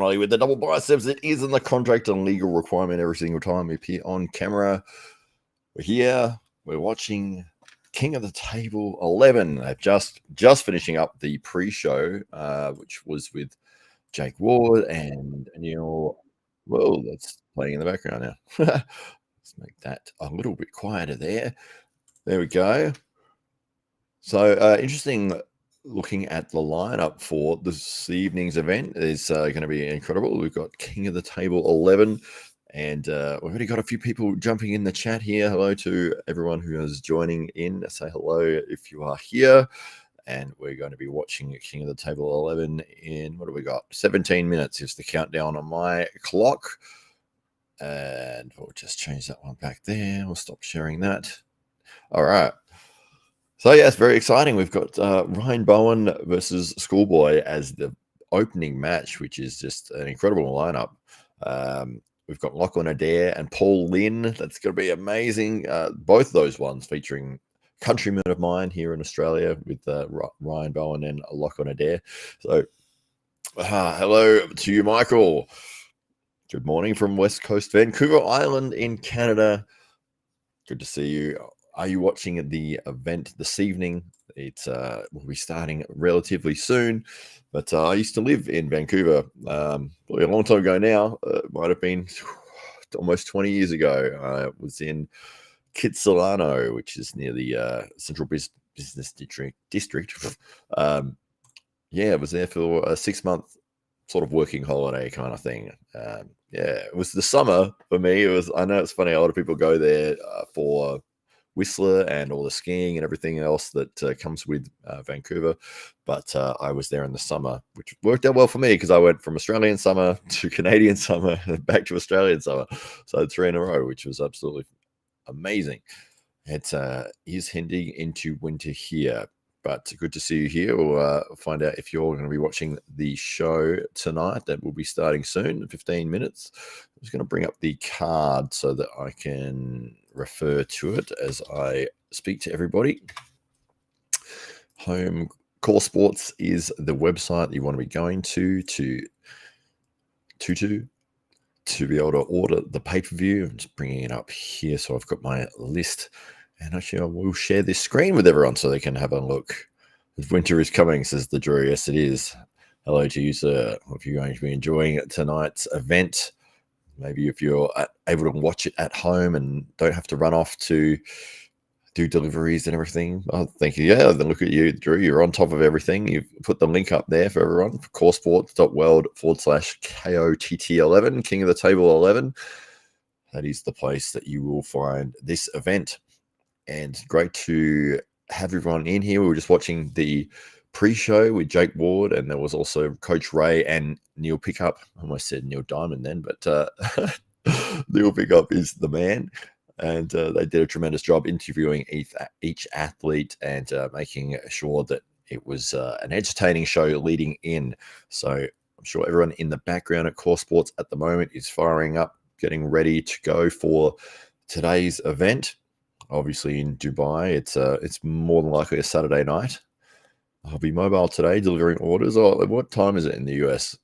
finally, with the double biceps, it is in the contract and legal requirement every single time we appear on camera. We're here. We're watching King of the Table 11. Just finishing up the pre-show, which was with Jake Ward and Neil. Well, that's playing in the background now. Let's make that a little bit quieter there. There we go. So interesting. Looking at the lineup for this evening's event is going to be incredible. We've got King of the Table 11, and we've already got a few people jumping in the chat here. Hello to everyone who is joining in. Say hello if you are here. And we're going to be watching King of the Table 11 in, what do we got? 17 minutes is the countdown on my clock. And we'll just change that one back there. We'll stop sharing that. All right. So, yes, very exciting. We've got Ryan Bowen versus Schoolboy as the opening match, which is just an incredible lineup. We've got Lachlan, Adair, and Paul Lynn. That's going to be amazing. Both those ones featuring countrymen of mine here in Australia with Ryan Bowen and Lachlan, Adair. So, hello to you, Michael. Good morning from West Coast Vancouver Island in Canada. Good to see you. Are you watching the event this evening? It's will be starting relatively soon, but I used to live in Vancouver probably a long time ago now. It might have been almost 20 years ago. I was in Kitsilano, which is near the Central Business District. Yeah, I was there for a 6-month sort of working holiday kind of thing. Yeah, it was the summer for me. It was. I know it's funny. A lot of people go there for Whistler and all the skiing and everything else that comes with Vancouver. But I was there in the summer, which worked out well for me because I went from Australian summer to Canadian summer and back to Australian summer. So 3 in a row, which was absolutely amazing. It is heading into winter here, but good to see you here. We'll find out if you're going to be watching the show tonight. That will be starting soon, in 15 minutes. I'm just going to bring up the card so that I can refer to it as I speak to everybody. Home Core Sports is the website you want to be going to be able to order the pay-per-view. I'm just bringing it up here so I've got my list. And actually, I will share this screen with everyone so they can have a look. Winter is coming, says the Drew. Yes, it is. Hello to you, sir. Hope you're going to be enjoying tonight's event. Maybe if you're able to watch it at home and don't have to run off to do deliveries and everything. Oh, thank you. Yeah, then look at you, Drew. You're on top of everything. You've put the link up there for everyone. coresports.world/KOTT11, King of the Table 11. That is the place that you will find this event. And great to have everyone in here. We were just watching the pre-show with Jake Ward, and there was also Coach Ray and Neil Pickup. I almost said Neil Diamond then, but Neil Pickup is the man. And they did a tremendous job interviewing each athlete and making sure that it was an entertaining show leading in. So I'm sure everyone in the background at Core Sports at the moment is firing up, getting ready to go for today's event. Obviously in Dubai, it's more than likely a Saturday night. I'll be mobile today, delivering orders. Oh, what time is it in the US?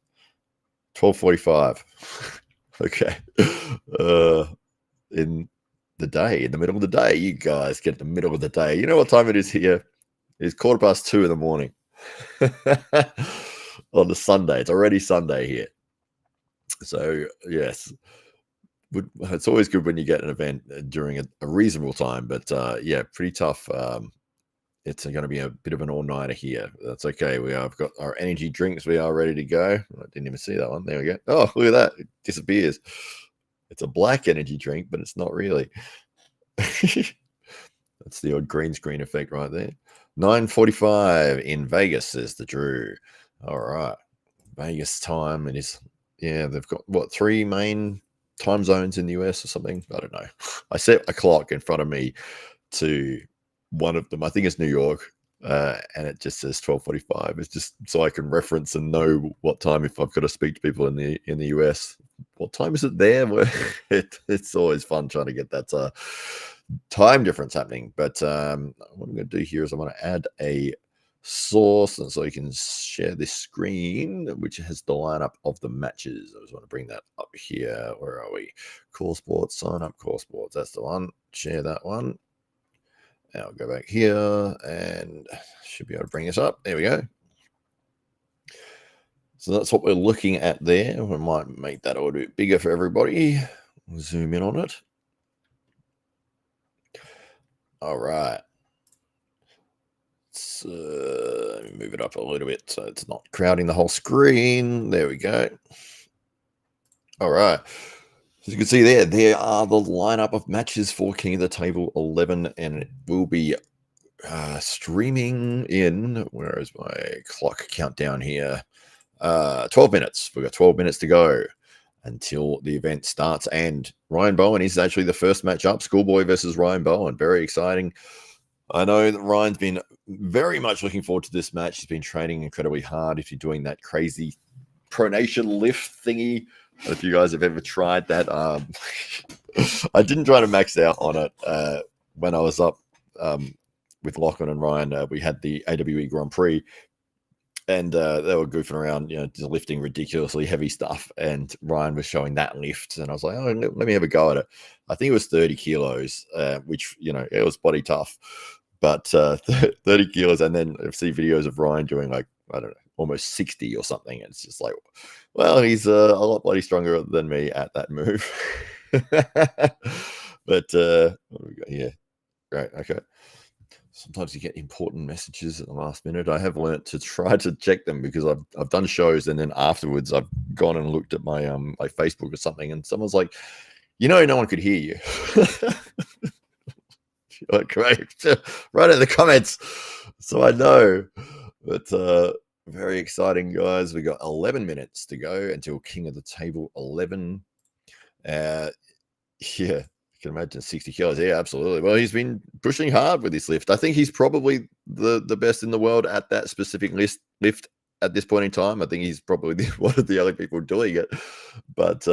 12:45. Okay. In the day, in the middle of the day, you guys get the middle of the day. You know what time it is here? It's 2:15 in the morning. On the Sunday. It's already Sunday here. So, yes. It's always good when you get an event during a reasonable time, but yeah, pretty tough. It's going to be a bit of an all-nighter here. That's okay. I've got our energy drinks. We are ready to go. I didn't even see that one. There we go. Oh, look at that. It disappears. It's a black energy drink, but it's not really. That's the old green screen effect right there. 9:45 in Vegas, says the Drew. All right. Vegas time. It is. Yeah, they've got, 3 main time zones in the US or something? I don't know. I set a clock in front of me to one of them. I think it's New York, and it just says 12:45. It's just so I can reference and know what time, if I've got to speak to people in the US. What time is it there? It's always fun trying to get that time difference happening. But what I'm going to do here is I'm going to add a source, and so you can share this screen, which has the lineup of the matches. I just want to bring that up here. Where are we? Core Sports, sign up Core Sports. That's the one. Share that one. Now I'll go back here and should be able to bring this up. There we go. So that's what we're looking at there. We might make that a little bit bigger for everybody. Zoom in on it. All right. So let me move it up a little bit so it's not crowding the whole screen. There we go. All right. As you can see there are the lineup of matches for King of the Table 11, and it will be streaming in, where is my clock countdown here? 12 minutes. We've got 12 minutes to go until the event starts, and Ryan Bowen is actually the first match up. Schoolboy versus Ryan Bowen. Very exciting. I know that Ryan's been very much looking forward to this match. He's been training incredibly hard. If you're doing that crazy pronation lift thingy, if you guys have ever tried that, I didn't try to max out on it when I was up with Lachlan and Ryan. We had the AWE Grand Prix, and they were goofing around, just lifting ridiculously heavy stuff. And Ryan was showing that lift, and I was like, oh, let me have a go at it. I think it was 30 kilos, which, it was body tough. But 30 kilos, and then I see videos of Ryan doing like, I don't know, almost 60 or something. And it's just like, well, he's a lot bloody stronger than me at that move. But what do we got here? Great, okay. Sometimes you get important messages at the last minute. I have learned to try to check them, because I've done shows, and then afterwards I've gone and looked at my Facebook or something, and someone's like, no one could hear you. Like, great, right in the comments, so I know. But very exciting, guys. We got 11 minutes to go until King of the Table 11. Yeah, you can imagine 60 kilos. Yeah, absolutely. Well, he's been pushing hard with this lift. I think he's probably the best in the world at that specific lift at this point in time. I think he's probably one of the other people doing it. But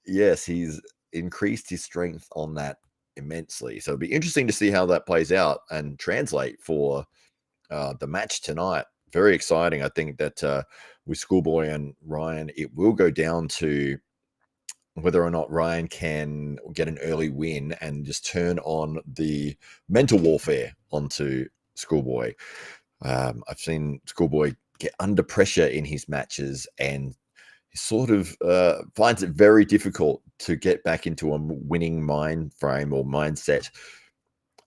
yes, he's increased his strength on that immensely. So it'll be interesting to see how that plays out and translate for the match tonight. Very exciting. I think that with Schoolboy and Ryan, it will go down to whether or not Ryan can get an early win and just turn on the mental warfare onto Schoolboy. I've seen Schoolboy get under pressure in his matches, and he sort of finds it very difficult to get back into a winning mind frame or mindset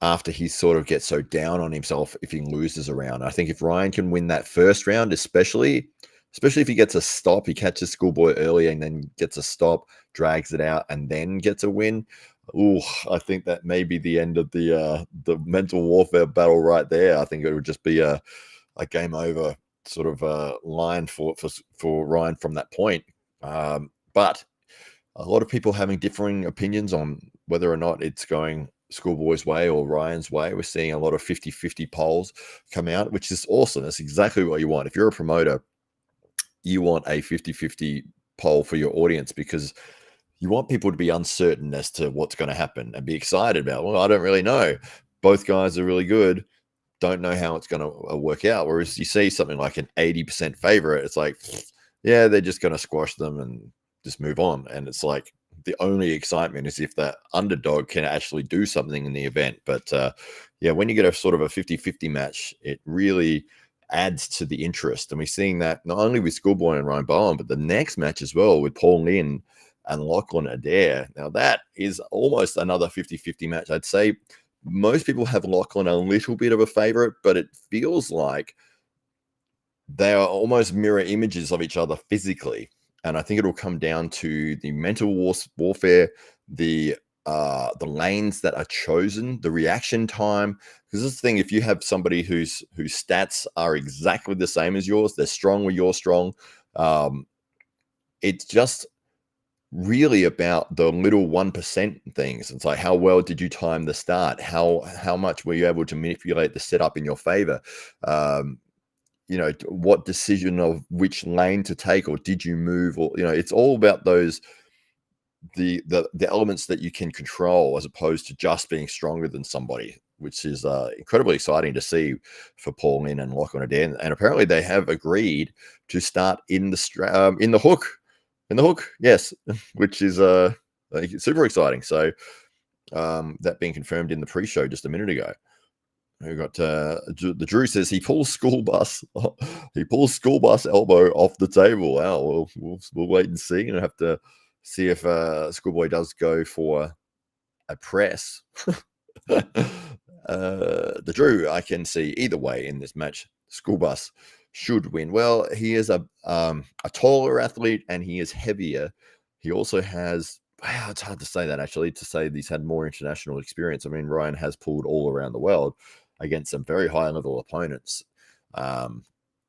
after he sort of gets so down on himself if he loses a round. I think if Ryan can win that first round, especially if he gets a stop, he catches Schoolboy early and then gets a stop, drags it out, and then gets a win. Ooh, I think that may be the end of the mental warfare battle right there. I think it would just be a game over sort of line for Ryan from that point. But a lot of people having differing opinions on whether or not it's going Schoolboy's way or Ryan's way. We're seeing a lot of 50-50 polls come out, which is awesome. That's exactly what you want. If you're a promoter, you want a 50-50 poll for your audience, because you want people to be uncertain as to what's going to happen and be excited about, well, I don't really know. Both guys are really good. Don't know how it's going to work out. Whereas you see something like an 80% favorite, it's like, yeah, they're just going to squash them and just move on. And it's like, the only excitement is if that underdog can actually do something in the event. But yeah, when you get a sort of a 50-50 match, it really adds to the interest. And we're seeing that not only with Schoolboy and Ryan Bowen, but the next match as well with Paul Lynn and Lachlan Adair. Now that is almost another 50-50 match. I'd say most people have Lachlan a little bit of a favorite, but it feels like they are almost mirror images of each other physically. And I think it'll come down to the mental warfare, the lanes that are chosen, the reaction time. Because this is the thing, if you have somebody whose stats are exactly the same as yours, they're strong where you're strong, it's just really about the little 1% things. It's like, how well did you time the start? How much were you able to manipulate the setup in your favor? What decision of which lane to take, or did you move, or it's all about those the elements that you can control, as opposed to just being stronger than somebody. which is incredibly exciting to see for Paul Lynn and Lachlan Adair. And apparently they have agreed to start in the hook, yes, which is super exciting. So that being confirmed in the pre-show just a minute ago. We got the Drew says he pulls school bus elbow off the table. Wow, we'll wait and see. And have to see if Schoolboy does go for a press. The Drew, I can see either way in this match. School bus should win. Well, he is a taller athlete and he is heavier. He also has. Wow, it's hard to say that actually. To say he's had more international experience. I mean, Ryan has pulled all around the world against some very high level opponents.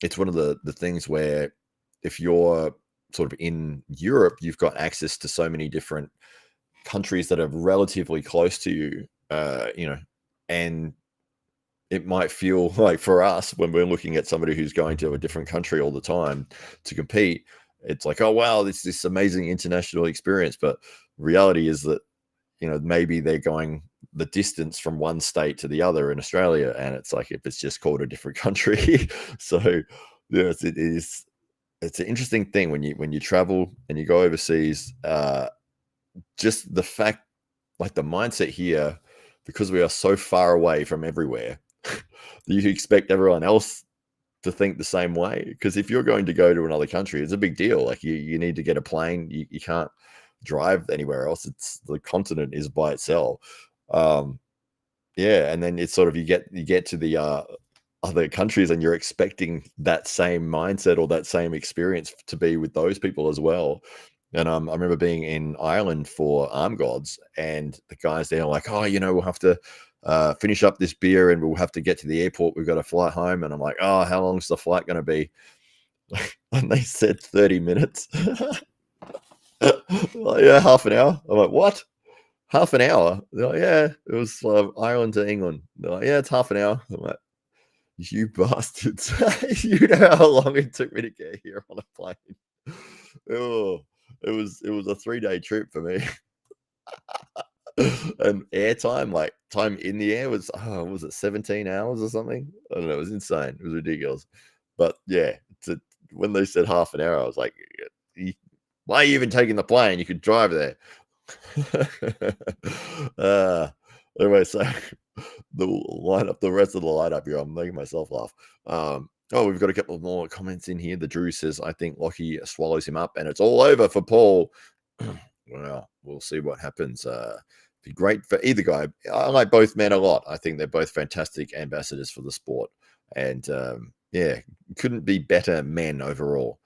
It's one of the things where if you're sort of in Europe, you've got access to so many different countries that are relatively close to you, and it might feel like for us when we're looking at somebody who's going to a different country all the time to compete, it's like, oh wow, this amazing international experience. But reality is that maybe they're going the distance from one state to the other in Australia, and it's like if it's just called a different country. So yes, it's an interesting thing when you travel and you go overseas. Just the fact, like the mindset here, because we are so far away from everywhere, you expect everyone else to think the same way. Because if you're going to go to another country, it's a big deal. Like you need to get a plane. You can't drive anywhere else. It's the continent is by itself. And then it's sort of you get to the other countries and you're expecting that same mindset or that same experience to be with those people as well. And I remember being in Ireland for Arm Gods, and the guys there are like, oh, we'll have to finish up this beer and we'll have to get to the airport. We've got to fly home. And I'm like, oh, how long's the flight going to be? And they said 30 minutes. Like, yeah, half an hour. I'm like, what? Half an hour? They're like, yeah, it was Ireland to England. They're like, yeah, it's half an hour. I'm like, you bastards. You know how long it took me to get here on a plane. Oh, it was a 3-day trip for me. And airtime, like time in the air was it 17 hours or something? I don't know, it was insane. It was ridiculous. But yeah, when they said half an hour, I was like, why are you even taking the plane? You could drive there. Anyway, so the rest of the lineup here, I'm making myself laugh. We've got a couple more comments in here. The Drew says, I think Lockie swallows him up and it's all over for Paul. Well, we'll see what happens. Be great for either guy. I like both men a lot. I think they're both fantastic ambassadors for the sport. And couldn't be better men overall.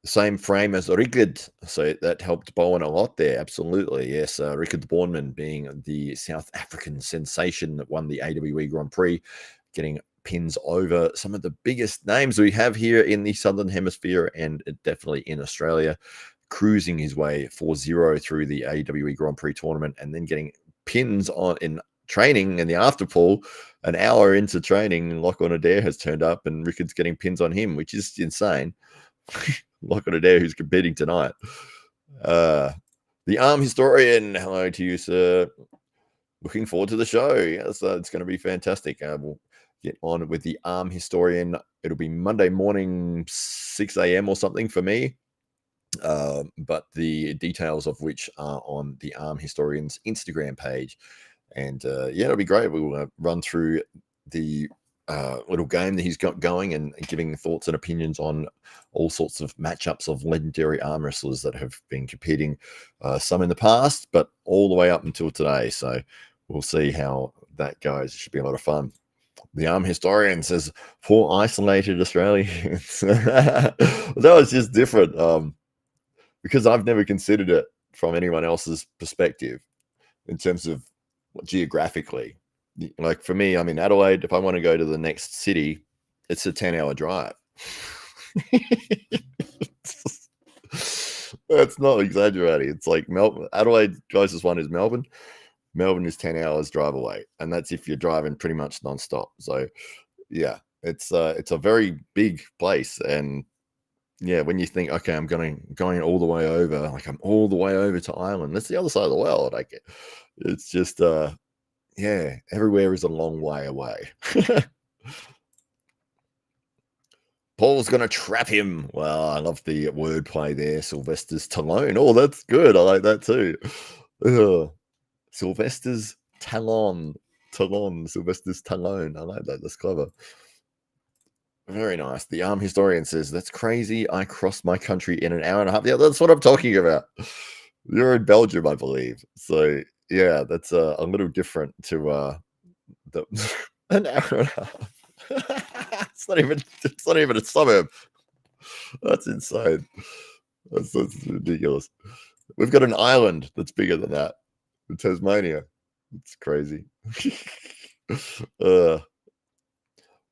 The same frame as Rickard, so that helped Bowen a lot there. Absolutely, yes. Rickard Bornman being the South African sensation that won the AWE Grand Prix, getting pins over some of the biggest names we have here in the Southern Hemisphere and definitely in Australia, cruising his way 4-0 through the AWE Grand Prix tournament and then getting pins in training in the after pool. An hour into training, Lachlan Adair has turned up and Rickard's getting pins on him, which is insane. Lachlan Adair, who's competing tonight. The Arm Historian, hello to you, sir. Looking forward to the show. Yes, it's going to be fantastic. We'll get on with the Arm Historian. It'll be Monday morning, 6 a.m. or something for me. But the details of which are on the Arm Historian's Instagram page. And it'll be great. We'll run through the little game that he's got going and giving thoughts and opinions on all sorts of matchups of legendary arm wrestlers that have been competing, some in the past, but all the way up until today. So we'll see how that goes. It should be a lot of fun. The Arm Historian says, for isolated Australians. That was just different because I've never considered it from anyone else's perspective in terms of geographically. Like for me, I'm in Adelaide. If I want to go to the next city, it's a 10-hour drive. That's not exaggerating. It's like Adelaide closest one is Melbourne. Melbourne is 10 hours drive away, and that's if you're driving pretty much nonstop. So yeah, it's a very big place. And yeah, when you think, okay, I'm going all the way over, like I'm all the way over to Ireland. That's the other side of the world. Like it's just Yeah, everywhere is a long way away. Paul's going to trap him. Well, I love the wordplay there. Sylvester's talon. Oh, that's good. I like that too. Sylvester's talon. Talon. Sylvester's talon. I like that. That's clever. Very nice. The arm historian says, that's crazy. I crossed my country in an hour and a half. Yeah, that's what I'm talking about. You're in Belgium, I believe. So, yeah, that's a little different to an hour and a half. It's not even a suburb. That's insane. That's ridiculous. We've got an island that's bigger than that. In Tasmania. It's crazy.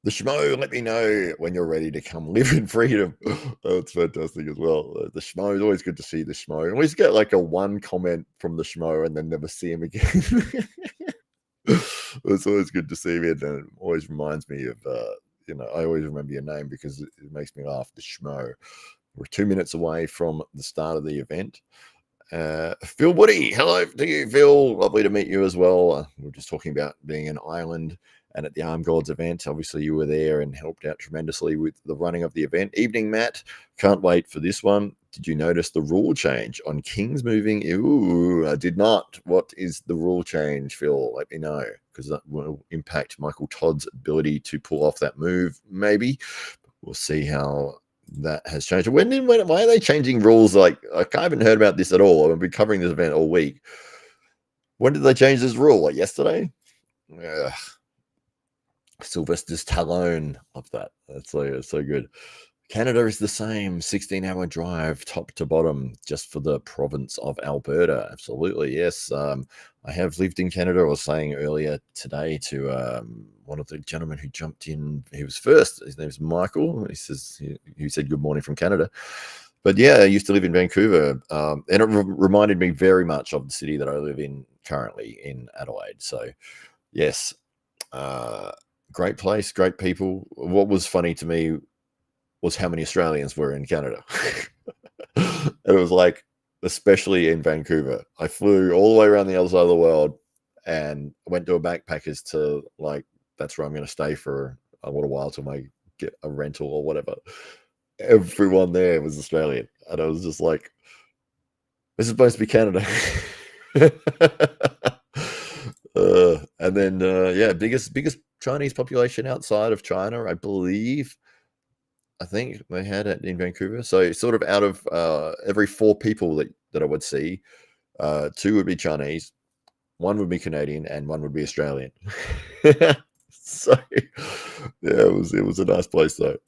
The Schmo, let me know when you're ready to come live in freedom. That's fantastic as well. The Schmo is always good to see the Schmo. I always get like a one comment from the Schmo and then never see him again. It's always good to see him, and it always reminds me of, I always remember your name because it makes me laugh. The Schmo. We're 2 minutes away from the start of the event. Phil Woody, hello to you, Phil. Lovely to meet you as well. We're just talking about being an island and at the Armed Gods event. Obviously, you were there and helped out tremendously with the running of the event. Evening, Matt. Can't wait for this one. Did you notice the rule change on Kings moving? Ooh, I did not. What is the rule change, Phil? Let me know, because that will impact Michael Todd's ability to pull off that move, maybe. We'll see how that has changed. Why are they changing rules? I haven't heard about this at all. I've been covering this event all week. When did they change this rule? Like yesterday? Yeah. Sylvester's talon. Love that. That's so good. Canada is the same 16-hour drive top to bottom just for the province of Alberta. Absolutely, yes. I have lived in Canada. I was saying earlier today to one of the gentlemen who jumped in. He was first. His name's Michael. He said good morning from Canada. But yeah, I used to live in Vancouver, and it reminded me very much of the city that I live in currently in Adelaide. So yes, great place, great people. What was funny to me was how many Australians were in Canada. And it was like, especially in Vancouver, I flew all the way around the other side of the world and went to a backpackers to, like, that's where I'm going to stay for a little while till I get a rental or whatever. Everyone there was Australian. And I was just like, this is supposed to be Canada. And then, biggest Chinese population outside of China, I believe. I think they had it in Vancouver. So sort of out of every 4 people that I would see, 2 would be Chinese, 1 would be Canadian, and 1 would be Australian. So yeah, it was a nice place though.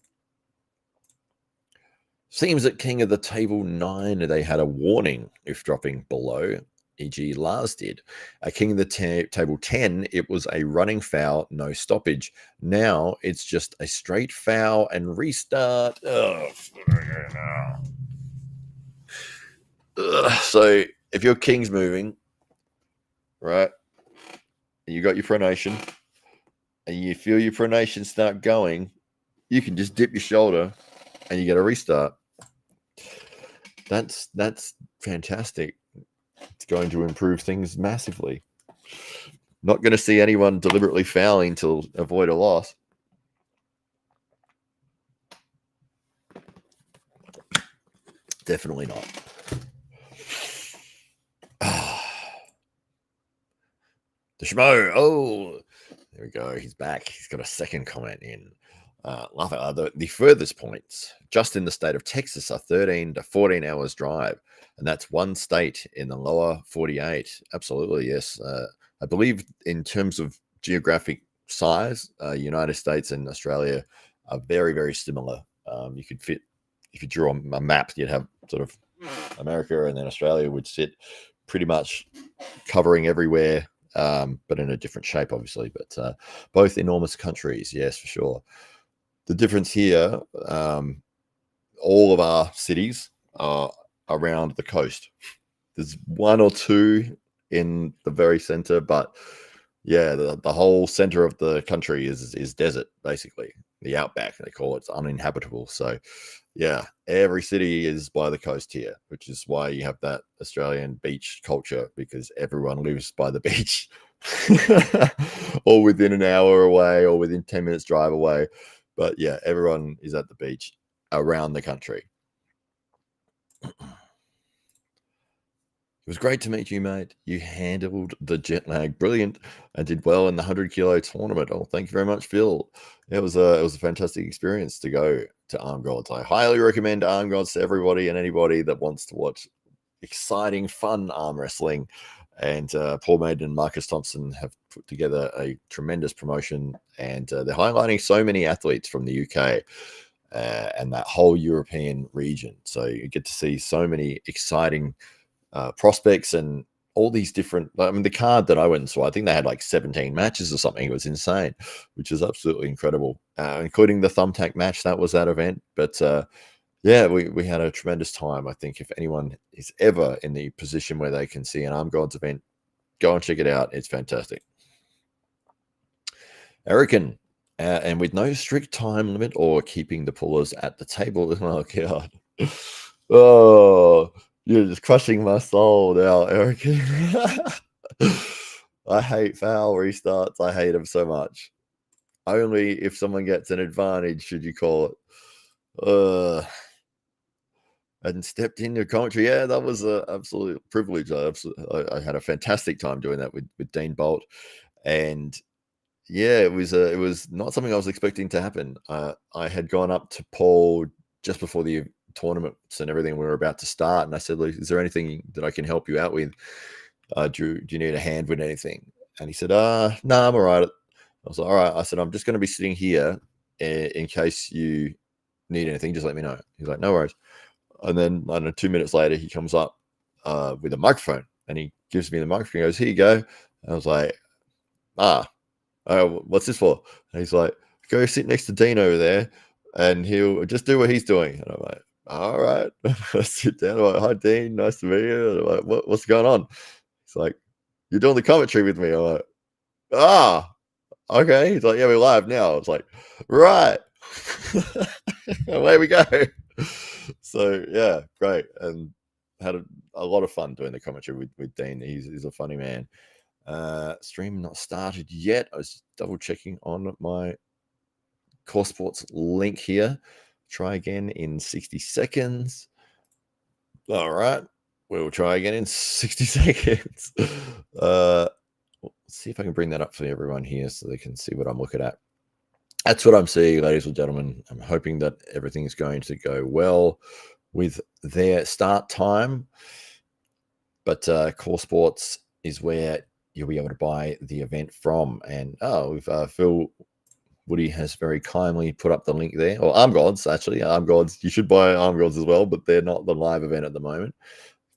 Seems at King of the Table 9, they had a warning if dropping below, e.g. Lars did. At King of the Table 10, it was a running foul, no stoppage. Now it's just a straight foul and restart. So if your King's moving, right, and you got your pronation, and you feel your pronation start going, you can just dip your shoulder and you get a restart. That's fantastic. It's going to improve things massively. Not going to see anyone deliberately fouling to avoid a loss. Definitely not. The Schmo. Oh, there we go. He's back. He's got a second comment in. Love it. The furthest points just in the state of Texas are 13 to 14 hours drive. And that's one state in the lower 48. Absolutely, yes. I believe in terms of geographic size, United States and Australia are very, very similar. You could fit, if you drew a map, you'd have sort of America, and then Australia would sit pretty much covering everywhere, but in a different shape, obviously. But both enormous countries, yes, for sure. The difference here, all of our cities are around the coast. There's 1 or 2 in the very center, but yeah, the whole center of the country is desert, basically. The outback, they call it. It's uninhabitable. So yeah, every city is by the coast here, which is why you have that Australian beach culture, because everyone lives by the beach. or within an hour away, or within 10 minutes drive away. But yeah, everyone is at the beach around the country. It was great to meet you, mate. You handled the jet lag brilliant and did well in the 100-kilo tournament. Oh, thank you very much, Phil. It was a fantastic experience to go to Armed Gods. I highly recommend Armed Gods to everybody and anybody that wants to watch exciting, fun arm wrestling. And Paul Maiden and Marcus Thompson have put together a tremendous promotion, and they're highlighting so many athletes from the UK and that whole European region. So you get to see so many exciting prospects and all these different. I mean, the card that I went and saw, I think they had like 17 matches or something. It was insane, which is absolutely incredible, including the thumbtack match that was that event. But yeah, we had a tremendous time. I think if anyone is ever in the position where they can see an Armed Gods event, go and check it out. It's fantastic. Rakin, and with no strict time limit or keeping the pullers at the table. Oh, God. Oh, you're just crushing my soul now, Rakin. I hate foul restarts. I hate them so much. Only if someone gets an advantage should you call it. And stepped in your commentary. Yeah, that was an absolute privilege. I had a fantastic time doing that with Dean Bolt, and yeah, it was not something I was expecting to happen. I had gone up to Paul just before the tournaments and everything we were about to start, and I said, "Look, is there anything that I can help you out with? Do you need a hand with anything?" And he said, "No, I'm all right." I was like, "All right." I said, "I'm just going to be sitting here in case you need anything. Just let me know." He's like, "No worries." And then, I don't know, 2 minutes later, he comes up with a microphone and he gives me the microphone. He goes, "Here you go." And I was like, what's this for? And he's like, "Go sit next to Dean over there and he'll just do what he's doing." And I'm like, "All right." I sit down. I'm like, "Hi, Dean. Nice to meet you." And I'm like, what's going on? He's like, "You're doing the commentary with me." I'm like, okay. He's like, "Yeah, we're live now." I was like, "Right." Away we go. So yeah, great, and had a lot of fun doing the commentary with Dean. He's a funny man. Stream not started yet. I was double checking on my Core Sports link here. Try again in 60 seconds. All right, we'll try again in 60 seconds. Let's see if I can bring that up for everyone here so they can see what I'm looking at. That's what I'm seeing, ladies and gentlemen. I'm hoping that everything is going to go well with their start time. But Core Sports is where you'll be able to buy the event from. And Phil Woody has very kindly put up the link there. Or Arm Gods, actually. Arm Gods. You should buy Arm Gods as well, but they're not the live event at the moment.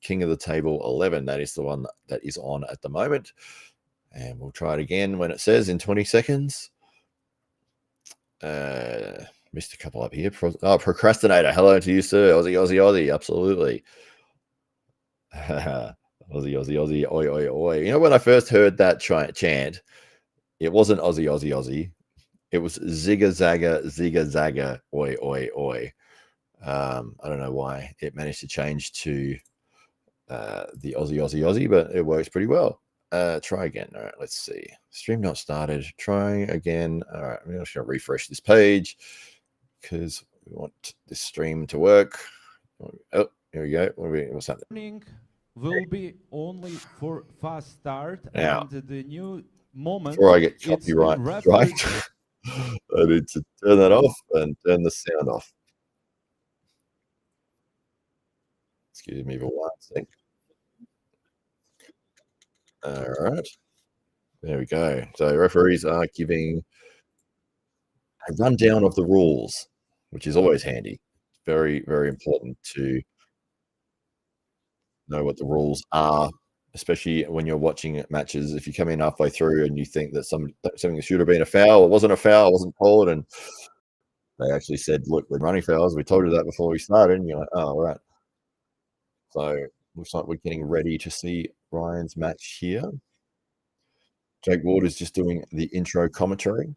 King of the Table 11. That is the one that is on at the moment. And we'll try it again when it says in 20 seconds. Missed a couple up here. Procrastinator. Hello to you, sir. Aussie. Absolutely. Aussie. Oi. You know, when I first heard that chant, it wasn't Aussie. It was Zigga Zagga, oi. I don't know why it managed to change to the Aussie, but it works pretty well. Try again. All right, let's see. Stream not started. Try again. All right, I'm just going to refresh this page because we want this stream to work. Oh, here we go. What's happening? Will be only for fast start now, and the new moment. Before I get copyright strike, I need to turn that off and turn the sound off. Excuse me for 1 sec. All right. There we go. So referees are giving a rundown of the rules, which is always handy. Very, very important to know what the rules are, especially when you're watching matches. If you come in halfway through and you think that something should have been a foul, it wasn't a foul, it wasn't called, and they actually said, "Look, we're running fouls. We told you that before we started." And you're like, "Oh, all right." So looks like we're getting ready to see Ryan's match here. Jake Ward is just doing the intro commentary.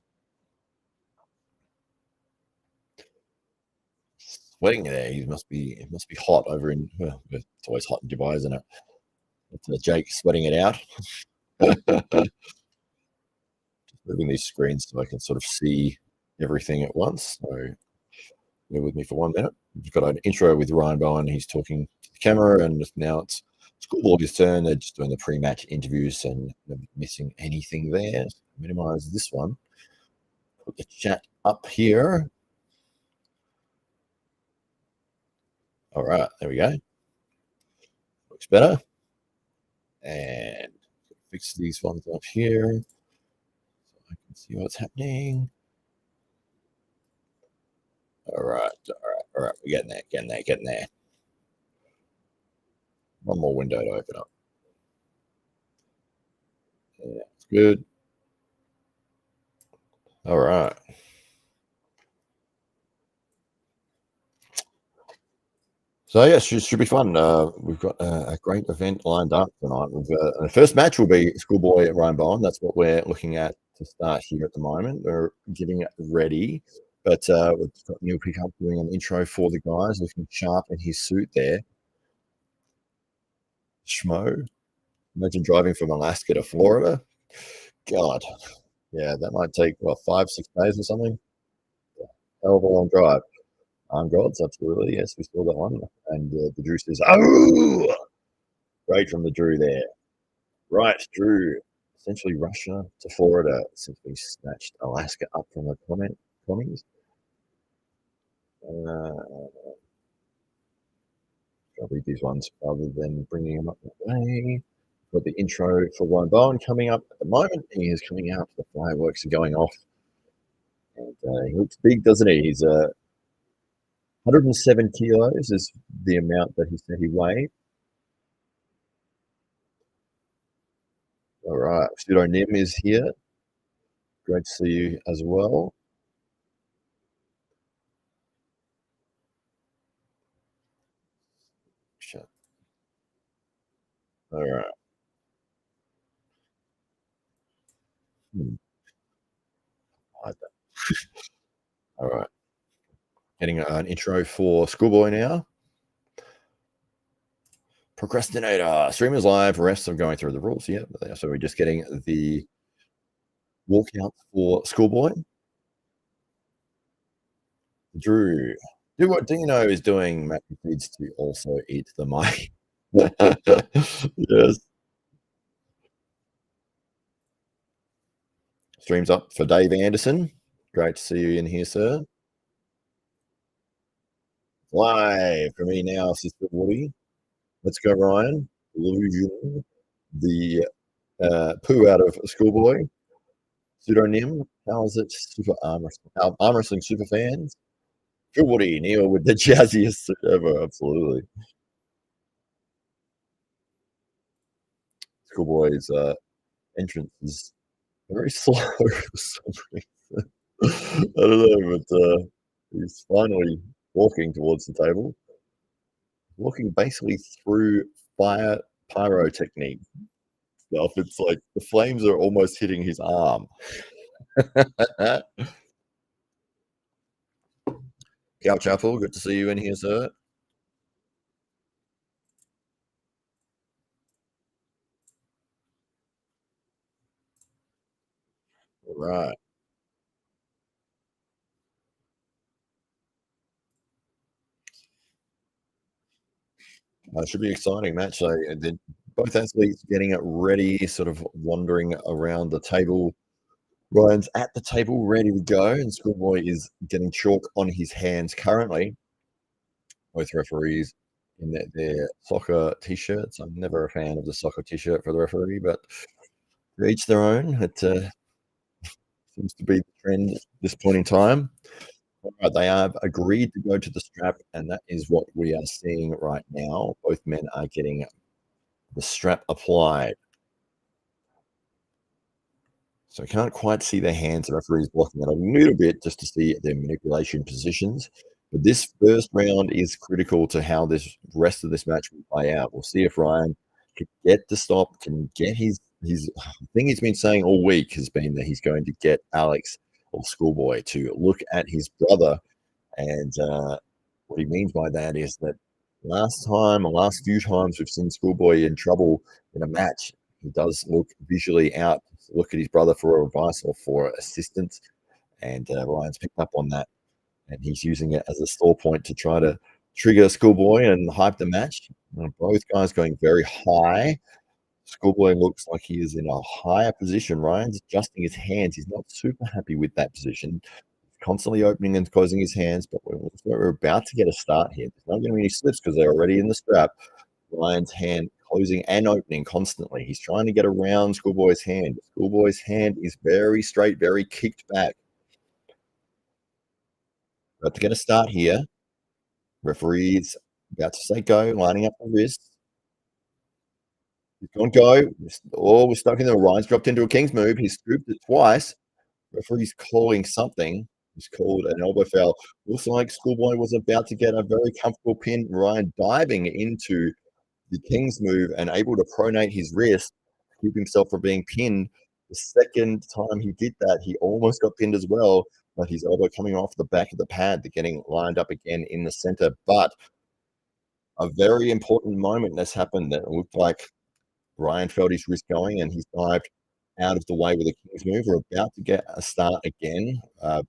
Sweating there. It must be hot over in. Well, it's always hot in Dubai, isn't it? It's Jake sweating it out. Moving these screens so I can sort of see everything at once. So bear with me for 1 minute. We've got an intro with Ryan Bowen. He's talking to the camera, and now it's Schoolboy's turn. They're just doing the pre-match interviews and not missing anything there. So minimize this one. Put the chat up here. All right, there we go. Looks better. And fix these ones up here so I can see what's happening. All right. We're getting there. One more window to open up. Yeah, that's good. All right. So yeah, should be fun. We've got a great event lined up tonight. The first match will be Schoolboy at Ryan Bowen. That's what we're looking at to start here at the moment. We're getting it ready, but we've got Neil Pickup doing an intro for the guys, looking sharp in his suit there. Schmo, imagine driving from Alaska to Florida. God, yeah, that might take 5-6 days or something. Hell of a long drive. Arm gods, absolutely. Yes, we saw that one. And the Drew says, "Oh!" Great from the Drew there. Right, Drew. Essentially Russia to Florida since we snatched Alaska up from the commies. I'll read these ones rather than bringing them up that way. Got the intro for Ryan Bowen coming up at the moment. He is coming out. The fireworks are going off. And he looks big, doesn't he? He's 107 kilos is the amount that he said he weighed. All right, Pseudonym is here. Great to see you as well. All right. All right. Getting an intro for Schoolboy now. Procrastinator. Streamers live. Rest of going through the rules. Yeah. So we're just getting the walkout for Schoolboy. Drew. Do what Dino is doing. Matt needs to also eat the mic. Yes. Streams up for Dave Anderson. Great to see you in here, sir. Live for me now, Sister Woody. Let's go, Ryan. Illusion. The poo out of Schoolboy. Pseudonym. How is it? Super arm wrestling super fans. Good Woody. Neil with the jazziest suit ever. Absolutely. Schoolboy's entrance is very slow for some reason. I don't know, but he's finally walking towards the table. Walking basically through fire pyrotechnique stuff. It's like the flames are almost hitting his arm. Couch Apple, good to see you in here, sir. All right. Should be an exciting match. So both athletes getting it ready, sort of wandering around the table. Ryan's at the table, ready to go, and Schoolboy is getting chalk on his hands currently. Both referees in their soccer t-shirts. I'm never a fan of the soccer t-shirt for the referee, but to each their own. It seems to be the trend at this point in time. All right, they have agreed to go to the strap, and that is what we are seeing right now. Both men are getting the strap applied. So I can't quite see their hands. The referee's blocking it a little bit just to see their manipulation positions. But this first round is critical to how this rest of this match will play out. We'll see if Ryan can get the stop, can get his thing he's been saying all week has been that he's going to get Alex or Schoolboy to look at his brother. And what he means by that is that last few times we've seen Schoolboy in trouble in a match, He does look visually out, look at his brother for advice or for assistance, and Ryan's picked up on that, and he's using it as a store point to try to trigger Schoolboy and hype the match. Both guys going very high. Schoolboy looks like he is in a higher position. Ryan's adjusting his hands. He's not super happy with that position. He's constantly opening and closing his hands, but we're about to get a start here. There's not going to be any slips because they're already in the strap. Ryan's hand closing and opening constantly. He's trying to get around Schoolboy's hand. Schoolboy's hand is very straight, very kicked back. About to get a start here. Referee's about to say go, lining up the wrists. He's gone go. Oh, we're stuck in there. Ryan's dropped into a king's move. He's scooped it twice. Referee's calling something. He's called an elbow foul. Looks like Schoolboy was about to get a very comfortable pin. Ryan diving into the king's move and able to pronate his wrist to keep himself from being pinned. The second time he did that, he almost got pinned as well, but his elbow coming off the back of the pad, they're getting lined up again in the center. But a very important moment has happened that looked like Ryan felt his wrist going and he's dived out of the way with a king's move. We're about to get a start again.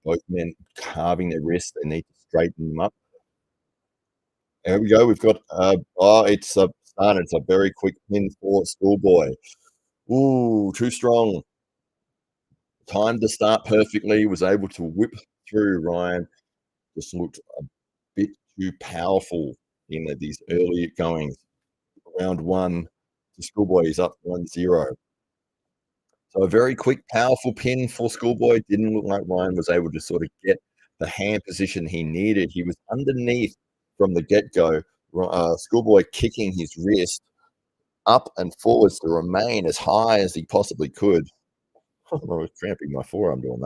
Both men carving their wrists. They need to straighten them up. There we go. We've got, it's a start. It's a very quick pin for Schoolboy. Ooh, too strong. Timed the start perfectly. Was able to whip through. Ryan just looked a bit too powerful in these early goings. Round one. Schoolboy is up 1-0. So a very quick, powerful pin for Schoolboy. Didn't look like Ryan was able to sort of get the hand position he needed. He was underneath from the get-go. Schoolboy kicking his wrist up and forwards to remain as high as he possibly could. I was cramping my forearm doing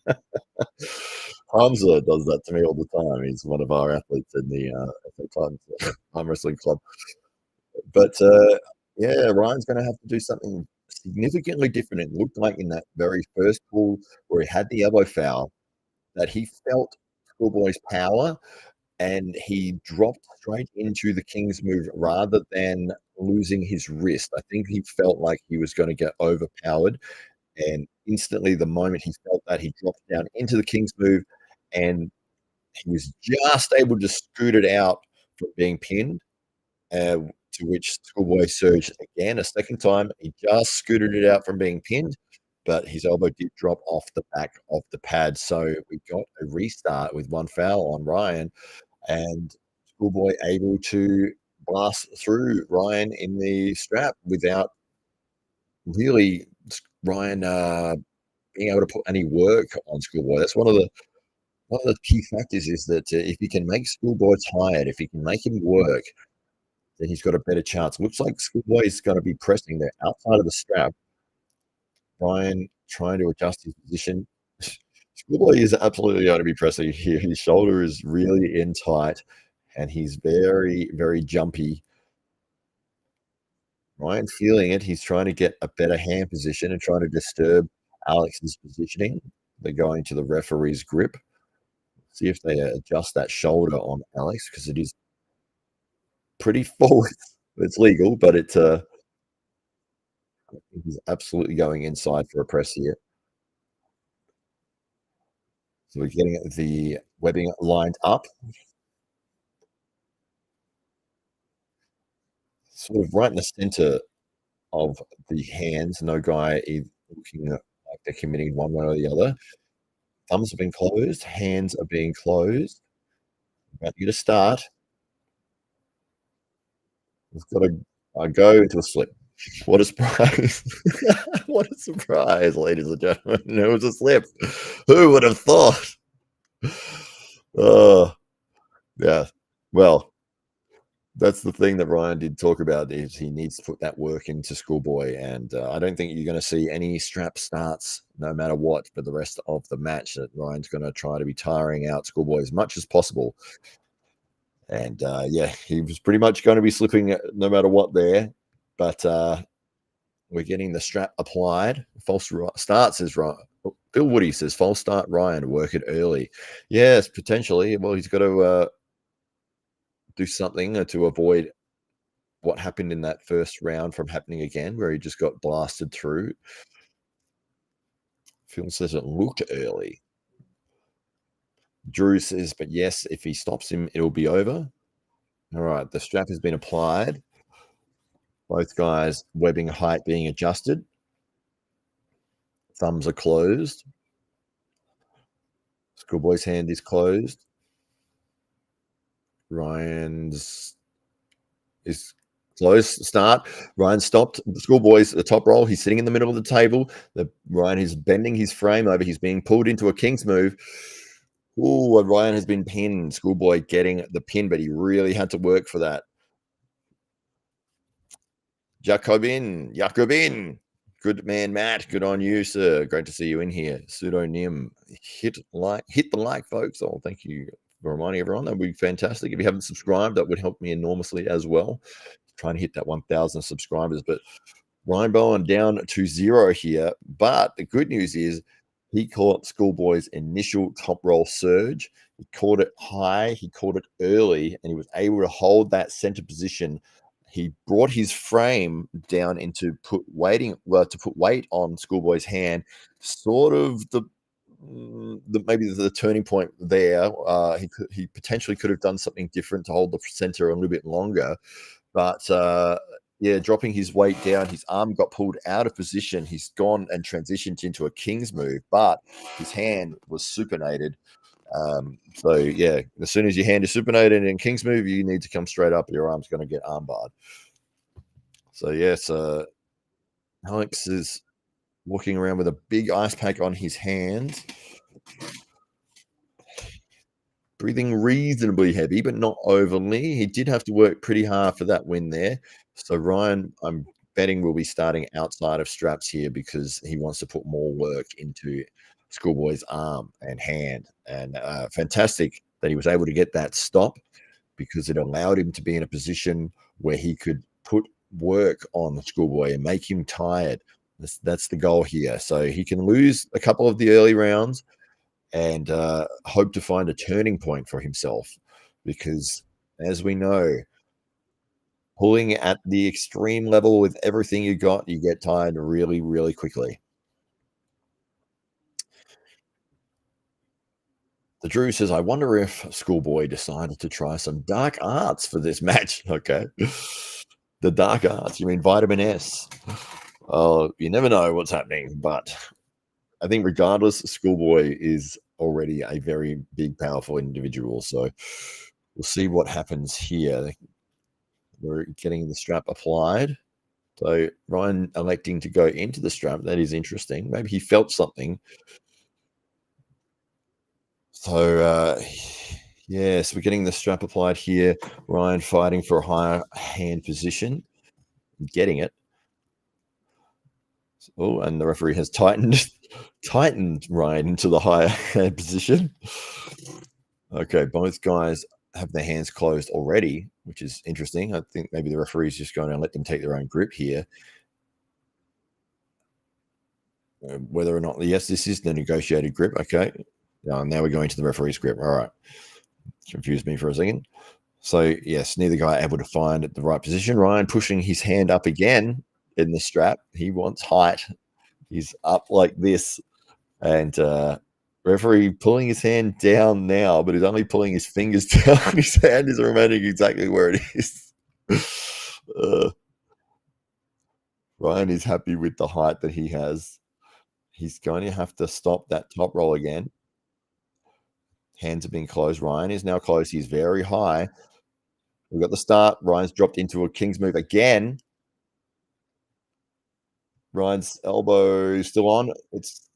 that. Hamza does that to me all the time. He's one of our athletes in the Arm Wrestling Club. But yeah, Ryan's going to have to do something significantly different. It looked like in that very first pull where he had the elbow foul that he felt Schoolboy's power and he dropped straight into the king's move rather than losing his wrist. I think he felt like he was going to get overpowered, and instantly the moment he felt that, he dropped down into the king's move and he was just able to scoot it out from being pinned. To which Schoolboy surged again a second time. He just scooted it out from being pinned, but his elbow did drop off the back of the pad. So we got a restart with one foul on Ryan, and Schoolboy able to blast through Ryan in the strap without really Ryan being able to put any work on Schoolboy. That's one of the key factors, is that if he can make Schoolboy tired, if he can make him work, then he's got a better chance. Looks like Schoolboy is going to be pressing there outside of the strap. Ryan trying to adjust his position. Schoolboy is absolutely going to be pressing here. His shoulder is really in tight, and he's very, very jumpy. Ryan feeling it. He's trying to get a better hand position and trying to disturb Alex's positioning. They're going to the referee's grip. See if they adjust that shoulder on Alex, because it is pretty full. It's legal, but I think he's absolutely going inside for a press here. So we're getting the webbing lined up. Sort of right in the center of the hands. No guy looking like they're committing one way or the other. Thumbs have been closed. Hands are being closed. About to get a start. We've got to go into a slip. What a surprise. What a surprise, ladies and gentlemen. It was a slip. Who would have thought? Oh, yeah. Well, that's the thing that Ryan did talk about, is he needs to put that work into Schoolboy. And I don't think you're going to see any strap starts no matter what for the rest of the match. That Ryan's going to try to be tiring out Schoolboy as much as possible. And yeah, he was pretty much going to be slipping no matter what there. But we're getting the strap applied. False start says Ryan. Bill Woody says false start Ryan to work it early. Yes, potentially. Well, he's got to do something to avoid what happened in that first round from happening again, where he just got blasted through. Phil says it looked early. Drew says, but yes, if he stops him, it'll be over. All right, the strap has been applied. Both guys' webbing height being adjusted. Thumbs are closed. Schoolboy's hand is closed. Ryan's is close. Start. Ryan stopped. The Schoolboy's the top roll. He's sitting in the middle of the table. Ryan is bending his frame over. He's being pulled into a king's move. Ooh, Ryan has been pinned. Schoolboy getting the pin, but he really had to work for that. Jakobin. Good man, Matt. Good on you, sir. Great to see you in here. Pseudonym. Hit the like, folks. Oh, thank you for reminding everyone. That would be fantastic. If you haven't subscribed, that would help me enormously as well. Trying to hit that 1,000 subscribers. But Ryan Bowen down to 0 here. But the good news is he caught Schoolboy's initial top roll surge. He caught it high. He caught it early, and he was able to hold that center position. He brought his frame down into put weight on Schoolboy's hand, sort of maybe the turning point there. He potentially could have done something different to hold the center a little bit longer, but yeah, dropping his weight down, his arm got pulled out of position. He's gone and transitioned into a king's move, but his hand was supinated. So yeah, as soon as your hand is supinated in king's move, you need to come straight up. Your arm's going to get armbarred. So yes, Alex is walking around with a big ice pack on his hands, breathing reasonably heavy, but not overly. He did have to work pretty hard for that win there. So Ryan, I'm betting, will be starting outside of straps here because he wants to put more work into Schoolboy's arm and hand. And fantastic that he was able to get that stop because it allowed him to be in a position where he could put work on Schoolboy and make him tired. That's the goal here. So he can lose a couple of the early rounds and hope to find a turning point for himself because, as we know, pulling at the extreme level with everything you got, you get tired really, really quickly. The Drew says, I wonder if Schoolboy decided to try some dark arts for this match. Okay. The dark arts. You mean vitamin S? Oh, you never know what's happening, but I think regardless, Schoolboy is already a very big, powerful individual. So we'll see what happens here. We're getting the strap applied. So Ryan electing to go into the strap. That is interesting. Maybe he felt something. So, yes, we're getting the strap applied here. Ryan fighting for a higher hand position. Getting it. Oh, and the referee has tightened Ryan into the higher hand position. Okay, both guys have their hands closed already, which is interesting. I think maybe the referee's just going to let them take their own grip here. Whether or not, yes, this is the negotiated grip. Okay. Now we're going to the referee's grip. All right. Confused me for a second. So, yes, neither guy able to find the right position. Ryan pushing his hand up again in the strap. He wants height. He's up like this. And referee pulling his hand down now, but he's only pulling his fingers down. His hand is remaining exactly where it is. Ryan is happy with the height that he has. He's going to have to stop that top roll again. Hands have been closed. Ryan is now close. He's very high. We've got the start. Ryan's dropped into a king's move again. Ryan's elbow is still on. It's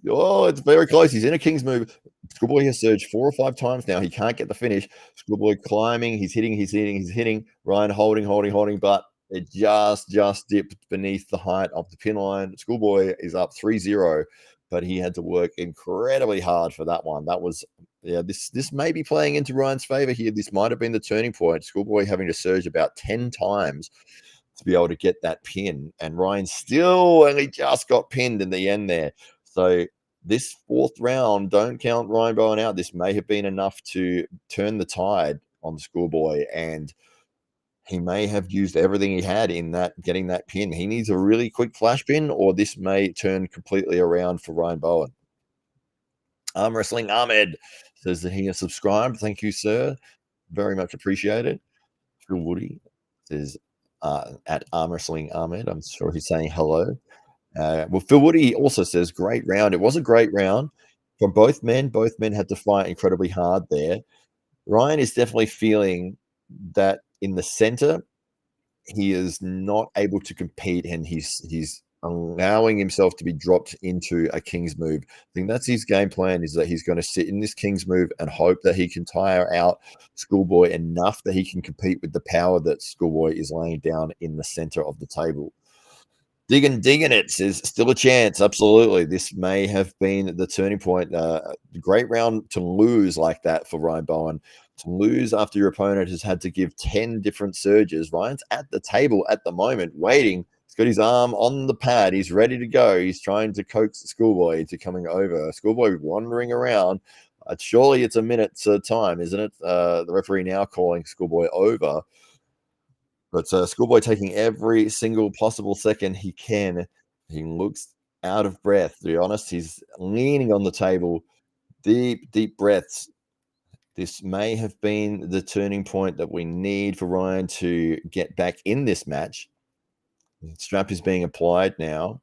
very close. He's in a king's move. Schoolboy has surged 4 or 5 times now. He can't get the finish. Schoolboy climbing. He's hitting. Ryan holding, but it just dipped beneath the height of the pin line. Schoolboy is up 3-0, but he had to work incredibly hard for that one. That was, this may be playing into Ryan's favor here. This might have been the turning point. Schoolboy having to surge about 10 times to be able to get that pin, and Ryan still only just got pinned in the end there. So this 4th round, don't count Ryan Bowen out. This may have been enough to turn the tide on Schoolboy and he may have used everything he had in that getting that pin. He needs a really quick flash pin, or this may turn completely around for Ryan Bowen. Arm Wrestling Ahmed says that he has subscribed. Thank you, sir. Very much appreciated. Phil Woody says at Arm Wrestling Ahmed. I'm sure he's saying hello. Well, Phil Woody also says, great round. It was a great round for both men. Both men had to fight incredibly hard there. Ryan is definitely feeling that in the center, he is not able to compete, and he's allowing himself to be dropped into a King's move. I think that's his game plan, is that he's going to sit in this King's move and hope that he can tire out Schoolboy enough that he can compete with the power that Schoolboy is laying down in the center of the table. Digging it says, still a chance. Absolutely. This may have been the turning point. Great round to lose like that for Ryan Bowen. To lose after your opponent has had to give 10 different surges. Ryan's at the table at the moment, waiting. He's got his arm on the pad. He's ready to go. He's trying to coax Schoolboy into coming over. Schoolboy wandering around. Surely it's a minute's time, isn't it? The referee now calling Schoolboy over. But Schoolboy taking every single possible second he can. He looks out of breath, to be honest. He's leaning on the table. Deep breaths. This may have been the turning point that we need for Ryan to get back in this match. The strap is being applied now.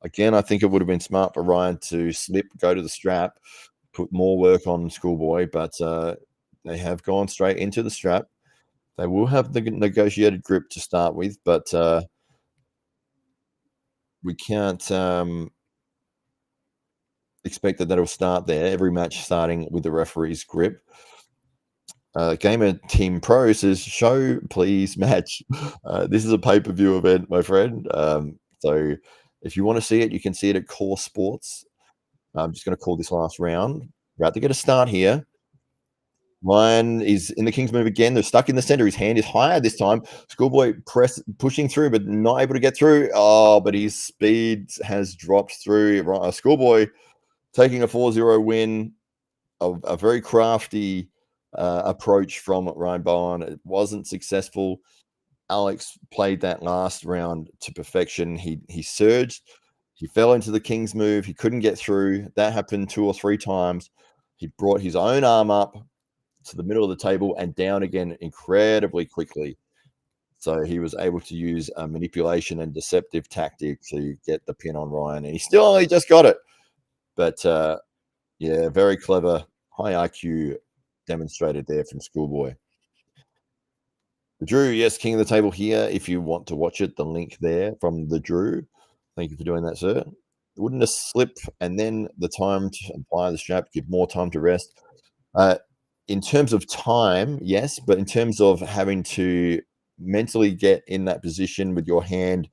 Again, I think it would have been smart for Ryan to slip, go to the strap, put more work on Schoolboy, but they have gone straight into the strap. They will have the negotiated grip to start with, but we can't expect that that'll start there. Every match starting with the referee's grip. Gamer Team Pro says, show, please, match. This is a pay-per-view event, my friend. So if you want to see it, you can see it at Core Sports. I'm just going to call this last round. About to get a start here. Ryan is in the King's move again. They're stuck in the center. His hand is higher this time. Schoolboy pushing through, but not able to get through. Oh, but his speed has dropped through. Schoolboy taking a 4-0 win. A very crafty approach from Ryan Bowen. It wasn't successful. Alex played that last round to perfection. He surged. He fell into the King's move. He couldn't get through. That happened 2 or 3 times. He brought his own arm up to the middle of the table and down again incredibly quickly. So he was able to use a manipulation and deceptive tactic to get the pin on Ryan, and he still only just got it. But yeah, very clever, high IQ demonstrated there from Schoolboy. The Drew, yes, king of the table here. If you want to watch it, the link there from the Drew. Thank you for doing that, sir. Wouldn't a slip and then the time to apply the strap, give more time to rest? In terms of time, yes, but in terms of having to mentally get in that position with your hand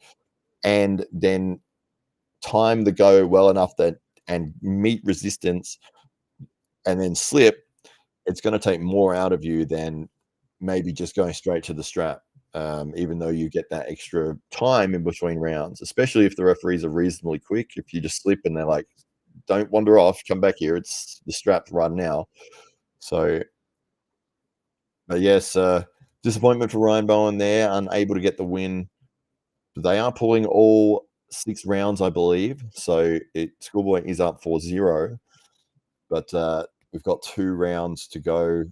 and then time the go well enough that and meet resistance and then slip, it's going to take more out of you than maybe just going straight to the strap, even though you get that extra time in between rounds, especially if the referees are reasonably quick. If you just slip and they're like, don't wander off, come back here, it's the strap run now. So, but yes, disappointment for Ryan Bowen there, unable to get the win. They are pulling all 6 rounds, I believe. So Schoolboy is up 4-0, but we've got 2 rounds to go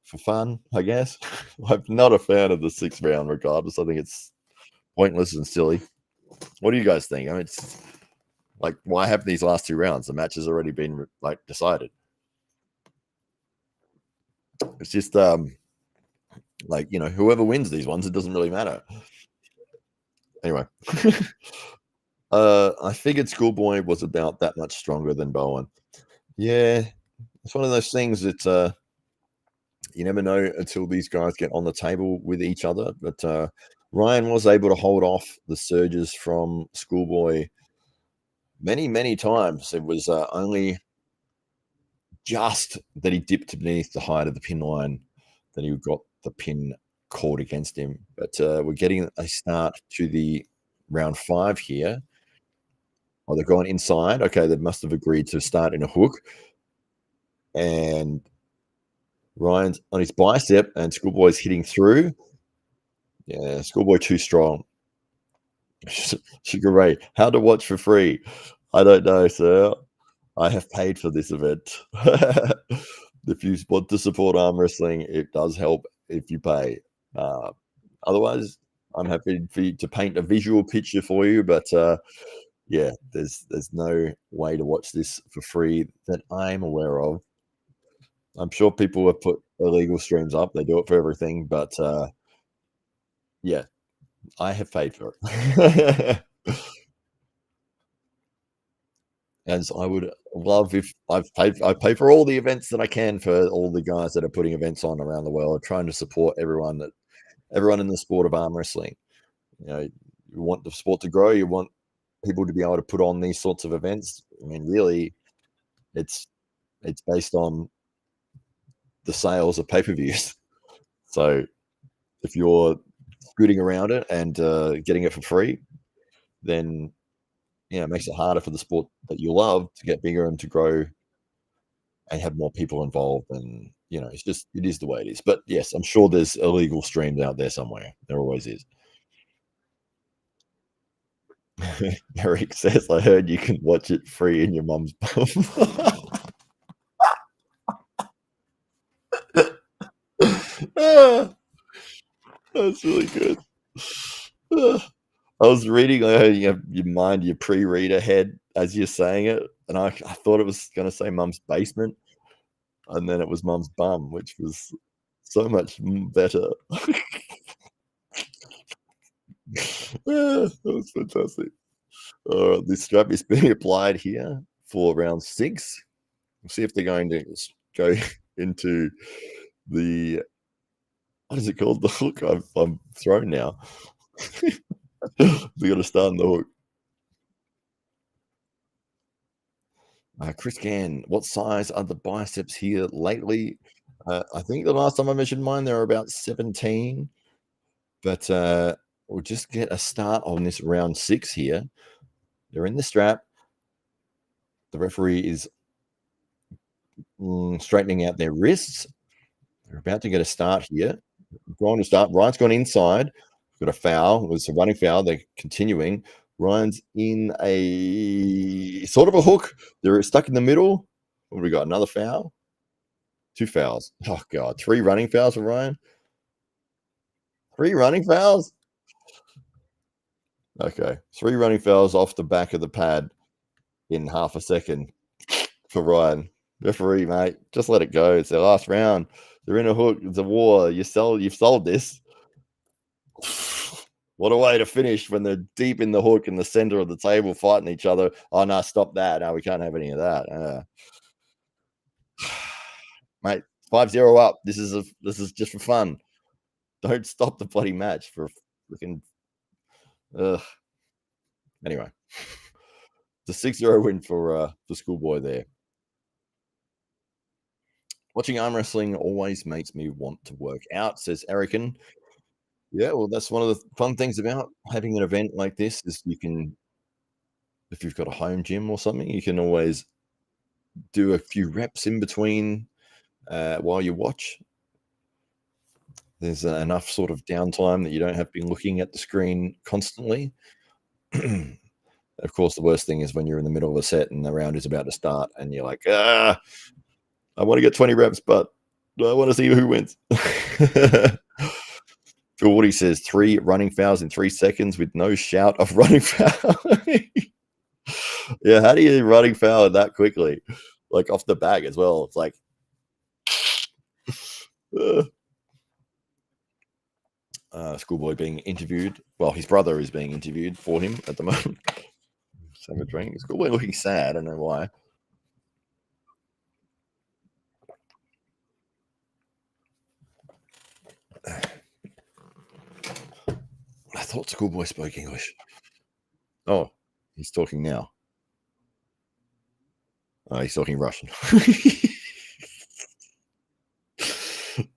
for fun, I guess. I'm not a fan of the 6th round regardless. I think it's pointless and silly. What do you guys think? I mean, it's like, why have these last 2 rounds? The match has already been like decided. It's just like, you know, whoever wins these ones, it doesn't really matter. Anyway, I figured Schoolboy was about that much stronger than Bowen. Yeah, it's one of those things that you never know until these guys get on the table with each other. But Ryan was able to hold off the surges from Schoolboy many times. It was only just that he dipped beneath the height of the pin line that he got the pin called against him. But we're getting a start to the round 5 here. Oh, they're going inside. Okay, they must have agreed to start in a hook. And Ryan's on his bicep and Schoolboy's hitting through. Yeah, Schoolboy too strong. Sugar Ray, how to watch for free? I don't know, sir. I have paid for this event. If you want to support arm wrestling, it does help if you pay. Otherwise, I'm happy for you to paint a visual picture for you, but yeah, there's no way to watch this for free that I'm aware of. I'm sure people have put illegal streams up; they do it for everything, but yeah, I have paid for it. As I would love if I pay for all the events that I can for all the guys that are putting events on around the world, trying to support everyone in the sport of arm wrestling. You know, you want the sport to grow, you want people to be able to put on these sorts of events. I mean, really, it's based on the sales of pay-per-views. So if you're scooting around it and getting it for free, then it makes it harder for the sport that you love to get bigger and to grow and have more people involved. And it is the way it is. But yes, I'm sure there's illegal streams out there somewhere. There always is. Eric says, I heard you can watch it free in your mum's bum. That's really good. I was reading, I heard you mind your pre-read ahead as you're saying it, and I thought it was going to say mum's basement, and then it was mum's bum, which was so much better. That was fantastic. This strap is being applied here for round 6. We'll see if they're going to go into the, what is it called? The hook. I'm thrown now. We got to start on the hook. Chris Gann, what size are the biceps here lately? I think the last time I measured mine, they were about 17. But we'll just get a start on this round 6 here. They're in the strap. The referee is straightening out their wrists. They're about to get a start here. Going to start. Ryan's gone inside. Got a foul. It was a running foul. They're continuing. Ryan's in a sort of a hook. They're stuck in the middle. What have we got? Another foul? 2 fouls. Oh, God. 3 running fouls for Ryan? 3 running fouls? Okay. 3 running fouls off the back of the pad in half a second for Ryan. Referee, mate, just let it go. It's their last round. They're in a hook. It's a war. You've sold this. What a way to finish when they're deep in the hook in the center of the table fighting each other. Oh, no, stop that. No, we can't have any of that. Mate, 5-0 up. This is just for fun. Don't stop the bloody match for freaking. Anyway, it's a 6-0 win for the Schoolboy there. Watching arm wrestling always makes me want to work out, says Rakin. Yeah, well, that's one of the fun things about having an event like this is you can, if you've got a home gym or something, you can always do a few reps in between while you watch. There's enough sort of downtime that you don't have to be looking at the screen constantly. Of course, the worst thing is when you're in the middle of a set and the round is about to start and you're like, I want to get 20 reps, but I want to see who wins. Georgi says 3 running fouls in 3 seconds with no shout of running foul. Yeah, how do you running foul that quickly? Like off the bag as well. It's like Schoolboy being interviewed. Well, his brother is being interviewed for him at the moment. Have a drink. Schoolboy looking sad. I don't know why. I thought Schoolboy spoke English. Oh, he's talking now. He's talking Russian.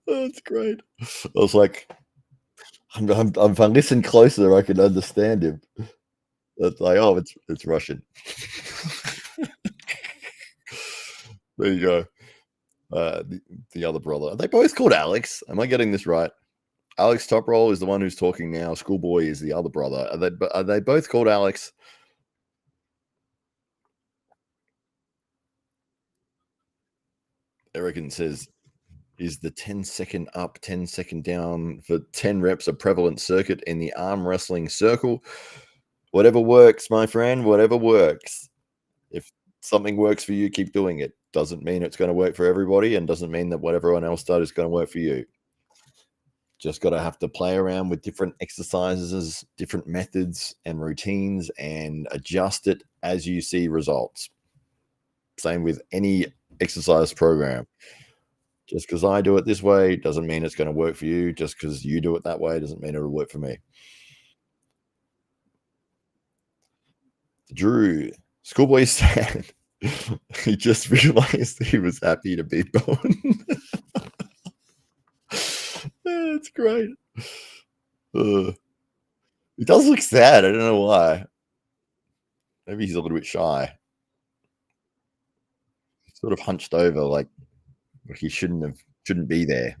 That's great. I was like, if I listen closer, I can understand him. It's like, oh, it's Russian. There you go. The other brother. Are they both called Alex? Am I getting this right? Alex Toproll is the one who's talking now. Schoolboy is the other brother. Are they both called Alex? Erican says, is the 10-second up, 10-second down for 10 reps a prevalent circuit in the arm wrestling circle? Whatever works, my friend, whatever works. If something works for you, keep doing it. Doesn't mean it's going to work for everybody, and doesn't mean that what everyone else does is going to work for you. Just got to have to play around with different exercises, different methods and routines, and adjust it as you see results. Same with any exercise program. Just because I do it this way doesn't mean it's going to work for you. Just because you do it that way doesn't mean it'll work for me. Drew, Schoolboy said he just realized he was happy to beat Bowen. That's great. He does look sad. I don't know why. Maybe he's a little bit shy. He's sort of hunched over, like he shouldn't be there.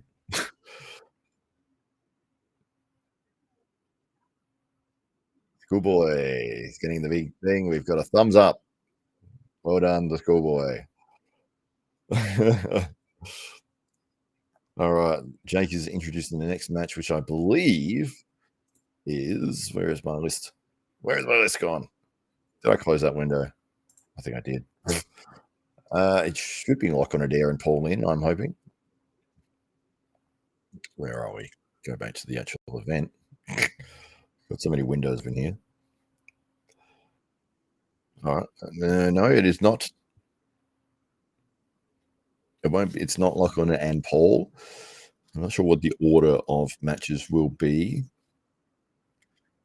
Schoolboy, he's getting the big thing. We've got a thumbs up. Well done, the Schoolboy. All right, Jake is introduced in the next match, which I believe is, where is my list? Where is my list gone? Did I close that window? I think I did. It should be Lachlan, Adair, and Paul Lynn, I'm hoping. Where are we? Go back to the actual event. Got so many windows in here. All right. No, it is not. It won't be. It's not Lachlan and Paul. I'm not sure what the order of matches will be.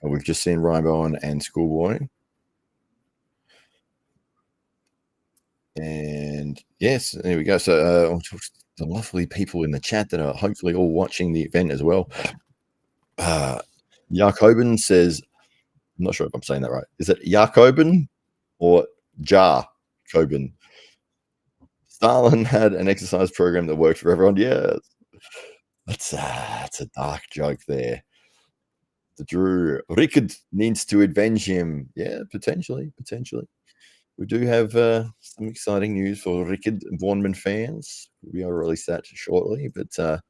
We've just seen Rybon and Schoolboy. And yes, there we go. So the lovely people in the chat that are hopefully all watching the event as well. Jacobin says, I'm not sure if I'm saying that right. Is it Jacobin or Jacobin? Stalin had an exercise program that worked for everyone. Yes. That's a dark joke there. The Drew Rickard needs to avenge him. Yeah, potentially. We do have some exciting news for Rickard Bornman fans. We will release that shortly, but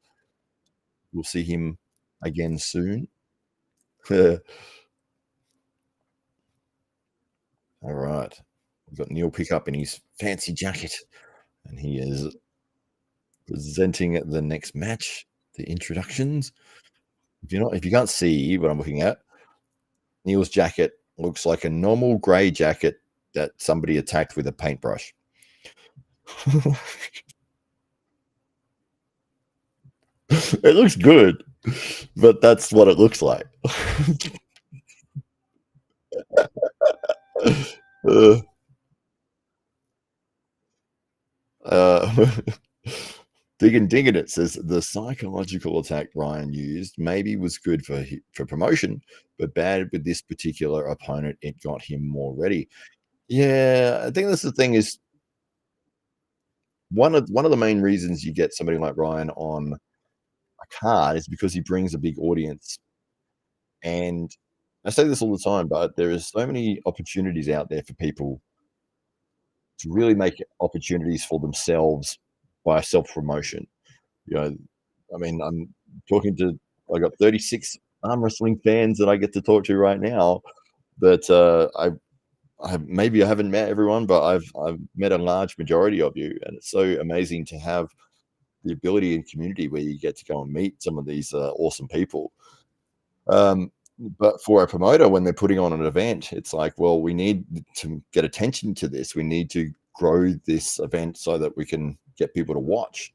we'll see him again soon. All right. We've got Neil Pickup in his fancy jacket, and he is presenting the next match, the introductions. If you can't see what I'm looking at, Neil's jacket looks like a normal grey jacket that somebody attacked with a paintbrush. It looks good, but that's what it looks like. Digging it says the psychological attack Ryan used maybe was good for promotion, but bad with this particular opponent. It got him more ready. Yeah, I think that's the thing. Is one of the main reasons you get somebody like Ryan on a card is because he brings a big audience. And I say this all the time, but there is so many opportunities out there for people to really make opportunities for themselves by self-promotion. I mean, I'm talking to, I got 36 arm wrestling fans that I get to talk to right now, but maybe I haven't met everyone, but I've met a large majority of you, and it's so amazing to have the ability and community where you get to go and meet some of these awesome people. But for a promoter, when they're putting on an event, it's like, well, we need to get attention to this. We need to grow this event so that we can get people to watch.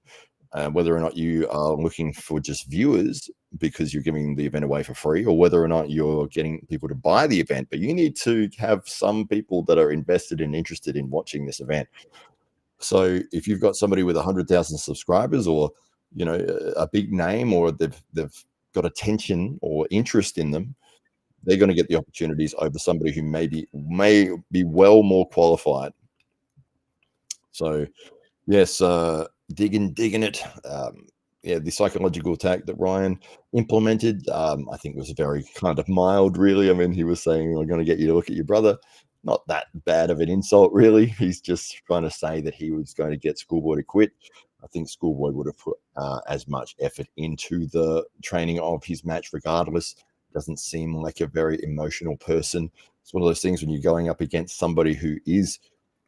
Whether or not you are looking for just viewers because you're giving the event away for free, or whether or not you're getting people to buy the event, but you need to have some people that are invested and interested in watching this event. So if you've got somebody with 100,000 subscribers, or a big name, or they've got attention or interest in them, they're going to get the opportunities over somebody who may be well more qualified. So yes, digging it. the psychological attack that Ryan implemented, I think was very kind of mild, really. I mean, he was saying, "I'm going to get you to look at your brother." Not that bad of an insult, really. He's just trying to say that he was going to get Schoolboy to quit. I think Schoolboy would have put as much effort into the training of his match regardless. Doesn't seem like a very emotional person. It's one of those things when you're going up against somebody who is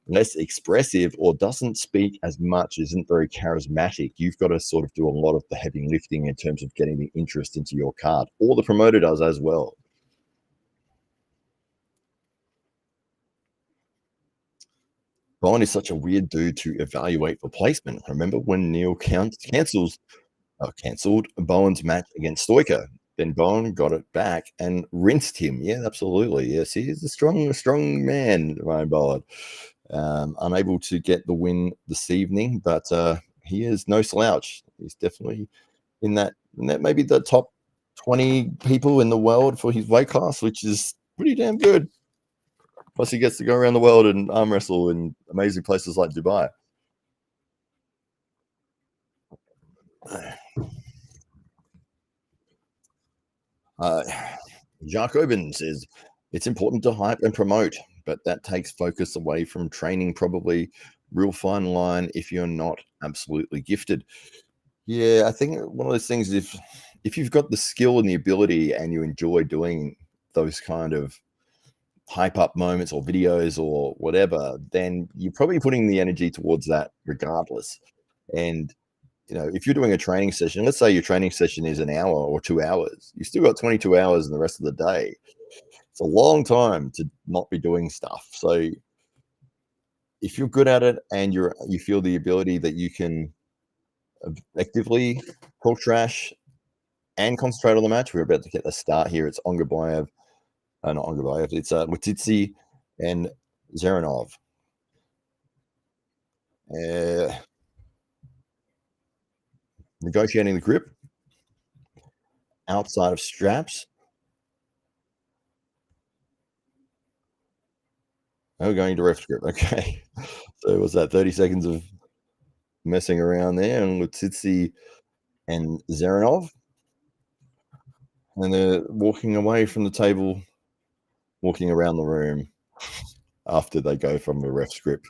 less expressive or doesn't speak as much, isn't very charismatic. You've got to sort of do a lot of the heavy lifting in terms of getting the interest into your card, or the promoter does as well. Bowen is such a weird dude to evaluate for placement. Remember when Neil cancelled Bowen's match against Stoica? Then Bowen got it back and rinsed him. Yeah, absolutely. Yes, he is a strong man, Ryan Bowen. Unable to get the win this evening, but he is no slouch. He's definitely in that maybe the top 20 people in the world for his weight class, which is pretty damn good. Plus, he gets to go around the world and arm wrestle in amazing places like Dubai. Jacobin says it's important to hype and promote, but that takes focus away from training. Probably real fine line if you're not absolutely gifted. Yeah, I think one of those things, if you've got the skill and the ability and you enjoy doing those kind of hype up moments or videos or whatever, then you're probably putting the energy towards that regardless. And if you're doing a training session, let's say your training session is an hour or 2 hours, you still got 22 hours in the rest of the day. It's a long time to not be doing stuff. So if you're good at it and you feel the ability that you can effectively talk trash and concentrate on the match, we're about to get a start here. It's Ongarbaev, not Ongarbaev, it's Lutidze and Dzeranov. Negotiating the grip outside of straps. Oh, going to ref grip. Okay. So was that 30 seconds of messing around there, and Lutidze and Dzeranov, and they're walking away from the table, walking around the room after they go from the ref's grip.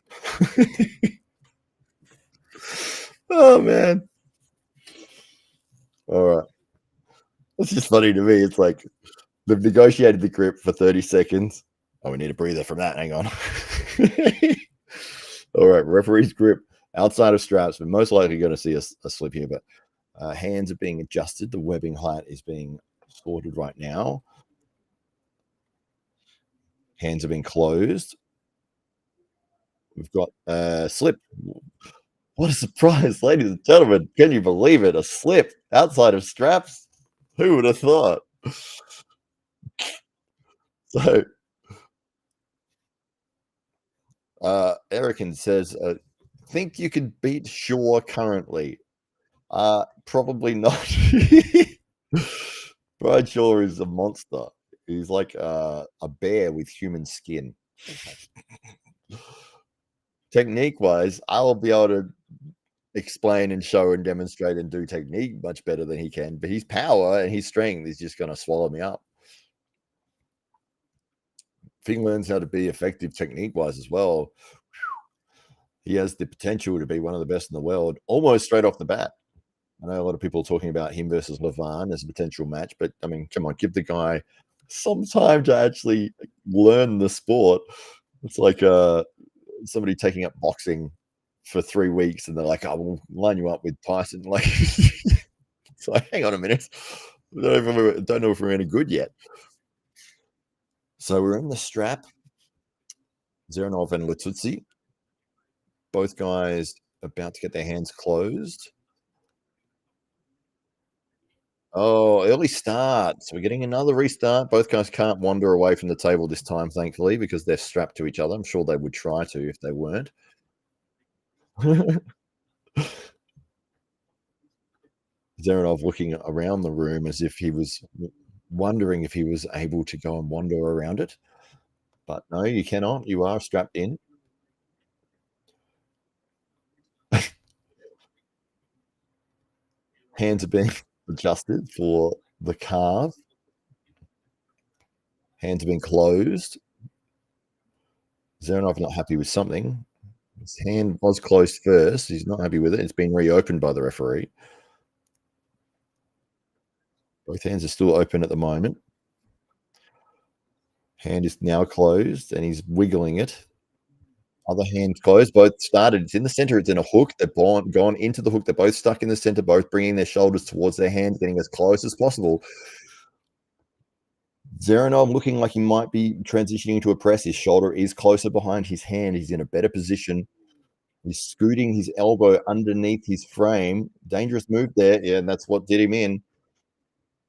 Oh man! All right, it's just funny to me. It's like they've negotiated the grip for 30 seconds. Oh, we need a breather from that. Hang on. All right, referee's grip outside of straps. We're most likely going to see a slip here, but hands are being adjusted. The webbing height is being sorted right now. Hands are being closed. We've got a slip. What a surprise, ladies and gentlemen. Can you believe it? A slip outside of straps? Who would have thought? So, Rakin says, think you could beat Shaw currently? Probably not. Brian Shaw is a monster. He's like a bear with human skin. Technique-wise, I'll be able to explain and show and demonstrate and do technique much better than he can, but his power and his strength is just going to swallow me up. If he learns how to be effective technique-wise as well, he has the potential to be one of the best in the world almost straight off the bat. I know a lot of people are talking about him versus Levon as a potential match, but I mean, come on, give the guy some time to actually learn the sport. It's like somebody taking up boxing for 3 weeks and they're like, "I will line you up with Tyson." Like, it's like, hang on a minute. I don't know if we're any good yet. So we're in the strap. Dzeranov and Lutidze. Both guys about to get their hands closed. Oh, early start. So we're getting another restart. Both guys can't wander away from the table this time, thankfully, because they're strapped to each other. I'm sure they would try to if they weren't. Dzeranov looking around the room as if he was wondering if he was able to go and wander around it. But no, you cannot. You are strapped in. Hands are being adjusted for the carve. Hands have been closed. Dzeranov not happy with something. His hand was closed first. He's not happy with it. It's been reopened by the referee. Both hands are still open at the moment. Hand is now closed, and he's wiggling it. Other hand closed. Both started. It's in the center. It's in a hook. They've gone into the hook. They're both stuck in the center, both bringing their shoulders towards their hands, getting as close as possible. Dzeranov looking like he might be transitioning to a press. His shoulder is closer behind his hand. He's in a better position. He's scooting his elbow underneath his frame. Dangerous move there. Yeah, and that's what did him in.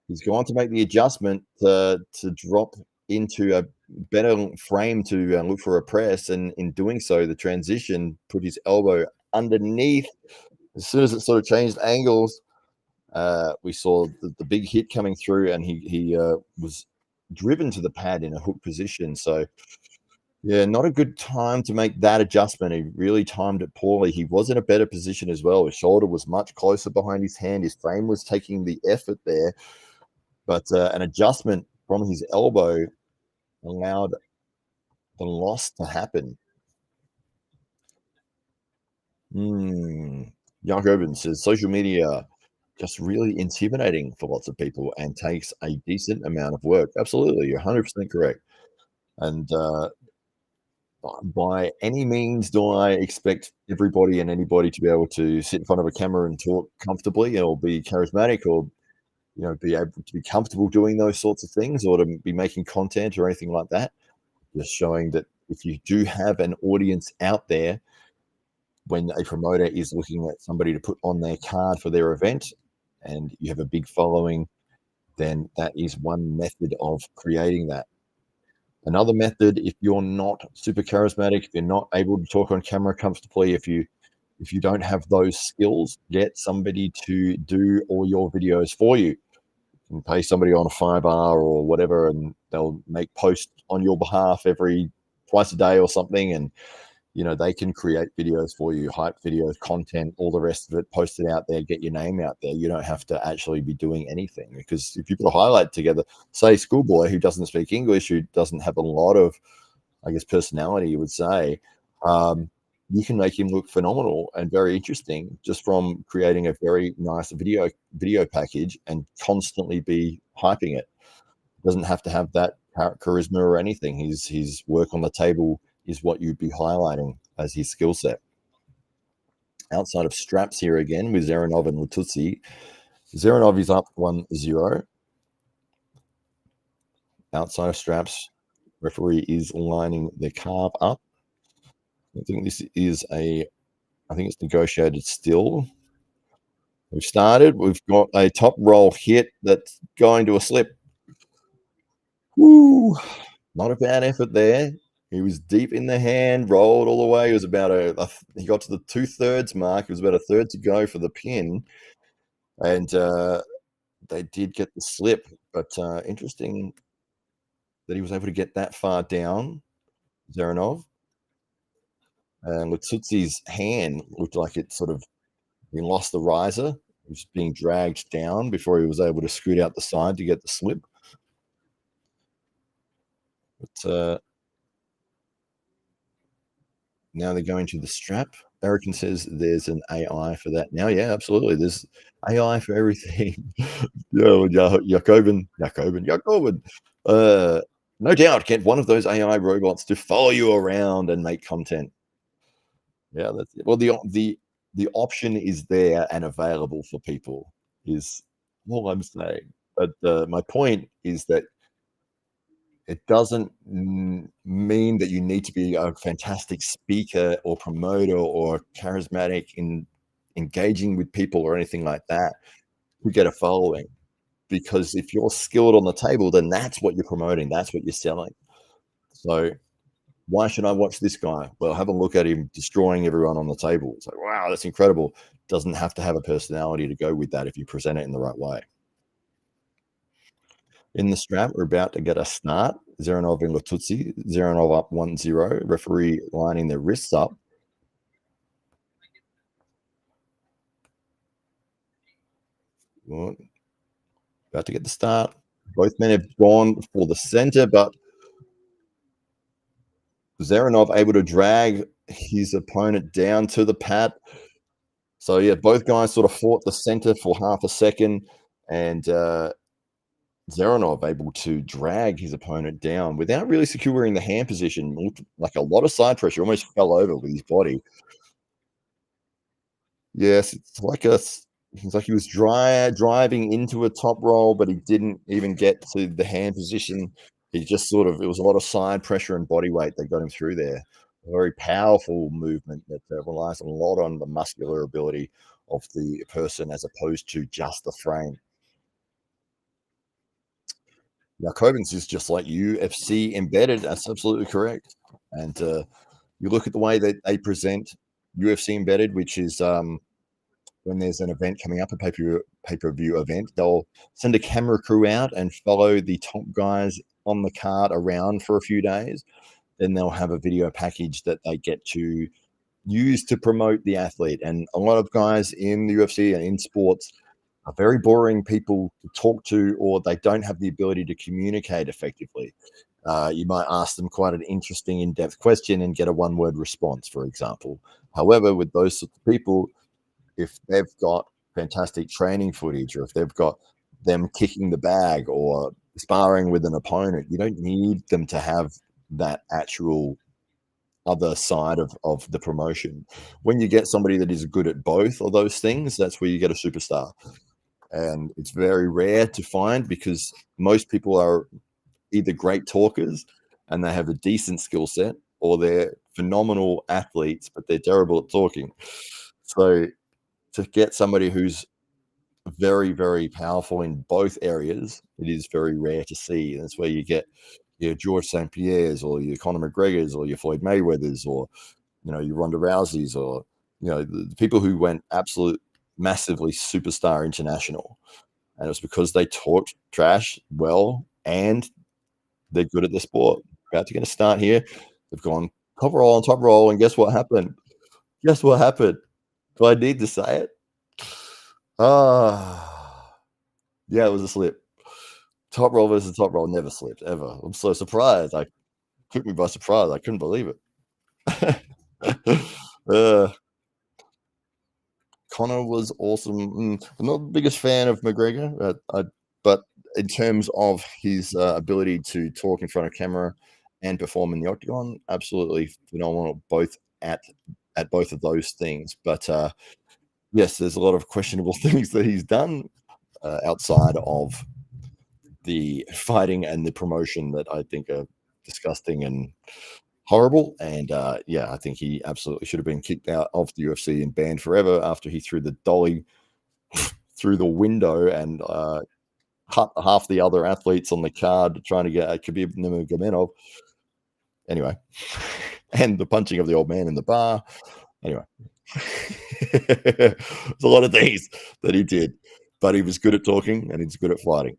He's going to make the adjustment to drop into a better frame to look for a press. And in doing so, the transition put his elbow underneath. As soon as it sort of changed angles, we saw the big hit coming through, and he was driven to the pad in a hook position. So yeah, not a good time to make that adjustment. He really timed it poorly. He was in a better position as well. His shoulder was much closer behind his hand. His frame was taking the effort there, but an adjustment from his elbow allowed the loss to happen. Jakobin says social media just really intimidating for lots of people and takes a decent amount of work. Absolutely, you're 100% correct. And by any means do I expect everybody and anybody to be able to sit in front of a camera and talk comfortably or be charismatic or be able to be comfortable doing those sorts of things or to be making content or anything like that. Just showing that if you do have an audience out there when a promoter is looking at somebody to put on their card for their event and you have a big following, then that is one method of creating that. Another method, if you're not super charismatic, if you're not able to talk on camera comfortably, if you don't have those skills, get somebody to do all your videos for you. You can pay somebody on a 5R or whatever, and they'll make posts on your behalf twice a day or something, and they can create videos for you, hype videos, content, all the rest of it, post it out there, get your name out there. You don't have to actually be doing anything, because if you put a highlight together, say Schoolboy, who doesn't speak English, who doesn't have a lot of, I guess, personality, you would say, you can make him look phenomenal and very interesting just from creating a very nice video package and constantly be hyping it. Doesn't have to have that charisma or anything. His work on the table is what you'd be highlighting as his skill set. Outside of straps here again with Dzeranov and Lutidze. Dzeranov is up 1-0. Outside of straps, referee is lining the carve up. I think this is I think it's negotiated still. We've started. We've got a top roll hit that's going to a slip. Woo! Not a bad effort there. He was deep in the hand, rolled all the way. It was about he got to the 2/3 mark. It was about a third to go for the pin. And they did get the slip. But interesting that he was able to get that far down, Dzeranov. And Lutidze's hand looked like it sort of, he lost the riser. He was being dragged down before he was able to scoot out the side to get the slip. But now they're going to the strap. Rakin says there's an AI for that now. Yeah, absolutely. There's AI for everything. Jakobin. No doubt, get one of those AI robots to follow you around and make content. Yeah, that's it. Well, the option is there and available for people is all I'm saying. But my point is that it doesn't mean that you need to be a fantastic speaker or promoter or charismatic in engaging with people or anything like that to get a following. Because if you're skilled on the table, then that's what you're promoting. That's what you're selling. So why should I watch this guy? Well, have a look at him destroying everyone on the table. It's like, wow, that's incredible. Doesn't have to have a personality to go with that if you present it in the right way. In the strap, we're about to get a start. Dzeranov and Lutidze. Dzeranov up 1-0. Referee lining their wrists up. Well, about to get the start. Both men have gone for the center, but Dzeranov able to drag his opponent down to the pad. So yeah, both guys sort of fought the center for half a second, and Dzeranov able to drag his opponent down without really securing the hand position. Looked like a lot of side pressure, almost fell over with his body. Yes, it's like he was driving into a top roll, but he didn't even get to the hand position. He just sort of it was a lot of side pressure and body weight that got him through there. A very powerful movement that relies a lot on the muscular ability of the person as opposed to just the frame. Now, Kobin's is just like UFC embedded. That's absolutely correct. And you look at the way that they present UFC embedded, which is when there's an event coming up, a pay-per-view event, they'll send a camera crew out and follow the top guys on the card around for a few days. Then they'll have a video package that they get to use to promote the athlete. And a lot of guys in the UFC and in sports are very boring people to talk to, or they don't have the ability to communicate effectively. You might ask them quite an interesting, in-depth question and get a one-word response, for example. However, with those sorts of people, if they've got fantastic training footage, or if they've got them kicking the bag or sparring with an opponent, you don't need them to have that actual other side of the promotion. When you get somebody that is good at both of those things, that's where you get a superstar. And it's very rare to find because most people are either great talkers and they have a decent skill set, or they're phenomenal athletes, but they're terrible at talking. So to get somebody who's very, very powerful in both areas, it is very rare to see. And that's where you get your George St. Pierre's, or your Conor McGregor's, or your Floyd Mayweather's, or your Ronda Rousey's, or the people who went absolute massively superstar international. And it was because they talked trash well and they're good at the sport. About to get a start here. They've gone top roll on top roll, and guess what happened? Guess what happened? Do I need to say it? Yeah, it was a slip. Top roll versus top roll never slipped, ever. I'm so surprised. Took me by surprise. I couldn't believe it. Conor was awesome. I'm not the biggest fan of McGregor, but in terms of his ability to talk in front of camera and perform in the octagon, absolutely phenomenal. Both at both of those things. But yes, there's a lot of questionable things that he's done outside of the fighting and the promotion that I think are disgusting and horrible. And yeah, I think he absolutely should have been kicked out of the UFC and banned forever after he threw the dolly through the window and cut half the other athletes on the card trying to get Khabib Nurmagomedov. Anyway, and the punching of the old man in the bar. Anyway, there's a lot of things that he did, but he was good at talking and he's good at fighting.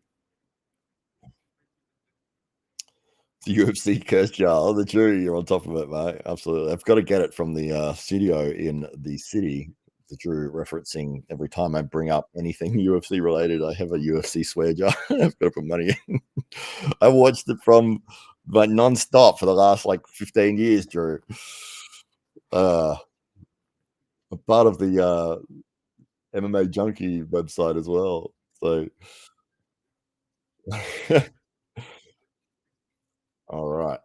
The UFC curse jar, the jury, you're on top of it, mate. Absolutely. I've got to get it from the studio in the city. The Drew referencing every time I bring up anything UFC related. I have a UFC swear jar. I've got to put money in. I watched it from like non-stop for the last like 15 years, Drew. A part of the MMA Junkie website as well. So all right.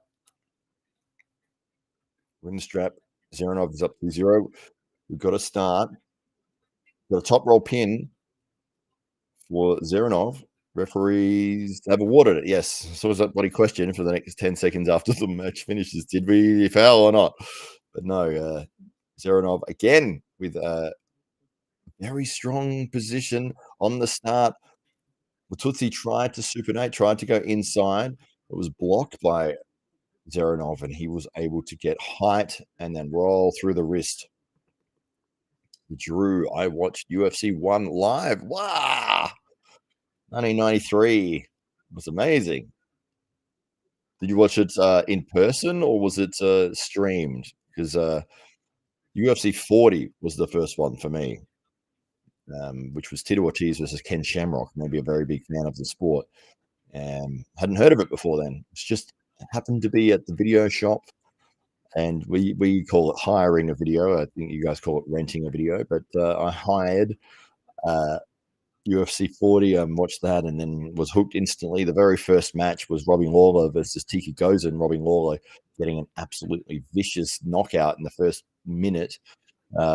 Win strap. Dzeranov is up to 0. We've got to start. Got a top roll pin for Dzeranov. Referees have awarded it. Yes. So was that bloody question for the next 10 seconds after the match finishes. Did we foul or not? But no, Dzeranov again with a very strong position on the start. Lutidze tried to supinate, tried to go inside. It was blocked by Dzeranov, and he was able to get height and then roll through the wrist. Drew, I watched UFC 1 live. Wow. 1993. It was amazing. Did you watch it in person or was it streamed? Because UFC 40 was the first one for me. which was Tito Ortiz versus Ken Shamrock. Maybe a very big fan of the sport. Hadn't heard of it before then. It's just happened to be at the video shop, and we call it hiring a video. I think you guys call it renting a video, but I hired UFC 40 and watched that, and then was hooked instantly. The very first match was Robbie Lawler versus Tiki Gozan. Robbie Lawler getting an absolutely vicious knockout in the first minute,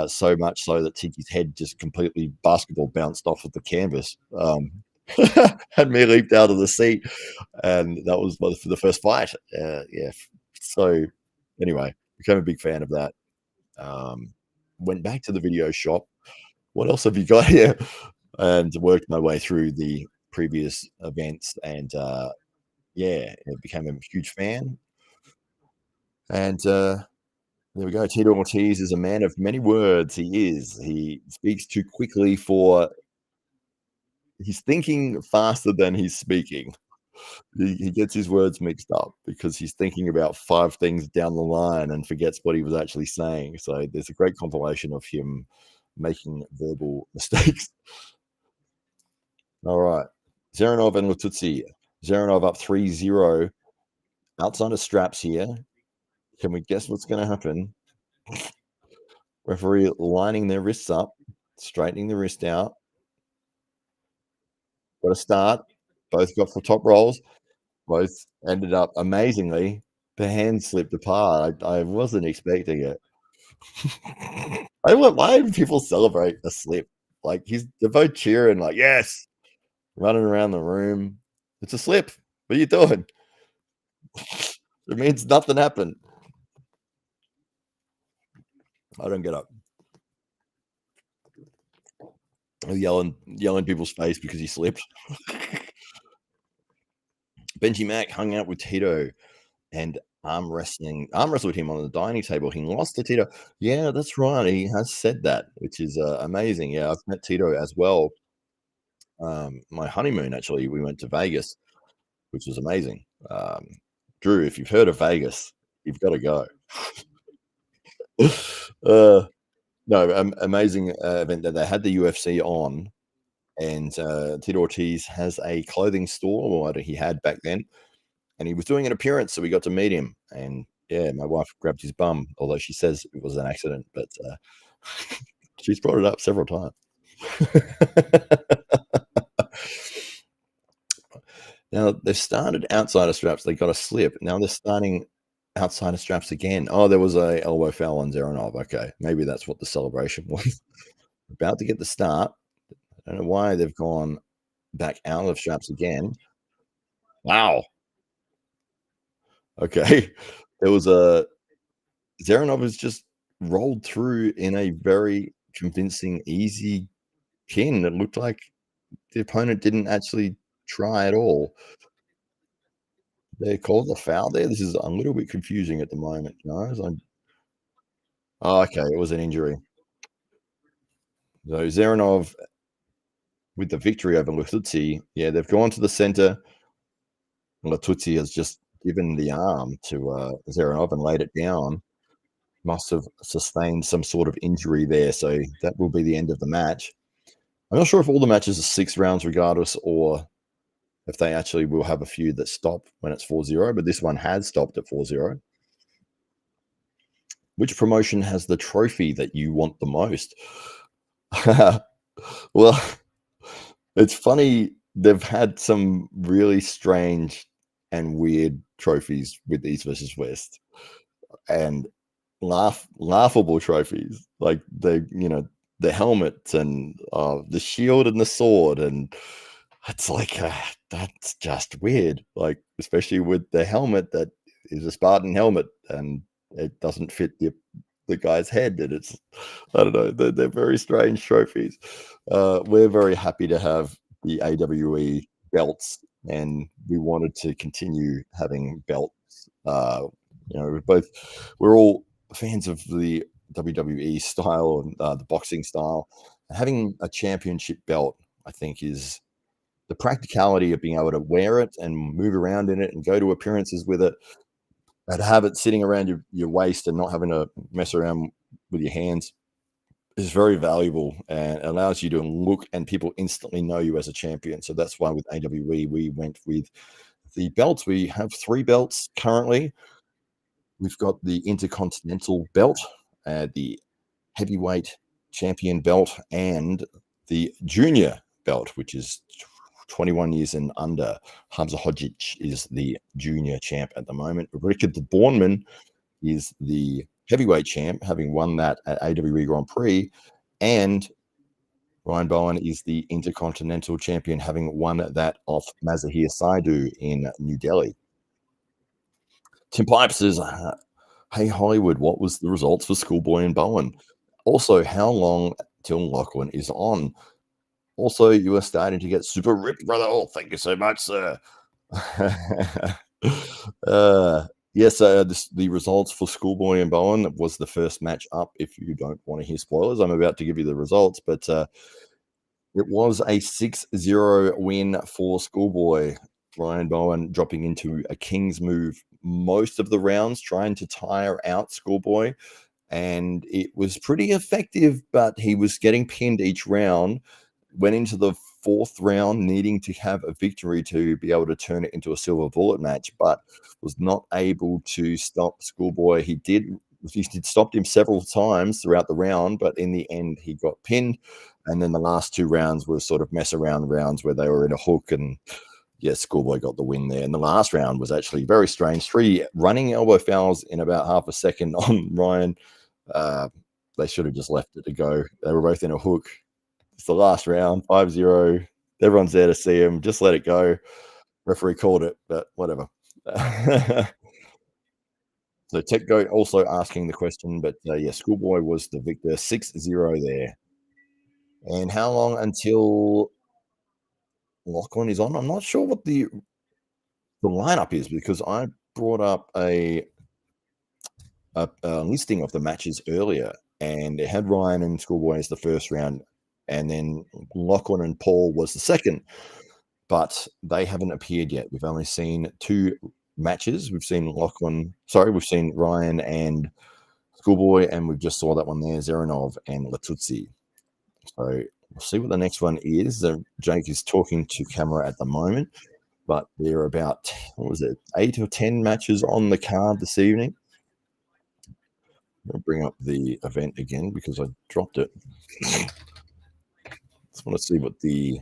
so much so that Tiki's head just completely basketball bounced off of the canvas. Had me leaped out of the seat, and that was for the first fight. Yeah. So anyway, became a big fan of that. Went back to the video shop. What else have you got here? And worked my way through the previous events, and yeah, became a huge fan. And there we go. Tito Ortiz is a man of many words. He speaks too quickly for. He's thinking faster than he's speaking. He gets his words mixed up because he's thinking about 5 things down the line and forgets what he was actually saying. So there's a great compilation of him making verbal mistakes. All right. Dzeranov and Lutidze. Dzeranov up 3-0. Outside of straps here. Can we guess what's going to happen? Referee lining their wrists up, straightening the wrist out. Got a start. Both got for top rolls. Both ended up amazingly. The hand slipped apart. I wasn't expecting it. Why do people celebrate a slip? Like they're both cheering, like, yes, running around the room. It's a slip. What are you doing? It means nothing happened. I don't get up. Yelling people's face because he slipped. Benji Mack hung out with Tito and arm wrestled him on the dining table. He lost to Tito. Yeah, that's right. He has said that, which is amazing. Yeah, I've met Tito as well. My honeymoon, actually, we went to Vegas, which was amazing. Drew, if you've heard of Vegas, you've got to go. No, amazing event that they had the UFC on, and Tito Ortiz has a clothing store, or he had back then, and he was doing an appearance, so we got to meet him. And yeah, my wife grabbed his bum, although she says it was an accident, but she's brought it up several times. Now they've started outside of straps. They got a slip. Now they're starting outside of straps again. Oh, there was a elbow foul on Dzeranov. Okay, maybe that's what the celebration was. About to get the start. I don't know why they've gone back out of straps again. Wow. Okay, there was a Dzeranov has just rolled through in a very convincing, easy pin. It looked like the opponent didn't actually try at all. They called a foul there. This is a little bit confusing at the moment, guys. Oh, okay, it was an injury. So Dzeranov with the victory over Lutidze. Yeah, they've gone to the center. Lutidze has just given the arm to Dzeranov and laid it down. Must have sustained some sort of injury there. So that will be the end of the match. I'm not sure if all the matches are 6 rounds regardless, or if they actually will have a few that stop when it's 4-0, but this one has stopped at 4-0. Which promotion has the trophy that you want the most? Well, it's funny. They've had some really strange and weird trophies with East versus West, and laughable trophies, like the helmet and the shield and the sword, and it's like that's just weird. Like, especially with the helmet that is a Spartan helmet and it doesn't fit the guy's head, and it's, I don't know, they're very strange trophies. We're very happy to have the AWE belts, and we wanted to continue having belts. We're all fans of the WWE style and the boxing style. Having a championship belt, I think, is the practicality of being able to wear it and move around in it and go to appearances with it, and have it sitting around your waist and not having to mess around with your hands. is very valuable and allows you to look and people instantly know you as a champion. So that's why with AWE we went with the belts. We have 3 belts currently. We've got the Intercontinental belt, the heavyweight champion belt, and the junior belt, which is 21 years and under. Hamza Hodzic is the junior champ at the moment. Richard the Bornman is the heavyweight champ, having won that at AWE Grand Prix, and Ryan Bowen is the Intercontinental champion, having won that off Mazahir Saidu in New Delhi. Tim Pipe says, hey, Hollywood, what was the results for Schoolboy and Bowen? Also, how long till Lachlan is on? Also, you are starting to get super ripped, brother. Oh, thank you so much, sir. Yes, the results for Schoolboy and Bowen was the first match up. If you don't want to hear spoilers, I'm about to give you the results, but it was a 6-0 win for Schoolboy. Ryan Bowen dropping into a king's move most of the rounds, trying to tire out Schoolboy, and it was pretty effective, but he was getting pinned each round. Went into the 4th round needing to have a victory to be able to turn it into a silver bullet match, but was not able to stop Schoolboy. He stopped him several times throughout the round, but in the end he got pinned. And then the last 2 rounds were sort of mess around rounds where they were in a hook, and yes, Schoolboy got the win there. And the last round was actually very strange. 3 running elbow fouls in about half a second on Ryan. They should have just left it to go. They were both in a hook. It's the last round, 5-0. Everyone's there to see him. Just let it go. Referee called it, but whatever. So Tech Goat also asking the question, but yeah, Schoolboy was the victor, 6-0 there. And how long until Lachlan is on? I'm not sure what the lineup is, because I brought up a listing of the matches earlier, and it had Ryan and Schoolboy as the first round, and then Lachlan and Paul was the second, but they haven't appeared yet. We've only seen 2 matches. We've seen Ryan and Schoolboy, and we just saw that one there, Dzeranov and Lutidze. So we'll see what the next one is. Jake is talking to camera at the moment, but there are about, 8 or 10 matches on the card this evening. I'll bring up the event again because I dropped it. Just want to see what the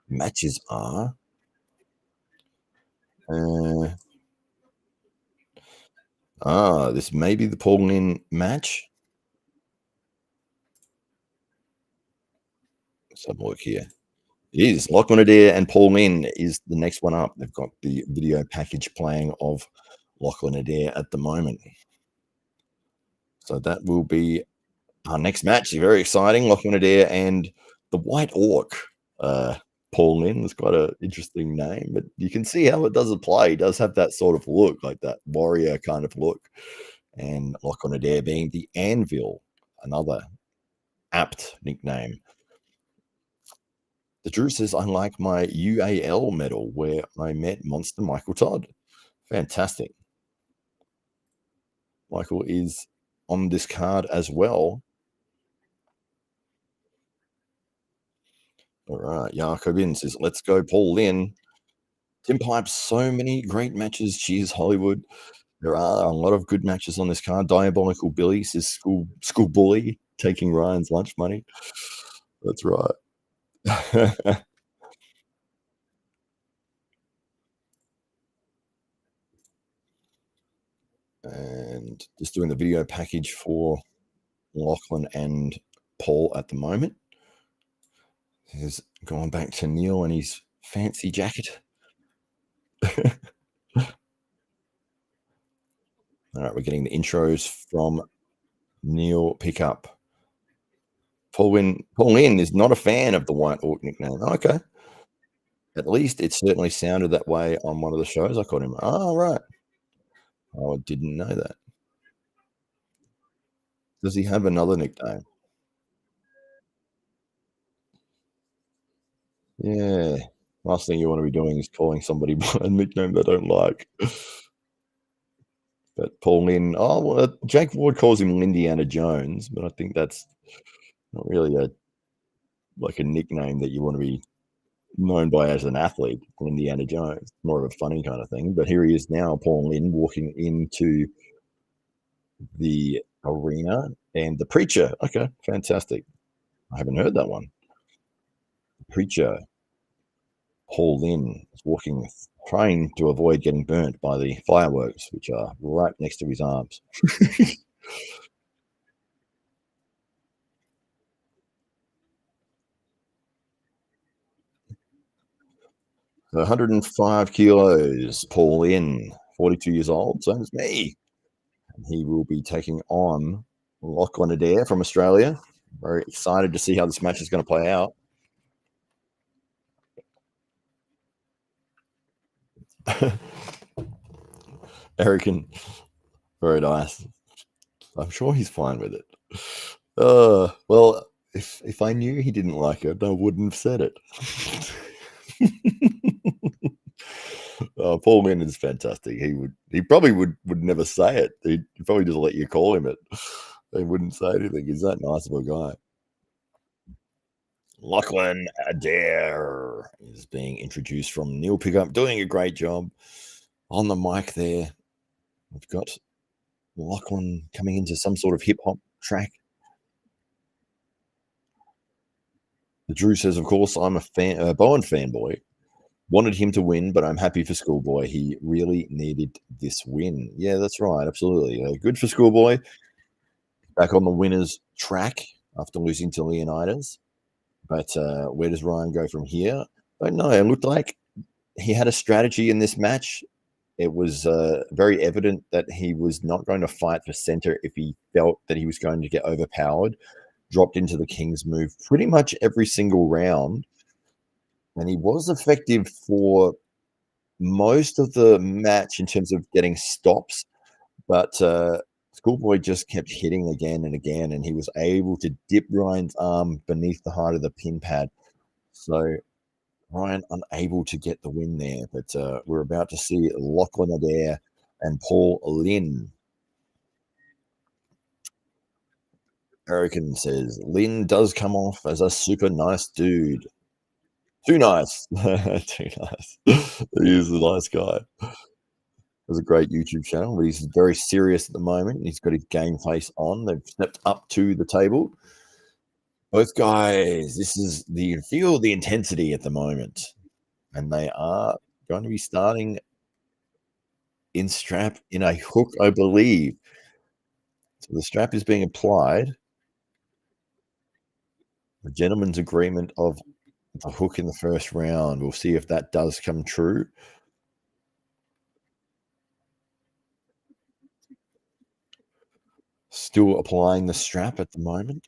matches are. This may be the Paul Lynn match. Let's have a look here. It is. Lachlan Adair and Paul Lynn is the next one up. They've got the video package playing of Lachlan Adair at the moment. So that will be our next match. Very exciting. Lachlan Adair and the White Orc. Paul Lynn is quite an interesting name, but you can see how it does apply. He does have that sort of look, like that warrior kind of look. And Lachlan Adair being the Anvil, another apt nickname. The Drew says, I like my UAL medal where I met Monster Michael Todd. Fantastic. Michael is on this card as well. All right. Jacobin says, let's go, Paul Lynn. Tim Pipe, so many great matches. Cheers, Hollywood. There are a lot of good matches on this card. Diabolical Billy says, school bully taking Ryan's lunch money. That's right. And just doing the video package for Lachlan and Paul at the moment. He's going back to Neil and his fancy jacket. All right, we're getting the intros from Neil Pickup. Paul Lynn is not a fan of the White Orc nickname. Okay. At least it certainly sounded that way on one of the shows I caught him. Oh, right. Oh, I didn't know that. Does he have another nickname? Yeah. Last thing you want to be doing is calling somebody by a nickname they don't like. But Paul Lynn, Jake Ward calls him Lindiana Jones, but I think that's Not really a nickname that you want to be known by as an athlete, Indiana Jones. More of a funny kind of thing. But here he is now, Paul Lynn, walking into the arena, and the preacher. Okay, fantastic. I haven't heard that one. The preacher, Paul Lynn, is walking, trying to avoid getting burnt by the fireworks, which are right next to his arms. 105 kilos, Paul Lynn, 42 years old, same as me. And he will be taking on Lachlan Adair from Australia. Very excited to see how this match is going to play out. Rakin, very nice. I'm sure he's fine with it. Well, if I knew he didn't like it, I wouldn't have said it. Paul Lynn is fantastic. He probably would never say it. He'd probably just let you call him it. He wouldn't say anything. He's that nice of a guy. Lachlan Adair is being introduced from Neil Pickup, doing a great job on the mic there. We've got Lachlan coming into some sort of hip-hop track. The Drew says, of course, I'm a Bowen fanboy. Wanted him to win, but I'm happy for Schoolboy. He really needed this win. Yeah, that's right. Absolutely. Good for Schoolboy. Back on the winner's track after losing to Leonidas. But where does Ryan go from here? I don't know. It looked like he had a strategy in this match. It was very evident that he was not going to fight for center if he felt that he was going to get overpowered. Dropped into the King's move pretty much every single round. And he was effective for most of the match in terms of getting stops. But Schoolboy just kept hitting again and again, and he was able to dip Ryan's arm beneath the height of the pin pad. So Ryan unable to get the win there. But we're about to see Lachlan Adair and Paul Lynn. Rakin says, Lynn does come off as a super nice dude. Too nice. Too nice. He is a nice guy. Has a great YouTube channel, but he's very serious at the moment. He's got his game face on. They've stepped up to the table. Both guys, feel the intensity at the moment. And they are going to be starting in strap in a hook, I believe. So the strap is being applied. The gentleman's agreement of the hook in the first round. We'll see if that does come true. Still applying the strap at the moment.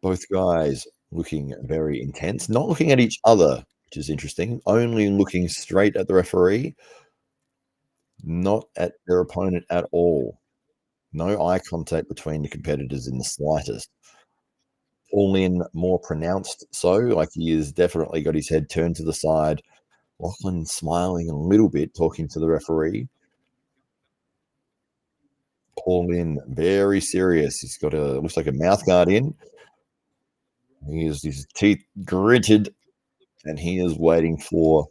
Both guys looking very intense, not looking at each other, which is interesting, only looking straight at the referee, not at their opponent at all. No eye contact between the competitors in the slightest. Paul Lynn more pronounced so, like he has definitely got his head turned to the side. Lachlan smiling a little bit, talking to the referee. Paul Lynn, very serious. He's got looks like a mouth guard in. He has his teeth gritted, and he is waiting for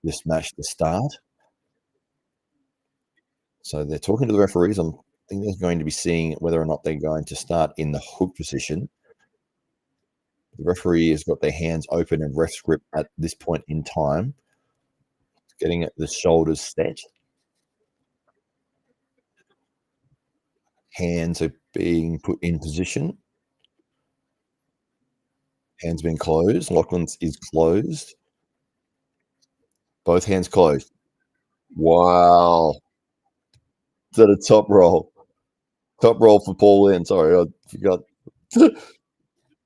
this match to start. So they're talking to the referees. I think they're going to be seeing whether or not they're going to start in the hook position. The referee has got their hands open and ref's grip at this point in time. Getting the shoulders set. Hands are being put in position. Hands being closed. Lachlan's is closed. Both hands closed. Wow. Is that a top roll? Top roll for Paul Lynn. Sorry, I forgot.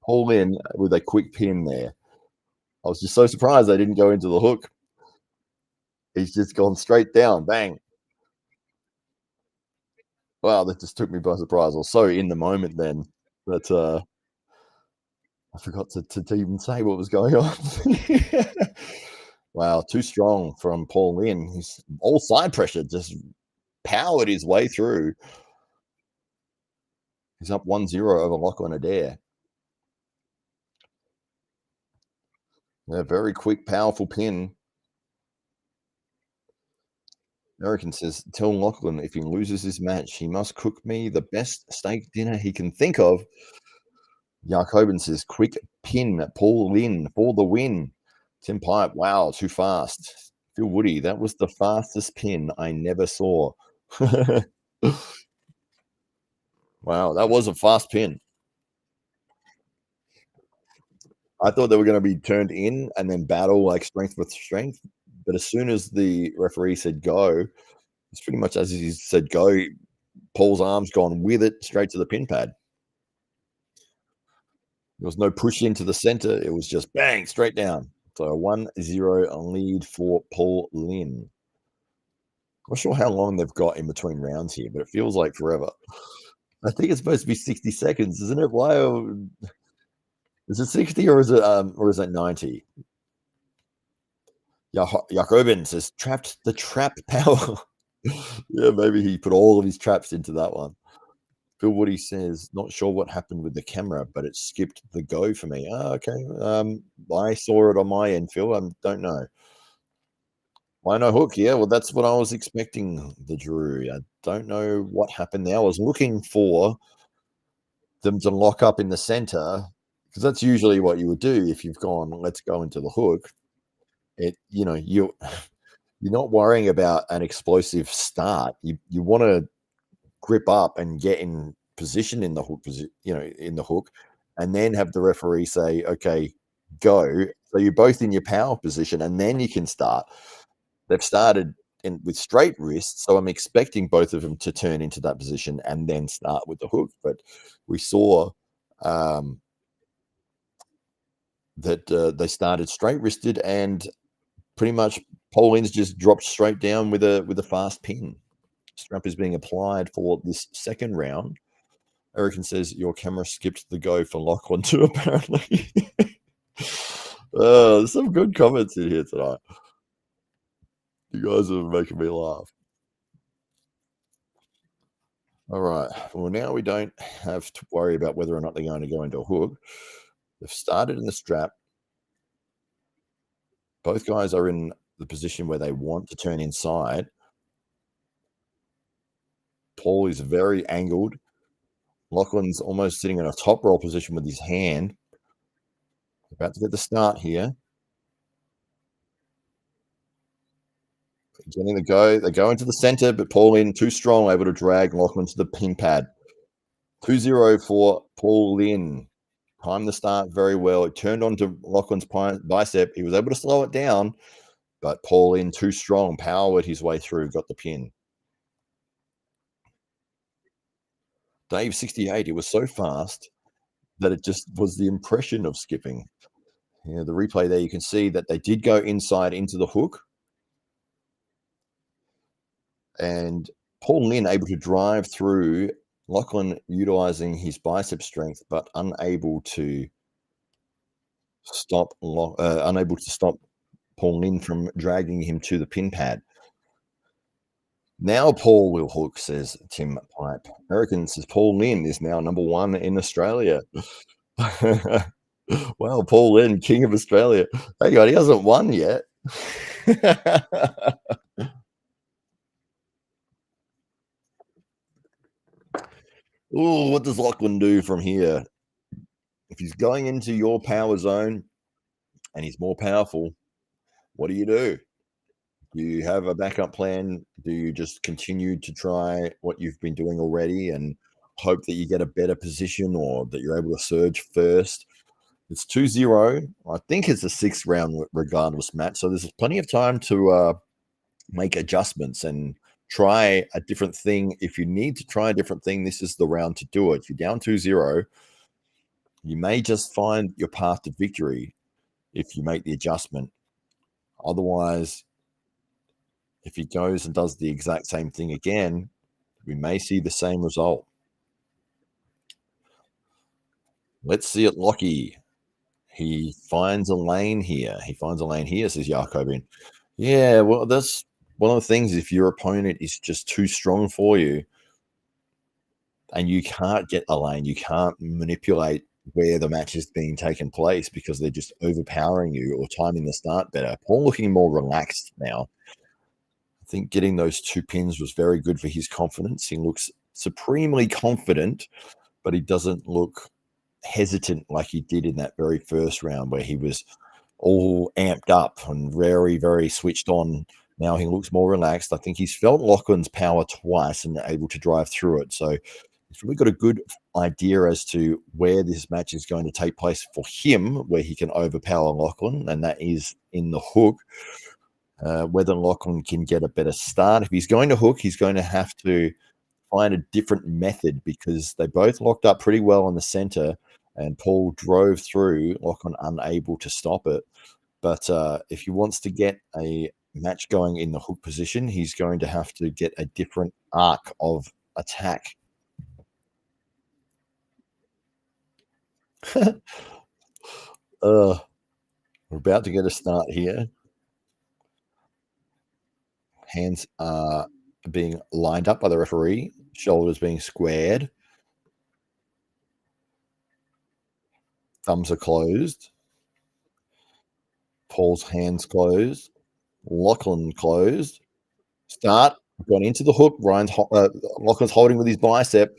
Paul Lynn with a quick pin there. I was just so surprised they didn't go into the hook. He's just gone straight down. Bang. Wow, that just took me by surprise. I was so in the moment then that I forgot to even say what was going on. Wow, too strong from Paul Lynn. He's all side pressure, just powered his way through. He's up 1-0 over Lachlan Adair. A very quick, powerful pin. Rakin says, tell Lachlan if he loses this match, he must cook me the best steak dinner he can think of. Jacobin says, quick pin, Paul Lynn for the win. Tim Pipe, wow, too fast. Phil Woody, that was the fastest pin I never saw. Wow, that was a fast pin. I thought they were going to be turned in and then battle like strength with strength. But as soon as the referee said go, it's pretty much as he said go, Paul's arm's gone with it straight to the pin pad. There was no push into the center. It was just bang, straight down. So a 1-0 lead for Paul Lynn. Not sure how long they've got in between rounds here, but it feels like forever. I think it's supposed to be 60 seconds, isn't it? Why is it 60 or is it 90? Jacobin says trapped the trap power. Yeah, maybe he put all of his traps into that one. Phil Woody says, not sure what happened with the camera, but it skipped the go for me. Oh, okay. I saw it on my end, Phil. I don't know. Why no hook? Yeah, well, that's what I was expecting, the Drew. I don't know what happened there. I was looking for them to lock up in the center because that's usually what you would do if you've gone, let's go into the hook. You're not worrying about an explosive start. You want to grip up and get in position in the hook, in the hook, and then have the referee say, okay, go. So you're both in your power position and then you can start. They've started with straight wrists, so I'm expecting both of them to turn into that position and then start with the hook. But we saw that they started straight wristed and pretty much Poland's just dropped straight down with a fast pin. Strap is being applied for this second round. Erickson says your camera skipped the go for Lachlan too, apparently. There's some good comments in here tonight. You guys are making me laugh. All right. Well, now we don't have to worry about whether or not they're going to go into a hook. They've started in the strap. Both guys are in the position where they want to turn inside. Paul is very angled. Lachlan's almost sitting in a top roll position with his hand. About to get the start here. Getting the go. They go into the center, but Paul Lynn too strong, able to drag Lachlan to the pin pad. 2-0 for Paul Lynn. Timed the start very well. It turned onto Lachlan's bicep. He was able to slow it down, but Paul Lynn too strong, powered his way through, got the pin. Dave 68, it was so fast that it just was the impression of skipping. Yeah, the replay there, you can see that they did go inside into the hook. And Paul Lynn able to drive through, Lachlan utilizing his bicep strength, but unable to stop Paul Lynn from dragging him to the pin pad. Now Paul will hook, says Tim Pipe. American says Paul Lynn is now number 1 in Australia. Well, Paul Lynn, king of Australia. Hey, God, he hasn't won yet. Oh, what does Lachlan do from here? If he's going into your power zone and he's more powerful, what do you do? Do you have a backup plan? Do you just continue to try what you've been doing already and hope that you get a better position or that you're able to surge first? It's 2-0. I think it's a 6th round regardless match. So there's plenty of time to make adjustments and try a different thing. If you need to try a different thing, this is the round to do it. If you're down 2-0, you may just find your path to victory if you make the adjustment. Otherwise, if he goes and does the exact same thing again, we may see the same result. Let's see it, Lockie. He finds a lane here. Says Jacobin. Yeah, well, that's one of the things. If your opponent is just too strong for you and you can't get a lane, you can't manipulate where the match is being taken place because they're just overpowering you or timing the start better. Paul looking more relaxed now. I think getting those 2 pins was very good for his confidence. He looks supremely confident, but he doesn't look hesitant like he did in that very first round where he was all amped up and very, very switched on. Now he looks more relaxed. I think he's felt Lachlan's power twice and able to drive through it. So he's really got a good idea as to where this match is going to take place for him, where he can overpower Lachlan, and that is in the hook. Whether Lachlan can get a better start. If he's going to hook, he's going to have to find a different method because they both locked up pretty well in the center, and Paul drove through, Lachlan unable to stop it. But if he wants to get a match going in the hook position, he's going to have to get a different arc of attack. We're about to get a start here. Hands are being lined up by the referee, shoulders being squared, thumbs are closed, Paul's hands closed, Lachlan closed. Start, gone into the hook. Lachlan's holding with his bicep.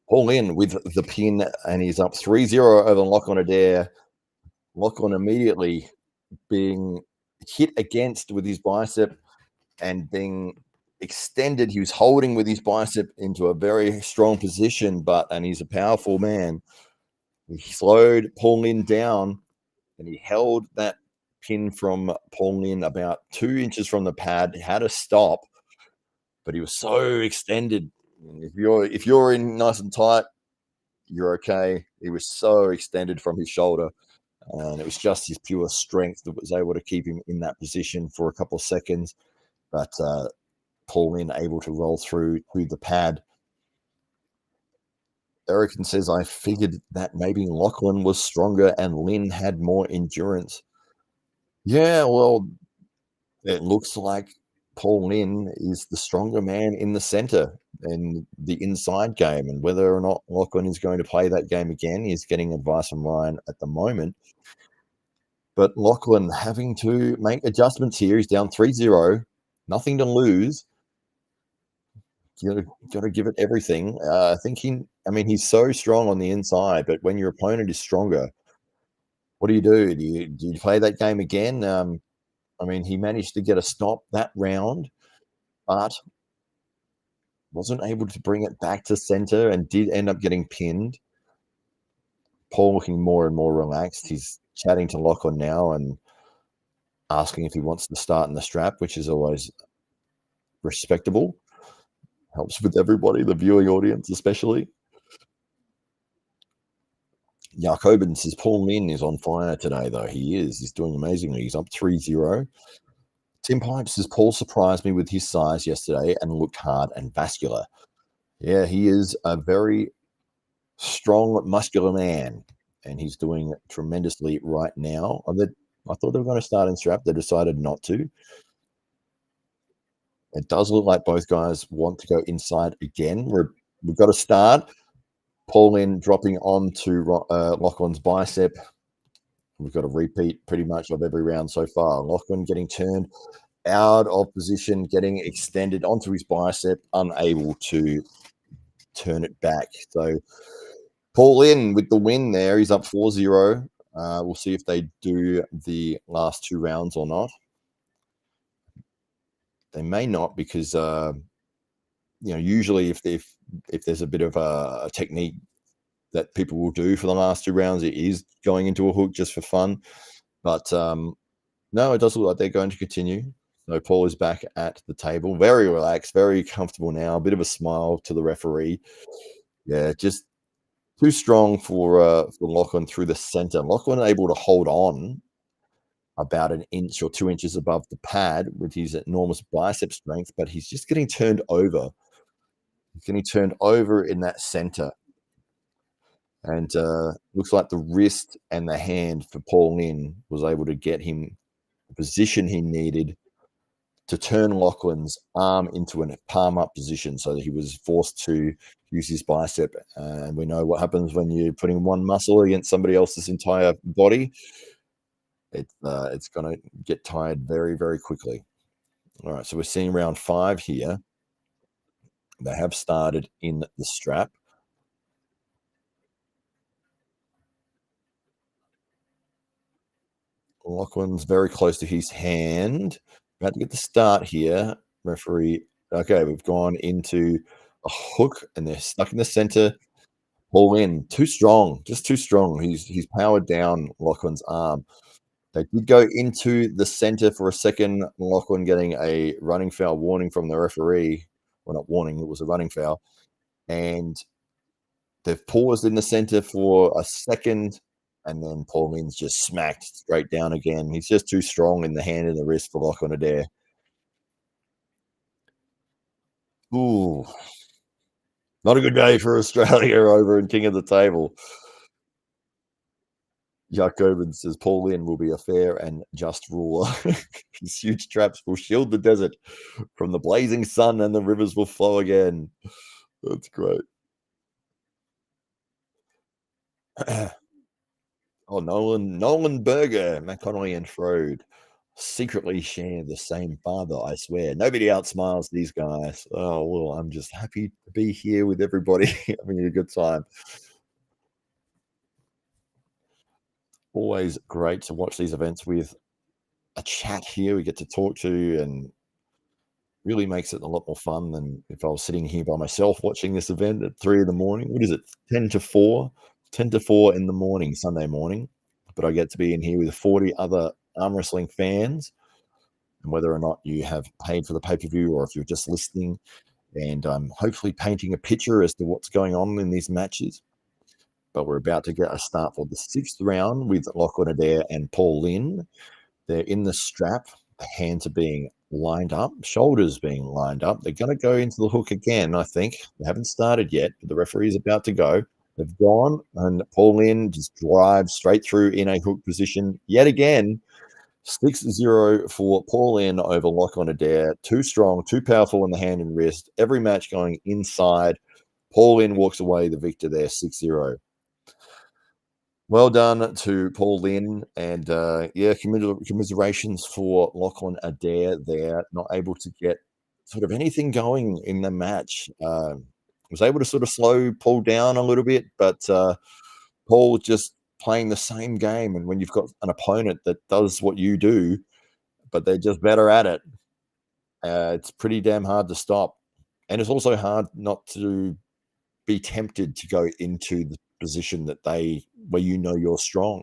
Paul in with the pin, and he's up 3-0 over Lachlan Adair. Lachlan immediately being hit against with his bicep and being extended. He was holding with his bicep into a very strong position, and he's a powerful man. He slowed Paul Lynn down, and he held that pin from Paul Lynn about 2 inches from the pad. He had to stop, but he was so extended. If you're in nice and tight, you're okay. He was so extended from his shoulder, and it was just his pure strength that was able to keep him in that position for a couple of seconds. But Paul Lynn able to roll through to the pad. Erickson says, I figured that maybe Lachlan was stronger and Lynn had more endurance. Yeah, well, it looks like Paul Lynn is the stronger man in the center in the inside game. And whether or not Lachlan is going to play that game again, he's getting advice from Ryan at the moment. But Lachlan having to make adjustments here. He's down 3-0, nothing to lose. You got to give it everything. I think he's so strong on the inside, but when your opponent is stronger, what do you do? Do you play that game again? He managed to get a stop that round, but wasn't able to bring it back to center and did end up getting pinned. Paul looking more and more relaxed. He's chatting to Lachlan now and asking if he wants to start in the strap, which is always respectable. Helps with everybody, the viewing audience especially. Jacobin says Paul Lynn is on fire today, though. He is. He's doing amazingly. He's up 3-0. Tim Pipes says Paul surprised me with his size yesterday and looked hard and vascular. Yeah, he is a very strong, muscular man, and he's doing tremendously right now. I thought they were going to start in strap. They decided not to. It does look like both guys want to go inside again. We've got to start. Paul Lynn dropping onto Lachlan's bicep. We've got a repeat pretty much of every round so far. Lachlan getting turned out of position, getting extended onto his bicep, unable to turn it back. So Paul Lynn with the win there. He's up 4-0. We'll see if they do the last 2 rounds or not. They may not because, usually if there's a bit of a technique that people will do for the last 2 rounds, it is going into a hook just for fun. But no, it does look like they're going to continue. So Paul is back at the table, very relaxed, very comfortable now. A bit of a smile to the referee. Yeah, just too strong for Lachlan through the center. Lachlan able to hold on about 1 inch or 2 inches above the pad with his enormous bicep strength, but he's just getting turned over. He's getting turned over in that center. And looks like the wrist and the hand for Paul Lynn was able to get him the position he needed to turn Lachlan's arm into a palm up position so that he was forced to use his bicep. And we know what happens when you're putting one muscle against somebody else's entire body. It's going to get tired very, very quickly. All right, so we're seeing round 5 here. They have started in the strap. Lachlan's very close to his hand. About to get the start here. Referee. Okay, we've gone into a hook, and they're stuck in the center. Pull in. Too strong. Just too strong. He's powered down Lachlan's arm. They did go into the center for a second. Lachlan getting a running foul warning from the referee. Well, not warning, it was a running foul. And they've paused in the center for a second, and then Paul Lynn's just smacked straight down again. He's just too strong in the hand and the wrist for Lachlan Adair. Ooh. Not a good day for Australia over in King of the Table. Jacobin says Paul Lynn will be a fair and just ruler. His huge traps will shield the desert from the blazing sun, and the rivers will flow again. That's great. Oh, Nolan Berger, McConnelly and Frode secretly share the same father, I swear. Nobody outsmiles these guys. Oh, well, I'm just happy to be here with everybody, having a good time. Always great to watch these events with a chat here we get to talk to, and really makes it a lot more fun than if I was sitting here by myself watching this event at 3 in the morning. What is it? 10 to 4? 10 to 4 in the morning, Sunday morning. But I get to be in here with 40 other arm wrestling fans. And whether or not you have paid for the pay-per-view or if you're just listening, and I'm hopefully painting a picture as to what's going on in these matches. But we're about to get a start for the 6th round with Lachlan Adair and Paul Lynn. They're in the strap. The hands are being lined up, shoulders being lined up. They're going to go into the hook again, I think. They haven't started yet, but the referee is about to go. They've gone, and Paul Lynn just drives straight through in a hook position yet again. 6-0 for Paul Lynn over Lachlan Adair. Too strong, too powerful in the hand and wrist. Every match going inside. Paul Lynn walks away the victor there, 6-0. Well done to Paul Lynn, and yeah, commiserations for Lachlan Adair there. Not able to get sort of anything going in the match. Was able to sort of slow Paul down a little bit, but Paul just playing the same game. And when you've got an opponent that does what you do, but they're just better at it, it's pretty damn hard to stop. And it's also hard not to be tempted to go into the position that where you know you're strong.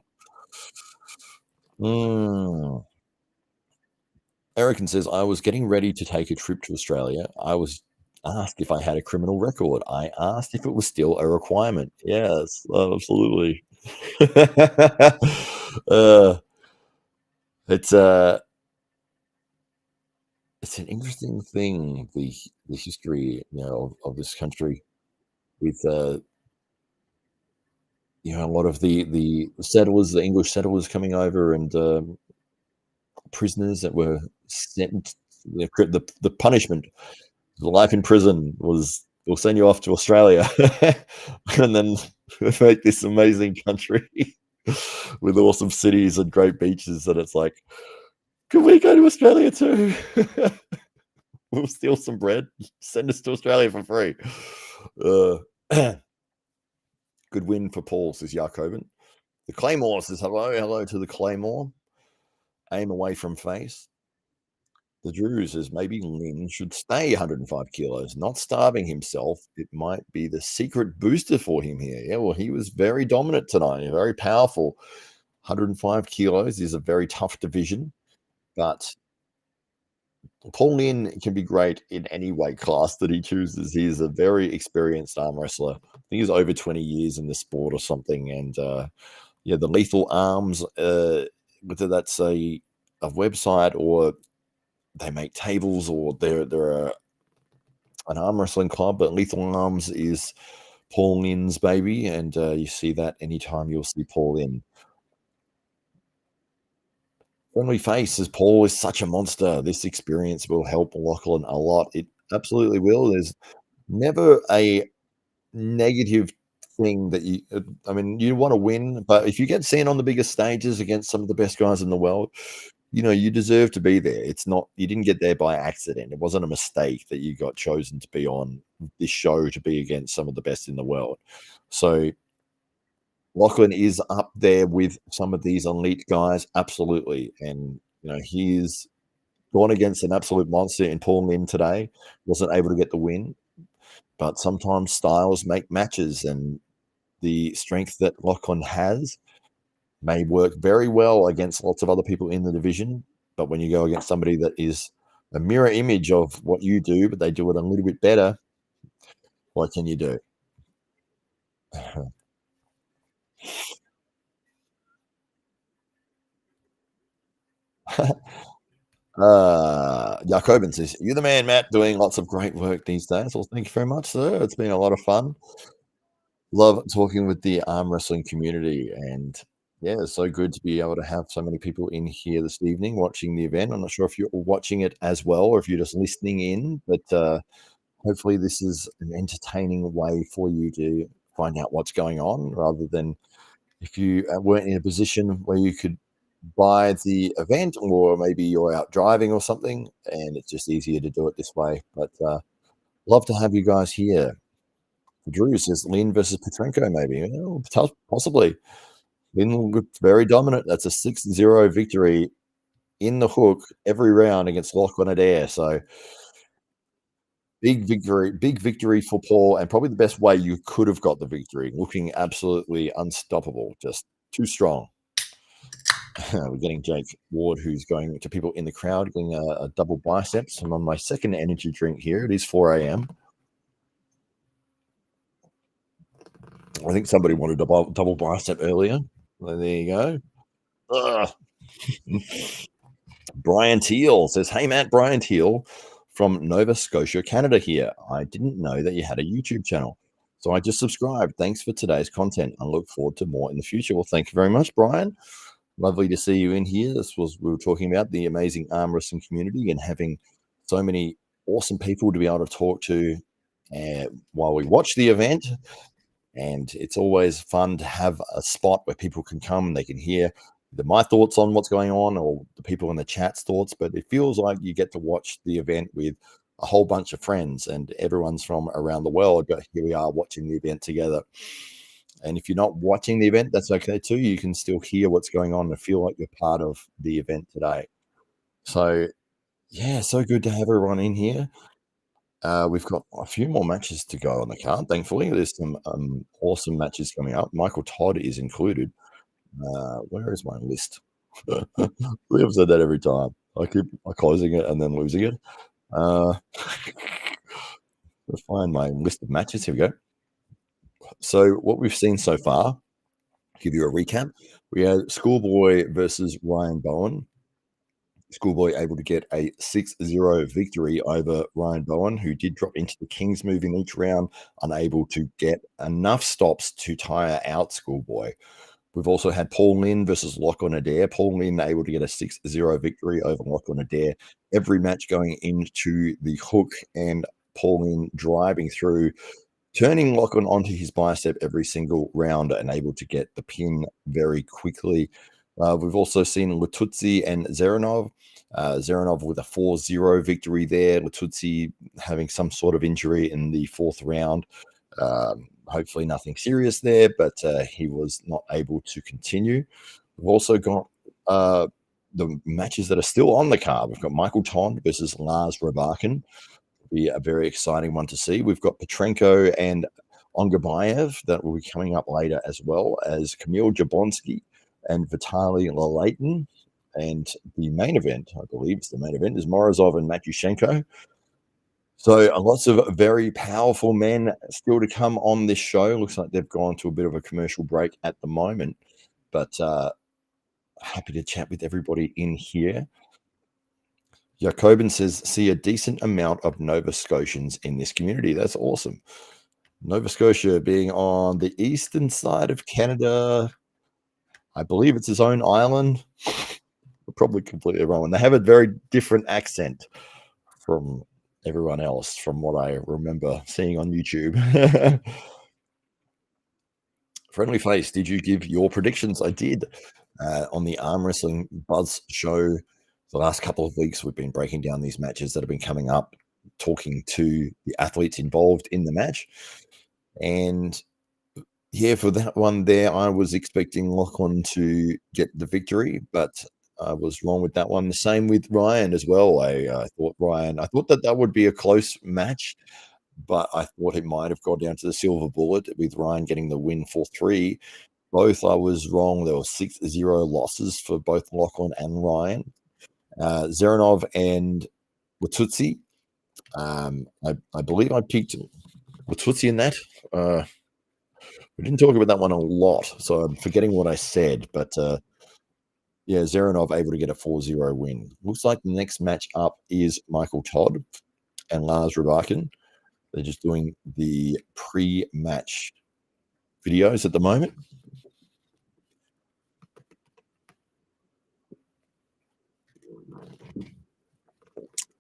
Erican says, I was getting ready to take a trip to Australia. I was asked if I had a criminal record. I asked if it was still a requirement. Yes, absolutely. It's an interesting thing, the history, of this country, with a lot of the settlers, the English settlers coming over, and prisoners that were sent. The punishment, the life in prison, was we'll send you off to Australia, and then make this amazing country with awesome cities and great beaches. That it's like, could we go to Australia too? We'll steal some bread, send us to Australia for free. Good win for Paul, says Jacobin. The Claymore says hello to the Claymore. Aim away from face. The Drew says maybe Lynn should stay 105 kilos, not starving himself. It might be the secret booster for him here. Yeah, well, he was very dominant tonight, very powerful. 105 kilos is a very tough division, but Paul Lynn can be great in any weight class that he chooses. He is a very experienced arm wrestler. I think he's over 20 years in the sport or something. And yeah, the Lethal Arms, whether that's a website or they make tables or they're an arm wrestling club, but Lethal Arms is Paul Lynn's baby, and you see that anytime you'll see Paul Lynn. Friendly face, as Paul is such a monster. This experience will help Lachlan a lot. It absolutely will. There's never a negative thing that I mean, you want to win, but if you get seen on the biggest stages against some of the best guys in the world, you deserve to be there. It's not, you didn't get there by accident. It wasn't a mistake that you got chosen to be on this show to be against some of the best in the world. So Lachlan is up there with some of these elite guys, absolutely. And he's gone against an absolute monster in Paul Lynn today. Wasn't able to get the win, but sometimes styles make matches, and the strength that Lachlan has may work very well against lots of other people in the division. But when you go against somebody that is a mirror image of what you do, but they do it a little bit better, what can you do? Jacobin says, "You're the man, Matt, doing lots of great work these days." Well, thank you very much, sir. It's been a lot of fun. Love talking with the arm wrestling community, and yeah, it's so good to be able to have so many people in here this evening watching the event. I'm not sure if you're watching it as well or if you're just listening in, but hopefully this is an entertaining way for you to find out what's going on, rather than if you weren't in a position where you could buy the event, or maybe you're out driving or something, and it's just easier to do it this way. But love to have you guys here. Drew says Lynn versus Petrenko, maybe. Possibly. Lynn looked very dominant. That's a 6-0 victory in the hook every round against Lachlan Adair. So big victory for Paul, and probably the best way you could have got the victory. Looking absolutely unstoppable, just too strong. We're getting Jake Ward, who's going to people in the crowd, getting a double biceps. I'm on my second energy drink here. It is 4 a.m. I think somebody wanted a double bicep earlier. Well, there you go. Brian Teal says, "Hey, Matt, Brian Teal from Nova Scotia, Canada here. I didn't know that you had a YouTube channel, so I just subscribed. Thanks for today's content. I look forward to more in the future." Well, thank you very much, Brian. Lovely to see you in here. We were talking about the amazing arm wrestling community and having so many awesome people to be able to talk to while we watch the event. And it's always fun to have a spot where people can come and they can hear my thoughts on what's going on, or the people in the chat's thoughts. But it feels like you get to watch the event with a whole bunch of friends, and everyone's from around the world, but here we are watching the event together. And if you're not watching the event, that's okay too. You can still hear what's going on and feel like you're part of the event today. So yeah, so good to have everyone in here. We've got a few more matches to go on the card. Thankfully, there's some awesome matches coming up. Michael Todd is included. Where is my list? I've said that every time. I keep closing it and then losing it. Let's find my list of matches. Here we go. So what we've seen so far, give you a recap. We had Schoolboy versus Ryan Bowen. Schoolboy able to get a 6-0 victory over Ryan Bowen, who did drop into the King's move in each round, unable to get enough stops to tire out Schoolboy. We've also had Paul Lynn versus Lachlan Adair. Paul Lynn able to get a 6-0 victory over Lachlan Adair. Every match going into the hook, and Paul Lynn driving through, turning Lachlan onto his bicep every single round and able to get the pin very quickly. We've also seen Lutidze and Dzeranov. Dzeranov with a 4-0 victory there. Lutidze having some sort of injury in the fourth round. Hopefully nothing serious there, but he was not able to continue. We've also got the matches that are still on the card. We've got Michael Todd versus Lars Rørbakken. Be a very exciting one to see. We've got Petrenko and Ongarbaev that will be coming up later, as well as Kamil Jablonsky and Vitaly Laletin. And the main event, I believe it's the main event, is Morozov and Matyushenko. So lots of very powerful men still to come on this show. Looks like they've gone to a bit of a commercial break at the moment, but happy to chat with everybody in here. Jacobin says, "See a decent amount of Nova Scotians in this community." That's awesome. Nova Scotia being on the eastern side of Canada. I believe it's its own island. Probably completely wrong. And they have a very different accent from everyone else, from what I remember seeing on YouTube. Friendly Face, did you give your predictions? I did. On the Arm Wrestling Buzz show, the last couple of weeks, we've been breaking down these matches that have been coming up, talking to the athletes involved in the match. And yeah, for that one there, I was expecting Lachlan to get the victory, but I was wrong with that one. The same with Ryan as well. I thought that would be a close match, but I thought it might have gone down to the silver bullet with Ryan getting the win 4-3. Both I was wrong. There were 6-0 losses for both Lachlan and Ryan. Dzeranov and Lutidze. I believe I picked Lutidze in that. We didn't talk about that one a lot, so I'm forgetting what I said. But yeah, Dzeranov able to get a 4-0 win. Looks like the next match up is Michael Todd and Lars Rørbakken. They're just doing the pre-match videos at the moment.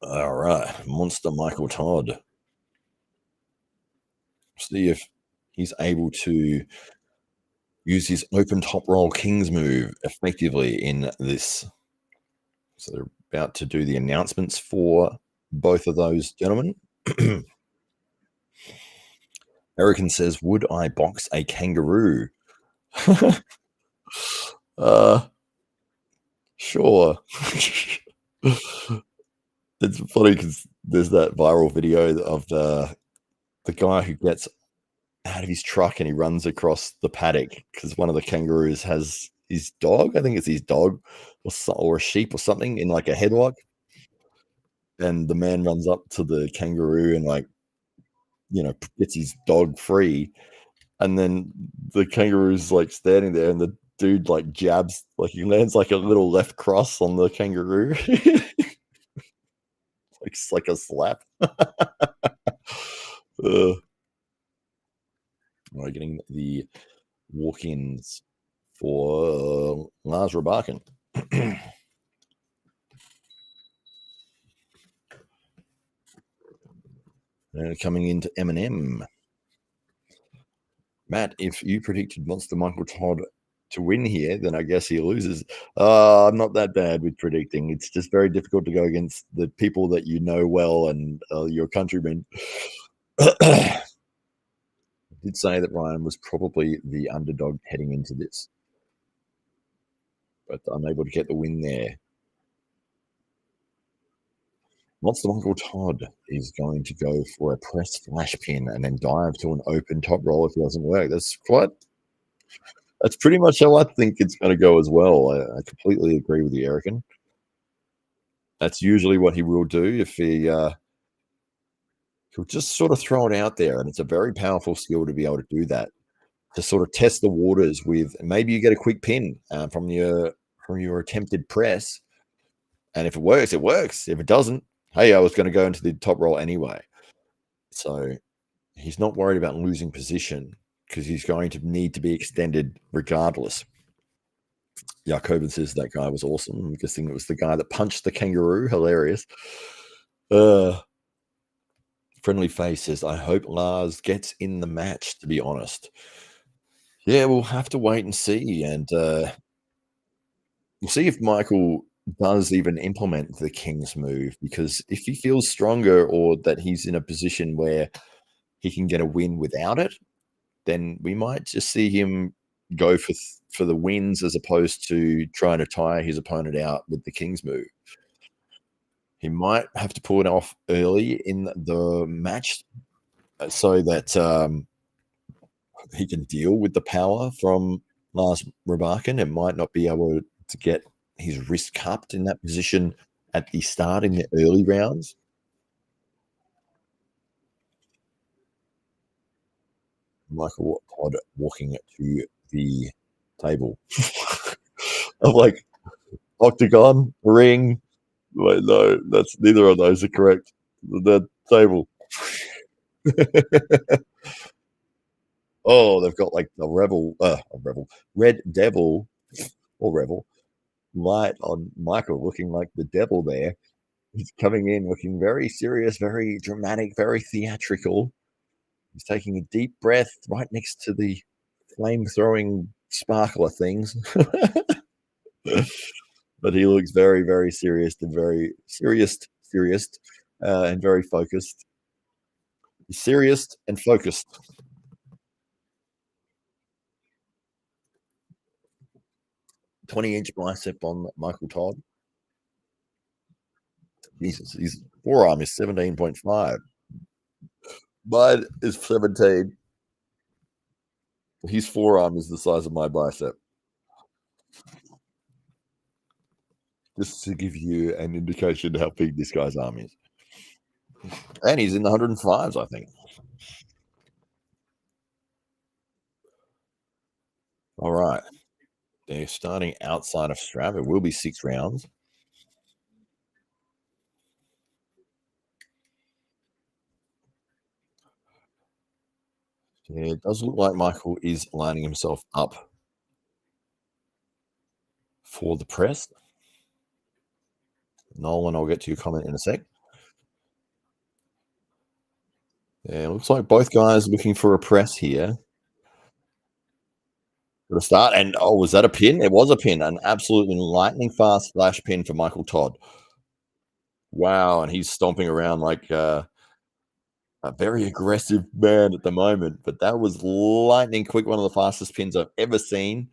All right, Monster Michael Todd. See if he's able to use his open top roll Kings move effectively in this. So they're about to do the announcements for both of those gentlemen. Rakin says, would I box a kangaroo? Sure. It's funny because there's that viral video of the guy who gets out of his truck and he runs across the paddock because one of the kangaroos has his dog. I think it's his dog or a sheep or something in like a headlock. And the man runs up to the kangaroo and gets his dog free. And then the kangaroo's like standing there and the dude like jabs, like he lands like a little left cross on the kangaroo. It's like a slap. We're getting the walk-ins for Lars Rørbakken. Coming into M&M. Matt, if you predicted Monster Michael Todd to win here, then I guess he loses. I'm not that bad with predicting. It's just very difficult to go against the people that you know well and your countrymen. I did say that Ryan was probably the underdog heading into this, but unable to get the win there. Monster Michael Todd is going to go for a press flash pin and then dive to an open top roll if it doesn't work. That's pretty much how I think it's going to go as well. I completely agree with you, Rakin. That's usually what he will do if he'll just sort of throw it out there, and it's a very powerful skill to be able to do that, to sort of test the waters with. Maybe you get a quick pin from your attempted press, and if it works, it works. If it doesn't, hey, I was going to go into the top roll anyway. So he's not worried about losing position because he's going to need to be extended regardless. Jacobin says that guy was awesome. I'm guessing it was the guy that punched the kangaroo. Hilarious. Friendly Face says, I hope Lars gets in the match, to be honest. Yeah, we'll have to wait and see. And we'll see if Michael does even implement the King's move, because if he feels stronger or that he's in a position where he can get a win without it, then we might just see him go for the wins as opposed to trying to tire his opponent out with the King's move. He might have to pull it off early in the match so that he can deal with the power from Lars Rørbakken and might not be able to get his wrist cupped in that position at the start in the early rounds. Michael Todd walking to the table. I'm like, octagon, ring. Wait, no, that's neither of those are correct. The table. Oh, they've got like a red devil or rebel light on Michael, looking like the devil there. He's coming in looking very serious, very dramatic, very theatrical. He's taking a deep breath right next to the flame-throwing sparkler things. But he looks very, very serious and very serious, and very focused. Serious and focused. 20-inch bicep on Michael Todd. Jesus, his forearm is 17.5. Mine is 17. His forearm is the size of my bicep. Just to give you an indication of how big this guy's arm is. And he's in the 105s, I think. All right. They're starting outside of strap. It will be 6 rounds. Yeah, it does look like Michael is lining himself up for the press. Nolan, I'll get to your comment in a sec. Yeah, it looks like both guys looking for a press here. For the start, and was that a pin? It was a pin, an absolutely lightning fast flash pin for Michael Todd. Wow, and he's stomping around like a very aggressive man at the moment, but that was lightning quick, one of the fastest pins I've ever seen.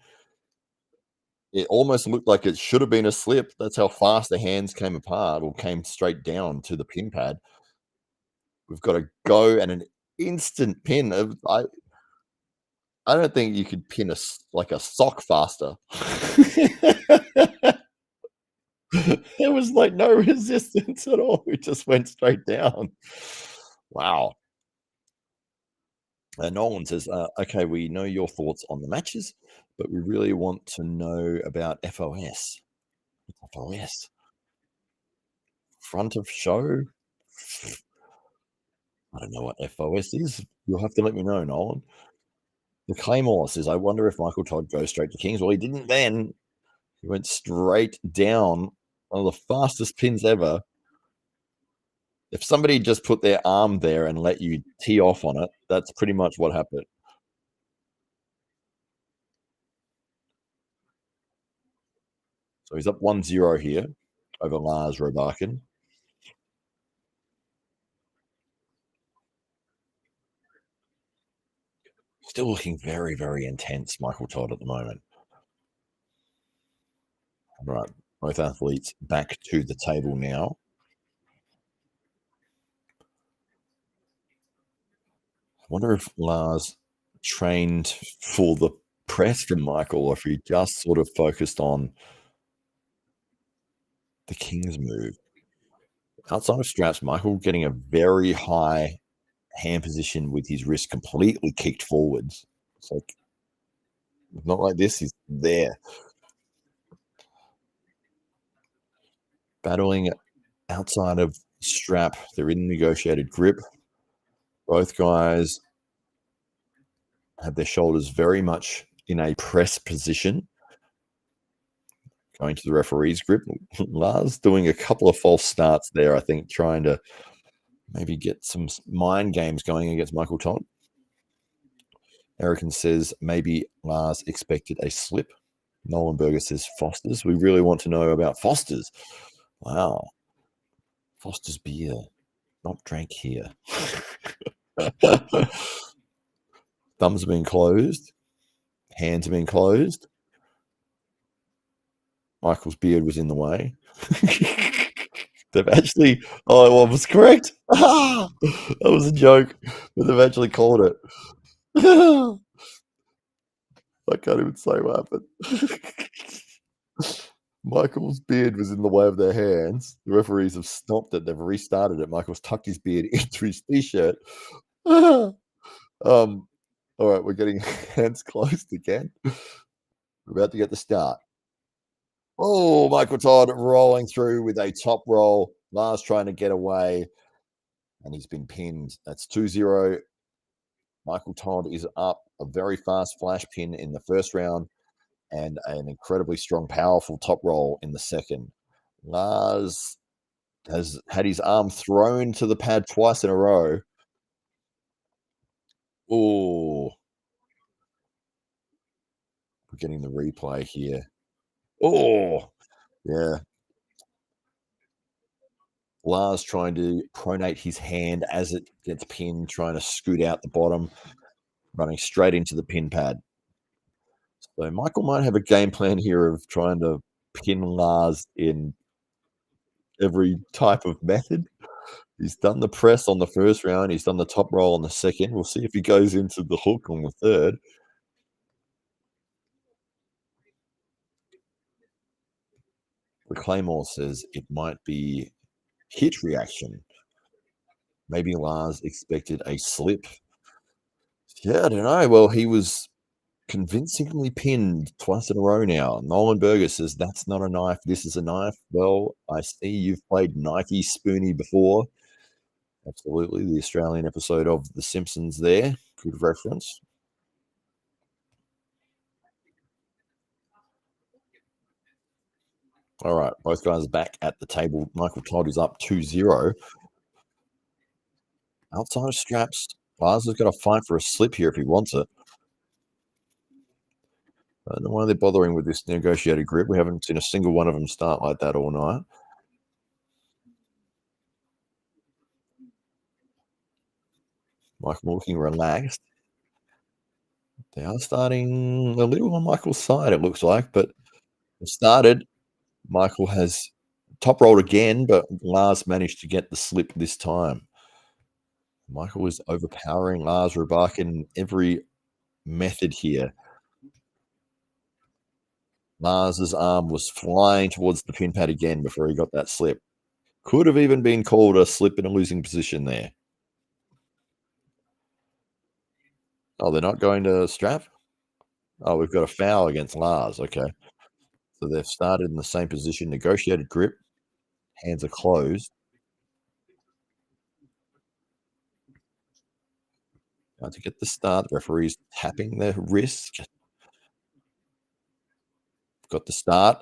It almost looked like it should have been a slip. That's how fast the hands came apart or came straight down to the pin pad. We've got a go and an instant pin. I don't think you could pin like a sock faster. There was like no resistance at all. It just went straight down. Wow. Nolan says, okay, we know your thoughts on the matches, but we really want to know about FOS. FOS. Front of show? I don't know what FOS is. You'll have to let me know, Nolan. The Claymore says, I wonder if Michael Todd goes straight to Kings. Well, he didn't then. He went straight down. One of the fastest pins ever. If somebody just put their arm there and let you tee off on it, that's pretty much what happened. So he's up 1-0 here over Lars Rørbakken. Still looking very, very intense, Michael Todd, at the moment. All right, both athletes back to the table now. I wonder if Lars trained for the press from Michael, or if he just sort of focused on the King's move. Outside of straps, Michael getting a very high hand position with his wrist completely kicked forwards. It's like, not like this, he's there. Battling outside of strap. They're in negotiated grip. Both guys have their shoulders very much in a press position. Going to the referee's grip. Lars doing a couple of false starts there, I think, trying to maybe get some mind games going against Michael Todd. Erican says maybe Lars expected a slip. Nolenberger says Foster's. We really want to know about Foster's. Wow. Foster's beer. Not drank here. Thumbs have been closed. Hands have been closed. Michael's beard was in the way. They've actually, I was correct. That was a joke, but they've actually called it. I can't even say what happened. Michael's beard was in the way of their hands. The referees have stopped it. They've restarted it. Michael's tucked his beard into his t-shirt. All right, we're getting hands closed again. We're about to get the start. Oh, Michael Todd rolling through with a top roll. Lars trying to get away, and he's been pinned. That's 2-0. Michael Todd is up. A very fast flash pin in the first round and an incredibly strong, powerful top roll in the second. Lars has had his arm thrown to the pad twice in a row. Oh. We're getting the replay here. Oh, yeah. Lars trying to pronate his hand as it gets pinned, trying to scoot out the bottom, running straight into the pin pad. So Michael might have a game plan here of trying to pin Lars in every type of method. He's done the press on the first round. He's done the top roll on the second. We'll see if he goes into the hook on the third. The Claymore says it might be hit reaction. Maybe Lars expected a slip. Yeah, I don't know. Well, he was convincingly pinned twice in a row now. Nolan Berger says that's not a knife. This is a knife. Well, I see you've played Knifey Spoony before. Absolutely. The Australian episode of The Simpsons there. Good reference. All right. Both guys are back at the table. Michael Todd is up 2-0. Outside of straps. Lars has got to fight for a slip here if he wants it. I don't know why they're bothering with this negotiated grip. We haven't seen a single one of them start like that all night. Michael looking relaxed. They are starting a little on Michael's side, it looks like, but it started. Michael has top rolled again, but Lars managed to get the slip this time. Michael is overpowering Lars Rørbakken in every method here. Lars's arm was flying towards the pin pad again before he got that slip. Could have even been called a slip in a losing position there. Oh, they're not going to strap? Oh, we've got a foul against Lars. Okay. So they've started in the same position, negotiated grip. Hands are closed. Now to get the start, the referee's tapping their wrist. Got the start.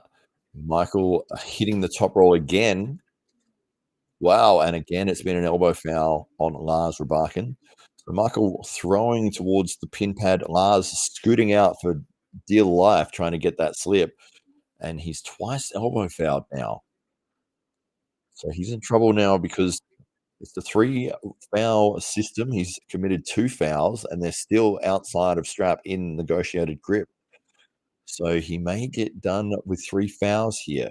Michael hitting the top roll again. Wow. And again, it's been an elbow foul on Lars Rørbakken. So Michael throwing towards the pin pad. Lars scooting out for dear life, trying to get that slip. And he's twice elbow fouled now. So he's in trouble now because it's the 3 foul system. He's committed 2 fouls, and they're still outside of strap in negotiated grip. So he may get done with 3 fouls here.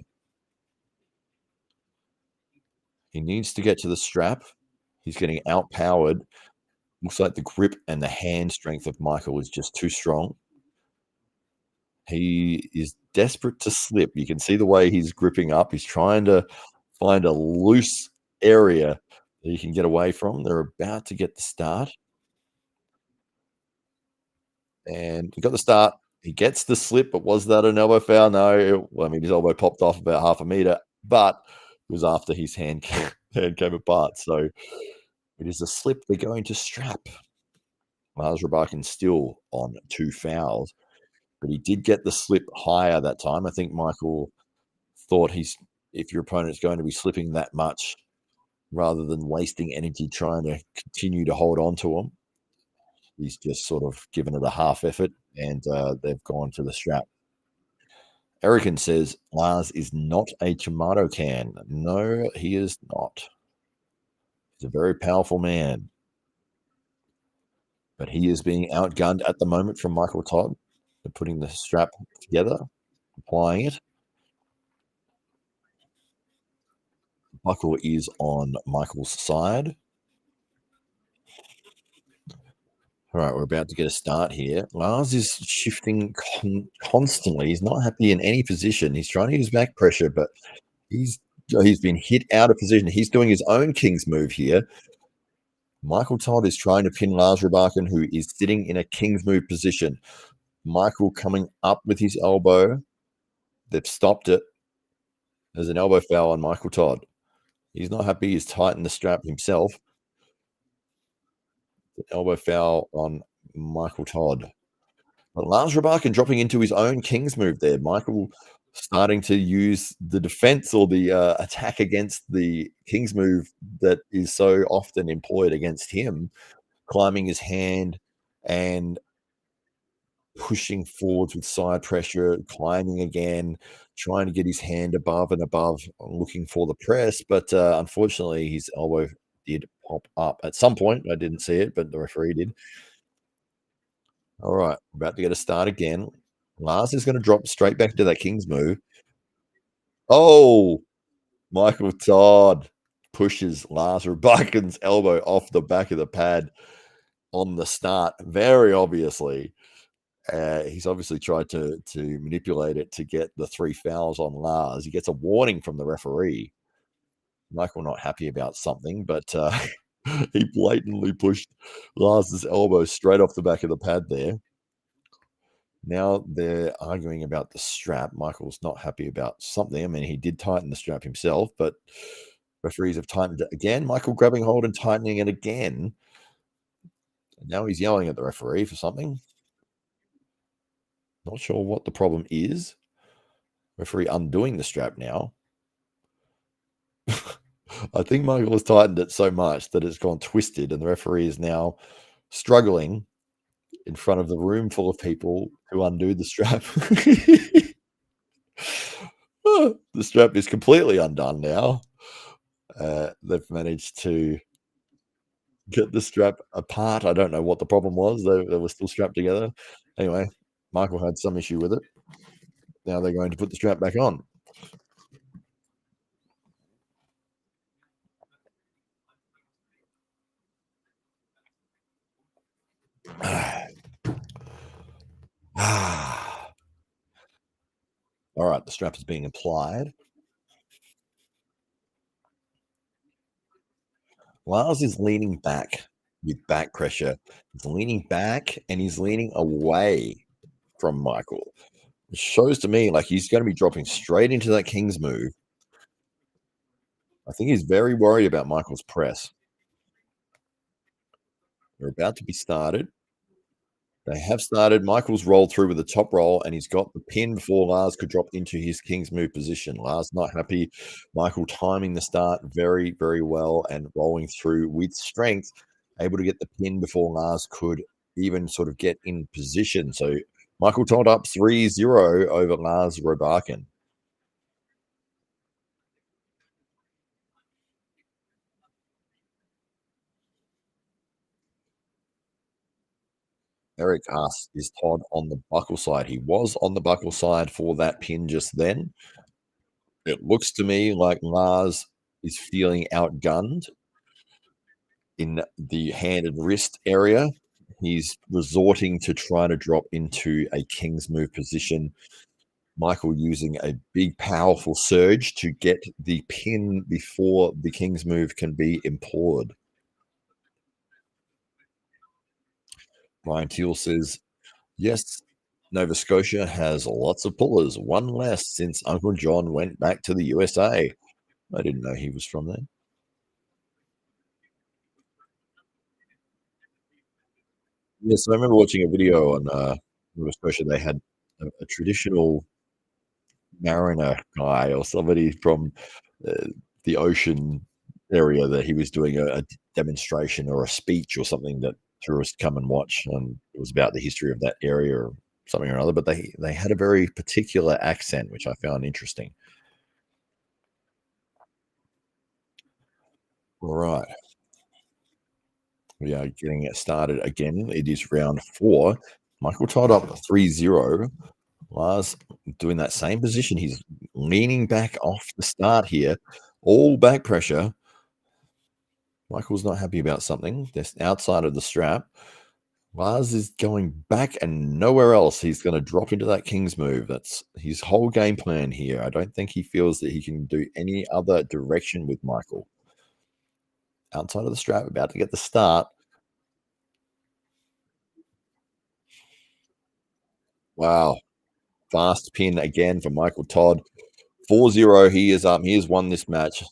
He needs to get to the strap. He's getting outpowered. Looks like the grip and the hand strength of Michael is just too strong. He is desperate to slip. You can see the way he's gripping up. He's trying to find a loose area that he can get away from. They're about to get the start. And he got the start. He gets the slip, but was that an elbow foul? No. Well, I mean, his elbow popped off about half a meter, but it was after his hand came apart. So it is a slip. They're going to strap. Lars Rørbakken still on 2 fouls, but he did get the slip higher that time. I think Michael thought if your opponent's going to be slipping that much, rather than wasting energy trying to continue to hold on to him, he's just sort of given it a half effort, and they've gone to the strap. Rakin says Lars is not a tomato can. No, he is not. He's a very powerful man. But he is being outgunned at the moment from Michael Todd. They're putting the strap together, applying it. Buckle is on Michael's side. All right, we're about to get a start here. Lars is shifting constantly. He's not happy in any position. He's trying to use back pressure, but he's been hit out of position. He's doing his own king's move here. Michael Todd is trying to pin Lars Rørbakken, who is sitting in a king's move position. Michael coming up with his elbow. They've stopped it. There's an elbow foul on Michael Todd. He's not happy. He's tightened the strap himself. The elbow foul on Michael Todd. But Lars Rørbakken dropping into his own king's move there. Michael starting to use the defense or the attack against the king's move that is so often employed against him, climbing his hand and pushing forwards with side pressure, climbing again, trying to get his hand above and above, looking for the press. But unfortunately, his elbow did pop up at some point. I didn't see it, but the referee did. All right, about to get a start again. Lars is going to drop straight back into that King's move. Oh, Michael Todd pushes Lars Rørbakken's elbow off the back of the pad on the start, very obviously. He's obviously tried to manipulate it to get the 3 fouls on Lars. He gets a warning from the referee. Michael not happy about something, but he blatantly pushed Lars's elbow straight off the back of the pad there. Now they're arguing about the strap. Michael's not happy about something. I mean, he did tighten the strap himself, but referees have tightened it again. Michael grabbing hold and tightening it again. And now he's yelling at the referee for something. Not sure what the problem is. Referee undoing the strap now. I think Michael has tightened it so much that it's gone twisted, and the referee is now struggling in front of the room full of people to undo the strap. The strap is completely undone now. They've managed to get the strap apart. I don't know what the problem was. They were still strapped together. Anyway, Michael had some issue with it. Now they're going to put the strap back on. All right, the strap is being applied. Lars is leaning back with back pressure. He's leaning back and he's leaning away from Michael. It shows to me like he's going to be dropping straight into that King's move. I think he's very worried about Michael's press. They're about to be started. They have started. Michael's rolled through with the top roll, and he's got the pin before Lars could drop into his King's move position. Lars not happy. Michael timing the start very, very well and rolling through with strength, able to get the pin before Lars could even sort of get in position. So Michael Todd up 3-0 over Lars Rørbakken. Eric asks, is Todd on the buckle side? He was on the buckle side for that pin just then. It looks to me like Lars is feeling outgunned in the hand and wrist area. He's resorting to trying to drop into a King's move position. Michael using a big, powerful surge to get the pin before the King's move can be employed. Brian Teal says, yes, Nova Scotia has lots of pullers, one less since Uncle John went back to the USA. I didn't know he was from there. Yes, I remember watching a video on Nova Scotia. They had a traditional mariner guy or somebody from the ocean area that he was doing a demonstration or a speech or something that tourists come and watch. And it was about the history of that area or something or other. But they had a very particular accent, which I found interesting. All right. We are getting it started again. It is round 4. Michael Todd up 3-0. Lars doing that same position. He's leaning back off the start here. All back pressure. Michael's not happy about something. That's outside of the strap. Lars is going back and nowhere else. He's going to drop into that King's move. That's his whole game plan here. I don't think he feels that he can do any other direction with Michael. Outside of the strap, about to get the start. Wow. Fast pin again for Michael Todd. 4-0. He is up. He has won this match.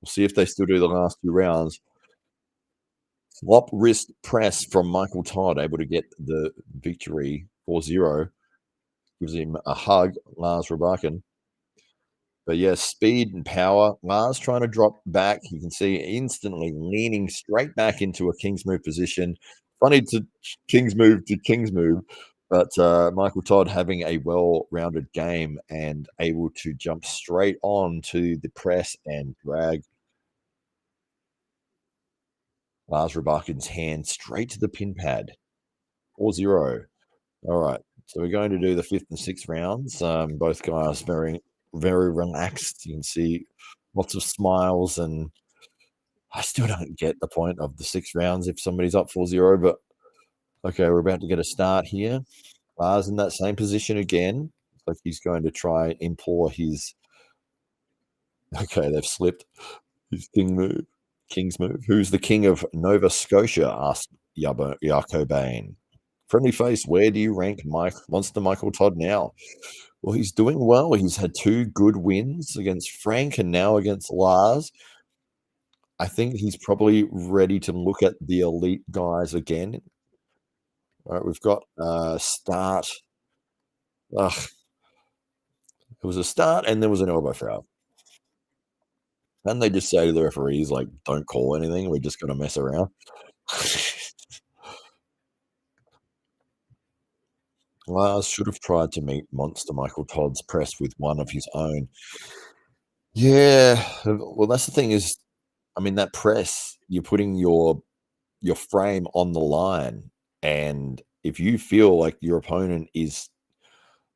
We'll see if they still do the last 2 rounds. Flop wrist press from Michael Todd, able to get the victory. 4-0. Gives him a hug, Lars Rørbakken. But yes, speed and power. Lars trying to drop back. You can see instantly leaning straight back into a King's move position. Funny to King's move to King's move. But Michael Todd having a well-rounded game and able to jump straight on to the press and drag Lars Rørbakken's hand straight to the pin pad. 4-0. All right. So we're going to do the 5th and 6th rounds. Both guys very, very relaxed. You can see lots of smiles, and I still don't get the point of the 6 rounds if somebody's up 4-0, but okay, we're about to get a start here. Lars in that same position again. It's like he's going to try and implore his. Okay, they've slipped his king's move. Who's the king of Nova Scotia? Asked Yarko Bain. Friendly face, where do you rank Monster Michael Todd now? Well, he's doing well. He's had 2 good wins against Frank and now against Lars. I think he's probably ready to look at the elite guys again. All right, we've got start. Ugh. It was a start and there was an elbow foul. And they just say to the referees, like, don't call anything. We're just going to mess around. Lars should have tried to meet Monster Michael Todd's press with one of his own. Yeah. Well, that's the thing is, I mean, that press, you're putting your frame on the line. And if you feel like your opponent is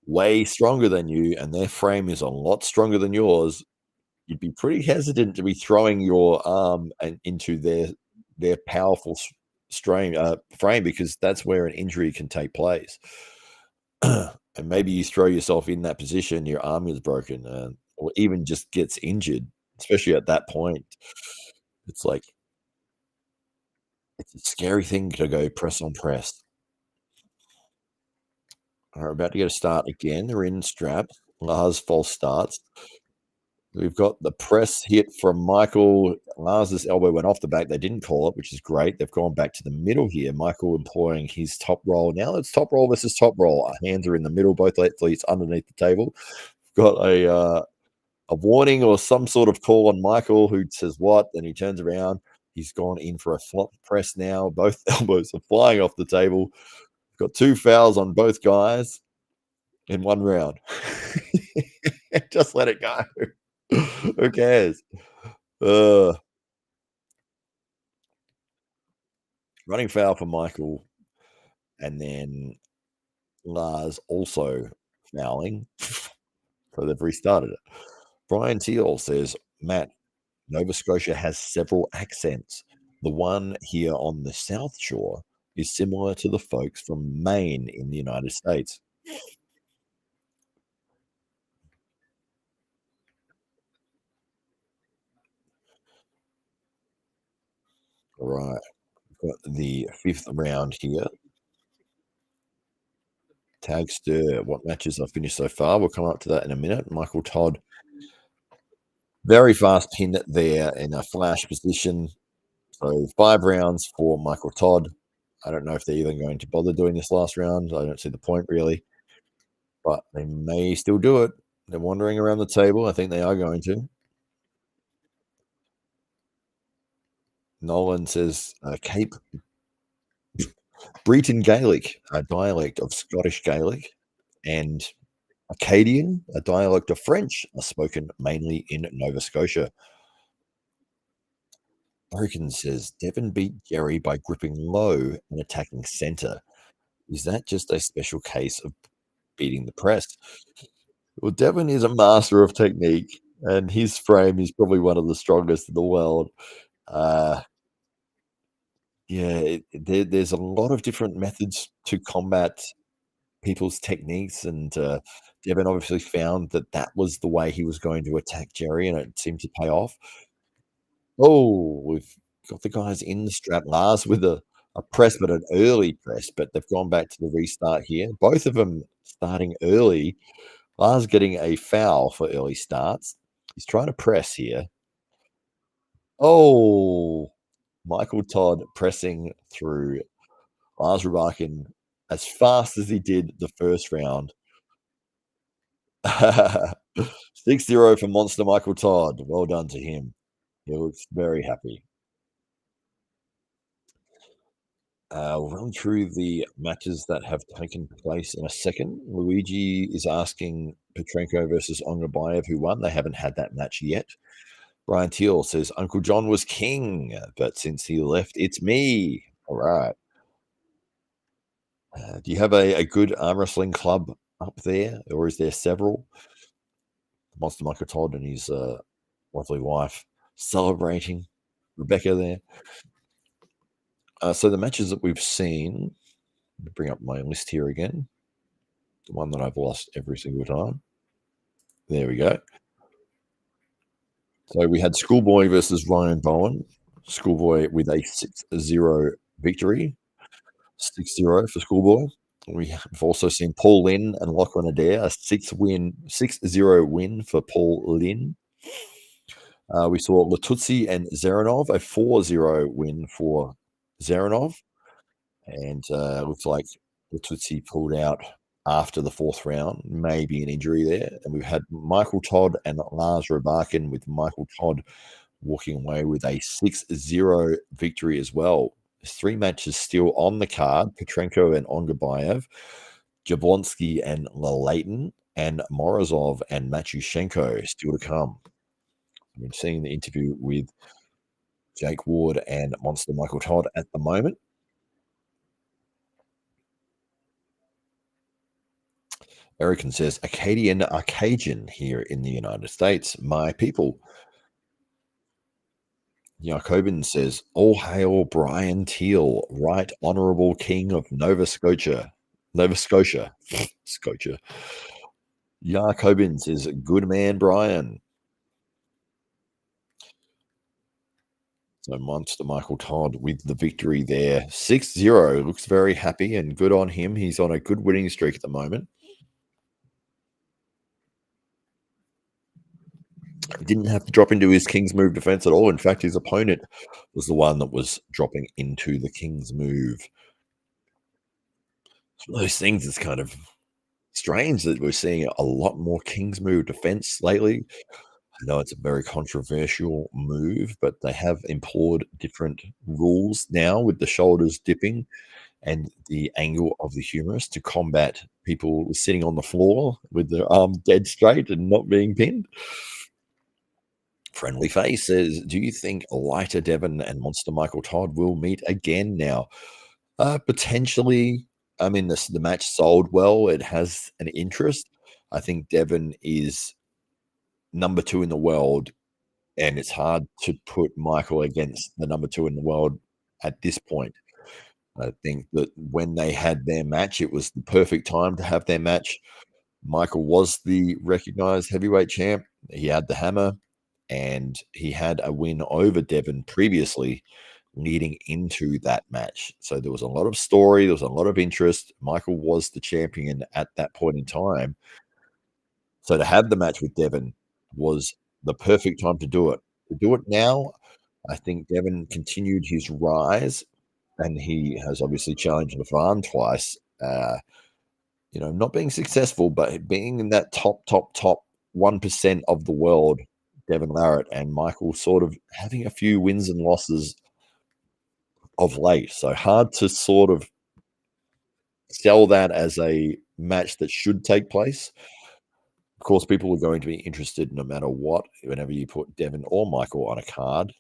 way stronger than you and their frame is a lot stronger than yours, you'd be pretty hesitant to be throwing your arm into their powerful frame, because that's where an injury can take place. And maybe you throw yourself in that position, your arm is broken, or even just gets injured, especially at that point. It's like, it's a scary thing to go press on press. All right, about to get a start again. They're in straps. Lars false starts. We've got the press hit from Michael. Lars's elbow went off the back. They didn't call it, which is great. They've gone back to the middle here. Michael employing his top roll. Now it's top roll versus top roll. Our hands are in the middle, both athletes underneath the table. We've got a warning or some sort of call on Michael, who says what? Then he turns around. He's gone in for a flop press now. Both elbows are flying off the table. We've got 2 fouls on both guys in 1 round. Just let it go. Who cares? Running foul for Michael, and then Lars also fouling. So they've restarted it. Brian Teal says, Matt, Nova Scotia has several accents. The one here on the South Shore is similar to the folks from Maine in the United States. All right. We've got the 5th round here. Tag stir. What matches have finished so far? We'll come up to that in a minute. Michael Todd, very fast pin there in a flash position. So 5 rounds for Michael Todd. I don't know if they're even going to bother doing this last round. I don't see the point really, but they may still do it. They're wandering around the table. I think they are going to. Nolan says Cape Breton Gaelic, a dialect of Scottish Gaelic, and Acadian, a dialect of French, are spoken mainly in Nova Scotia. Broken says Devon beat Jerry by gripping low and attacking center. Is that just a special case of beating the press? Well, Devon is a master of technique, and his frame is probably one of the strongest in the world. Yeah, there's a lot of different methods to combat people's techniques, and Devon obviously found that that was the way he was going to attack Jerry, and it seemed to pay off. Oh, we've got the guys in the strap. Lars with a press, but an early press, but they've gone back to the restart here. Both of them starting early. Lars getting a foul for early starts. He's trying to press here. Oh, Michael Todd pressing through Lars Rørbakken as fast as he did the first round. 6-0 for Monster Michael Todd. Well done to him. He looks very happy. We'll run through the matches that have taken place in a second. Luigi is asking Petrenko versus Ongarbaev who won. They haven't had that match yet. Brian Teal says Uncle John was king, but since he left, it's me. All right. Do you have a good arm wrestling club up there, or is there several? Monster Michael Todd and his lovely wife celebrating Rebecca there. So the matches that we've seen, let me bring up my list here again. The one that I've lost every single time. There we go. So we had Schoolboy versus Ryan Bowen. Schoolboy with a 6-0 victory. 6-0 for Schoolboy. We have also seen Paul Lynn and Lachlan Adair, a 6-0 win for Paul Lynn. We saw Lutidze and Dzeranov, a 4-0 win for Dzeranov. And looks like Lutidze pulled out after the fourth round, maybe an injury there. And we've had Michael Todd and Lars Rørbakken, with Michael Todd walking away with a 6-0 victory as well. There's 3 matches still on the card: Petrenko and Ongarbaev, Jablonsky and Laletin, and Morozov and Matyushenko still to come. I've been seeing the interview with Jake Ward and Monster Michael Todd at the moment. Erican says, Acadian Arcadian here in the United States, my people. Jacobin says, all hail Brian Teal, right honourable king of Nova Scotia. Scotia. Jacobin says, good man, Brian. So Monster Michael Todd with the victory there. 6-0. Looks very happy and good on him. He's on a good winning streak at the moment. He didn't have to drop into his King's Move defense at all. In fact, his opponent was the one that was dropping into the King's Move. It's one of those things that's kind of strange that we're seeing a lot more King's Move defense lately. I know it's a very controversial move, but they have employed different rules now with the shoulders dipping and the angle of the humerus to combat people sitting on the floor with their arms dead straight and not being pinned. Friendly Face says, do you think Lighter Devon and Monster Michael Todd will meet again now? Potentially. I mean, the match sold well. It has an interest. I think Devon is number 2 in the world, and it's hard to put Michael against the number 2 in the world at this point. I think that when they had their match, it was the perfect time to have their match. Michael was the recognized heavyweight champ. He had the hammer, and he had a win over Devon previously leading into that match. So there was a lot of story. There was a lot of interest. Michael was the champion at that point in time. So to have the match with Devon was the perfect time to do it. To do it now, I think Devon continued his rise, and he has obviously challenged Levon twice. Not being successful, but being in that top 1% of the world, Devon Larratt, and Michael sort of having a few wins and losses of late. So hard to sort of sell that as a match that should take place. Of course, people are going to be interested no matter what. Whenever you put Devon or Michael on a card,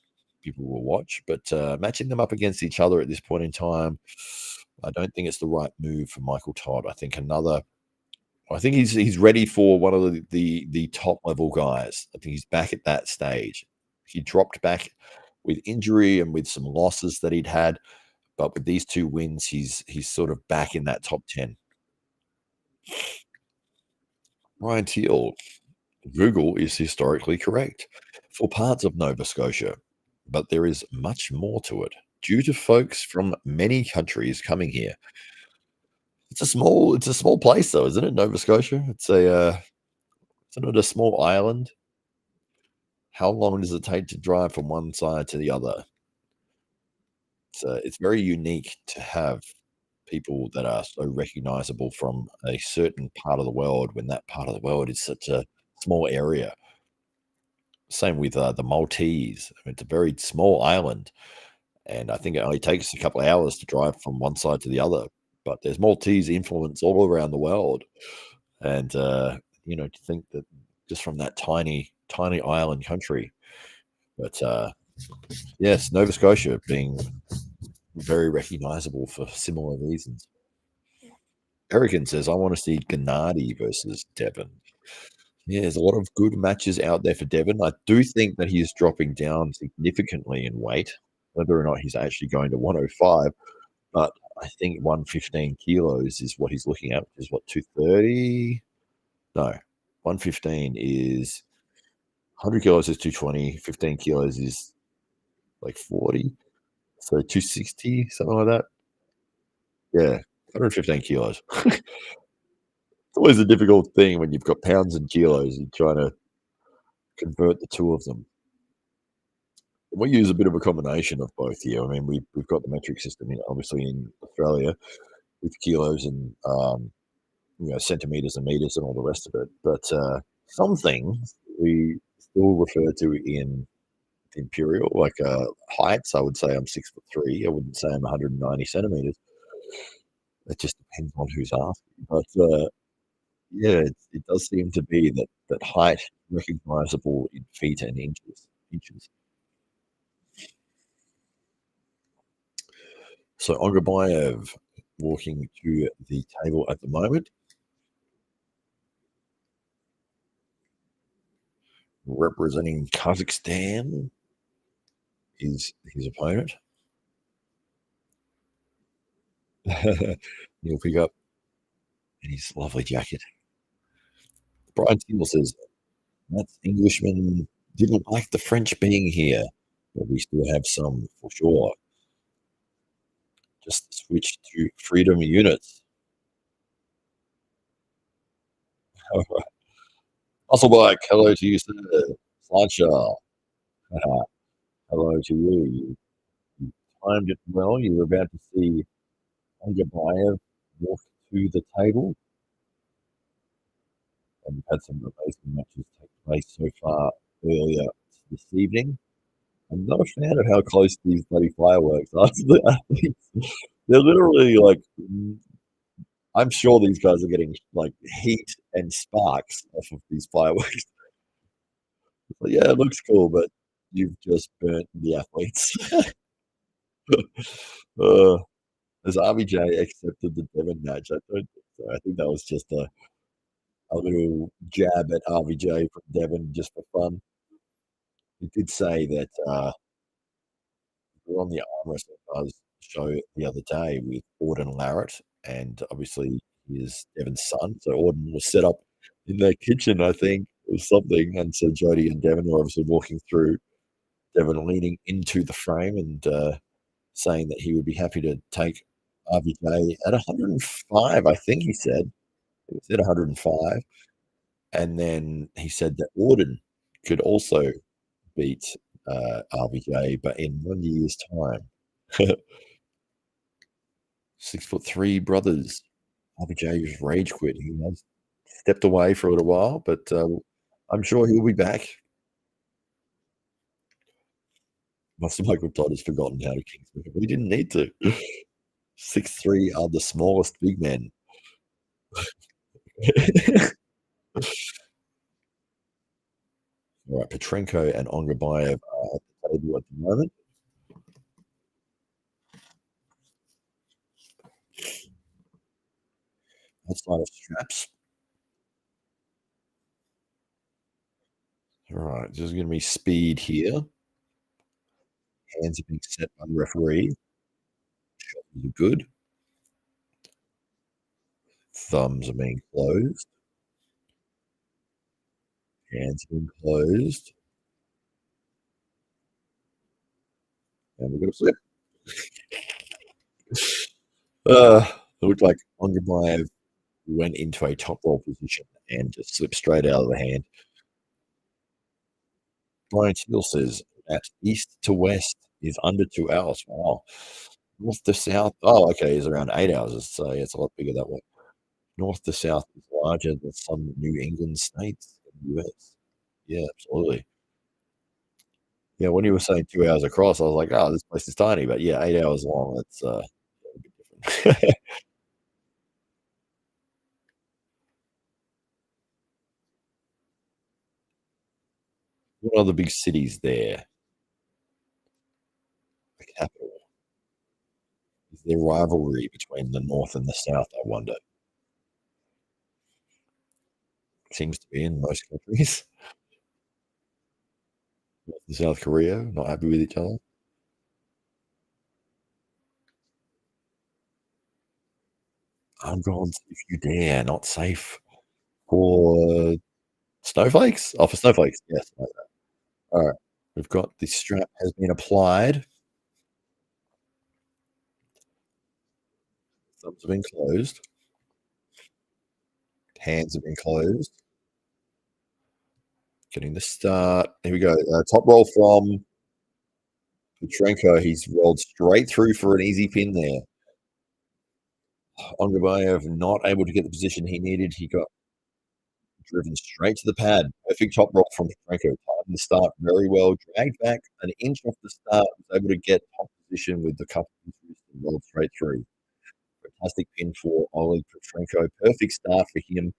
people will watch. But matching them up against each other at this point in time, I don't think it's the right move for Michael Todd. I think he's ready for one of the top level guys. I think he's back at that stage. He dropped back with injury and with some losses that he'd had, but with these 2 wins, he's sort of back in that top 10. Ryan Teal, Google is historically correct for parts of Nova Scotia, but there is much more to it due to folks from many countries coming here. It's a small place though, isn't it? Nova Scotia. Isn't it a small island? How long does it take to drive from one side to the other? It's very unique to have people that are so recognizable from a certain part of the world when that part of the world is such a small area. Same with the Maltese. I mean, it's a very small island, And I think it only takes a couple of hours to drive from one side to the other. But there's Maltese influence all around the world. And, to think that just from that tiny island country. But, yes, Nova Scotia being very recognizable for similar reasons. Erican says, I want to see Gennady versus Devon. Yeah, there's a lot of good matches out there for Devon. I do think that he is dropping down significantly in weight, whether or not he's actually going to 105. But I think 115 kilos is what he's looking at, which is what, 230? No, 115 is 100 kilos is 220, 15 kilos is like 40. So 260, something like that. Yeah, 115 kilos. It's always a difficult thing when you've got pounds and kilos. You're trying to convert the two of them. We use a bit of a combination of both here. I mean, we've got the metric system, obviously in Australia with kilos and centimeters and meters and all the rest of it. But some things we still refer to in imperial, like heights. I would say I'm 6'3". I wouldn't say I'm 190 centimeters. It just depends on who's asking. But yeah, it does seem to be that height is recognizable in feet and inches. So Ongarbaev walking to the table at the moment, representing Kazakhstan is his opponent. He'll pick up in his lovely jacket. Brian Tingle says, that Englishman didn't like the French being here, but we still have some for sure. Just switch to freedom units. All right. Musclebike, hello to you, sir. Slideshow. Hello to you. You timed it well. You were about to see Ongarbaev walk to the table. And we've had some amazing matches take place so far earlier this evening. I'm not a fan of how close these bloody fireworks are to the athletes. They're literally like, I'm sure these guys are getting like heat and sparks off of these fireworks. But yeah, it looks cool, but you've just burnt the athletes. Has RBJ accepted the Devon match? I don't think so. I think that was just a little jab at RBJ from Devon just for fun. He did say that we're on the arm wrestling buzz show the other day with Auden Larratt, and obviously he is Devon's son. So Auden was set up in their kitchen, I think, or something. And so Jody and Devon were obviously walking through, Devon leaning into the frame and saying that he would be happy to take RBJ at 105, I think he said. It was at 105. And then he said that Auden could also beat RBJ, but in 1 year's time. 6'3" brothers. RBJ just rage quit. He has stepped away for a little while, but I'm sure he'll be back. Master Michael Todd has forgotten how to kingsman. We didn't need to. 6'3" are the smallest big men. All right, Petrenko and Ongarbaev are at the table at the moment. Outside of straps. All right, there's going to be speed here. Hands are being set by the referee. Shoulders are good. Thumbs are being closed. Hands are being closed. And we're going to flip. It looked like Ongarbaev went into a top roll position and just slipped straight out of the hand. Brian Steele says that east to west is under 2 hours. Wow. North to south. Oh, okay. It's around 8 hours. So yeah, it's a lot bigger that way. North to south is larger than some New England states in the US. Yeah, absolutely. Yeah, when you were saying 2 hours across, I was like, "Oh, this place is tiny," but yeah, 8 hours long, it's, a bit different. What are the big cities there? The capital. Is there rivalry between the North and the South, I wonder? Seems to be in most countries. North and South Korea, not happy with each other. I'm going if you dare, not safe for snowflakes? Oh, for snowflakes, yes. Alright. We've got the strap has been applied. Thumbs have been closed. Hands have been closed. Getting the start. Here we go. Top roll from Petrenko. He's rolled straight through for an easy pin there. Ongarbaev not able to get the position he needed. He got driven straight to the pad. Perfect top roll from Petrenko. Timed the start very well. Dragged back an inch off the start. Was able to get top position with the cup of his wrist and rolled straight through. Fantastic pin for Oleg Petrenko. Perfect start for him.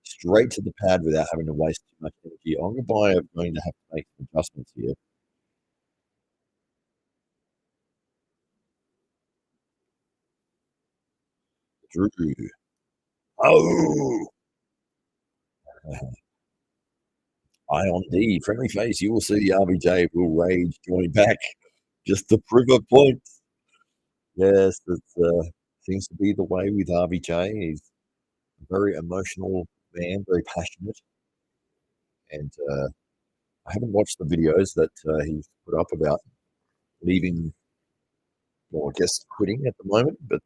Straight to the pad without having to waste too much energy. Ongarbaev going to have to make some adjustments here. Drew. Oh! Eye on D. Friendly face. You will see the RBJ will rage join back just to prove a point. Yes, it seems to be the way with RBJ. He's a very emotional man, very passionate. And I haven't watched the videos that he's put up about leaving, or I guess quitting at the moment, but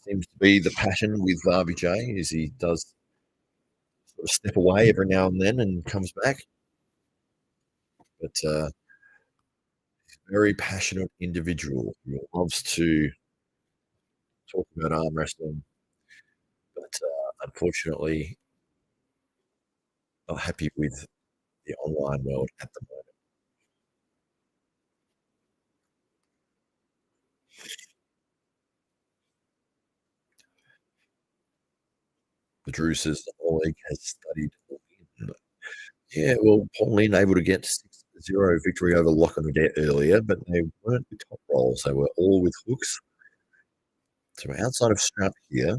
seems to be the passion with RBJ is he does sort of step away every now and then and comes back. But very passionate individual who loves to talk about arm wrestling, but unfortunately not happy with the online world at the moment. The Drew says that Oleg has studied Lynn. Yeah, well, Paul Lynn able to get 6-0 victory over Lachlan Adair earlier, but they weren't with top rolls. They were all with hooks. So outside of strap here,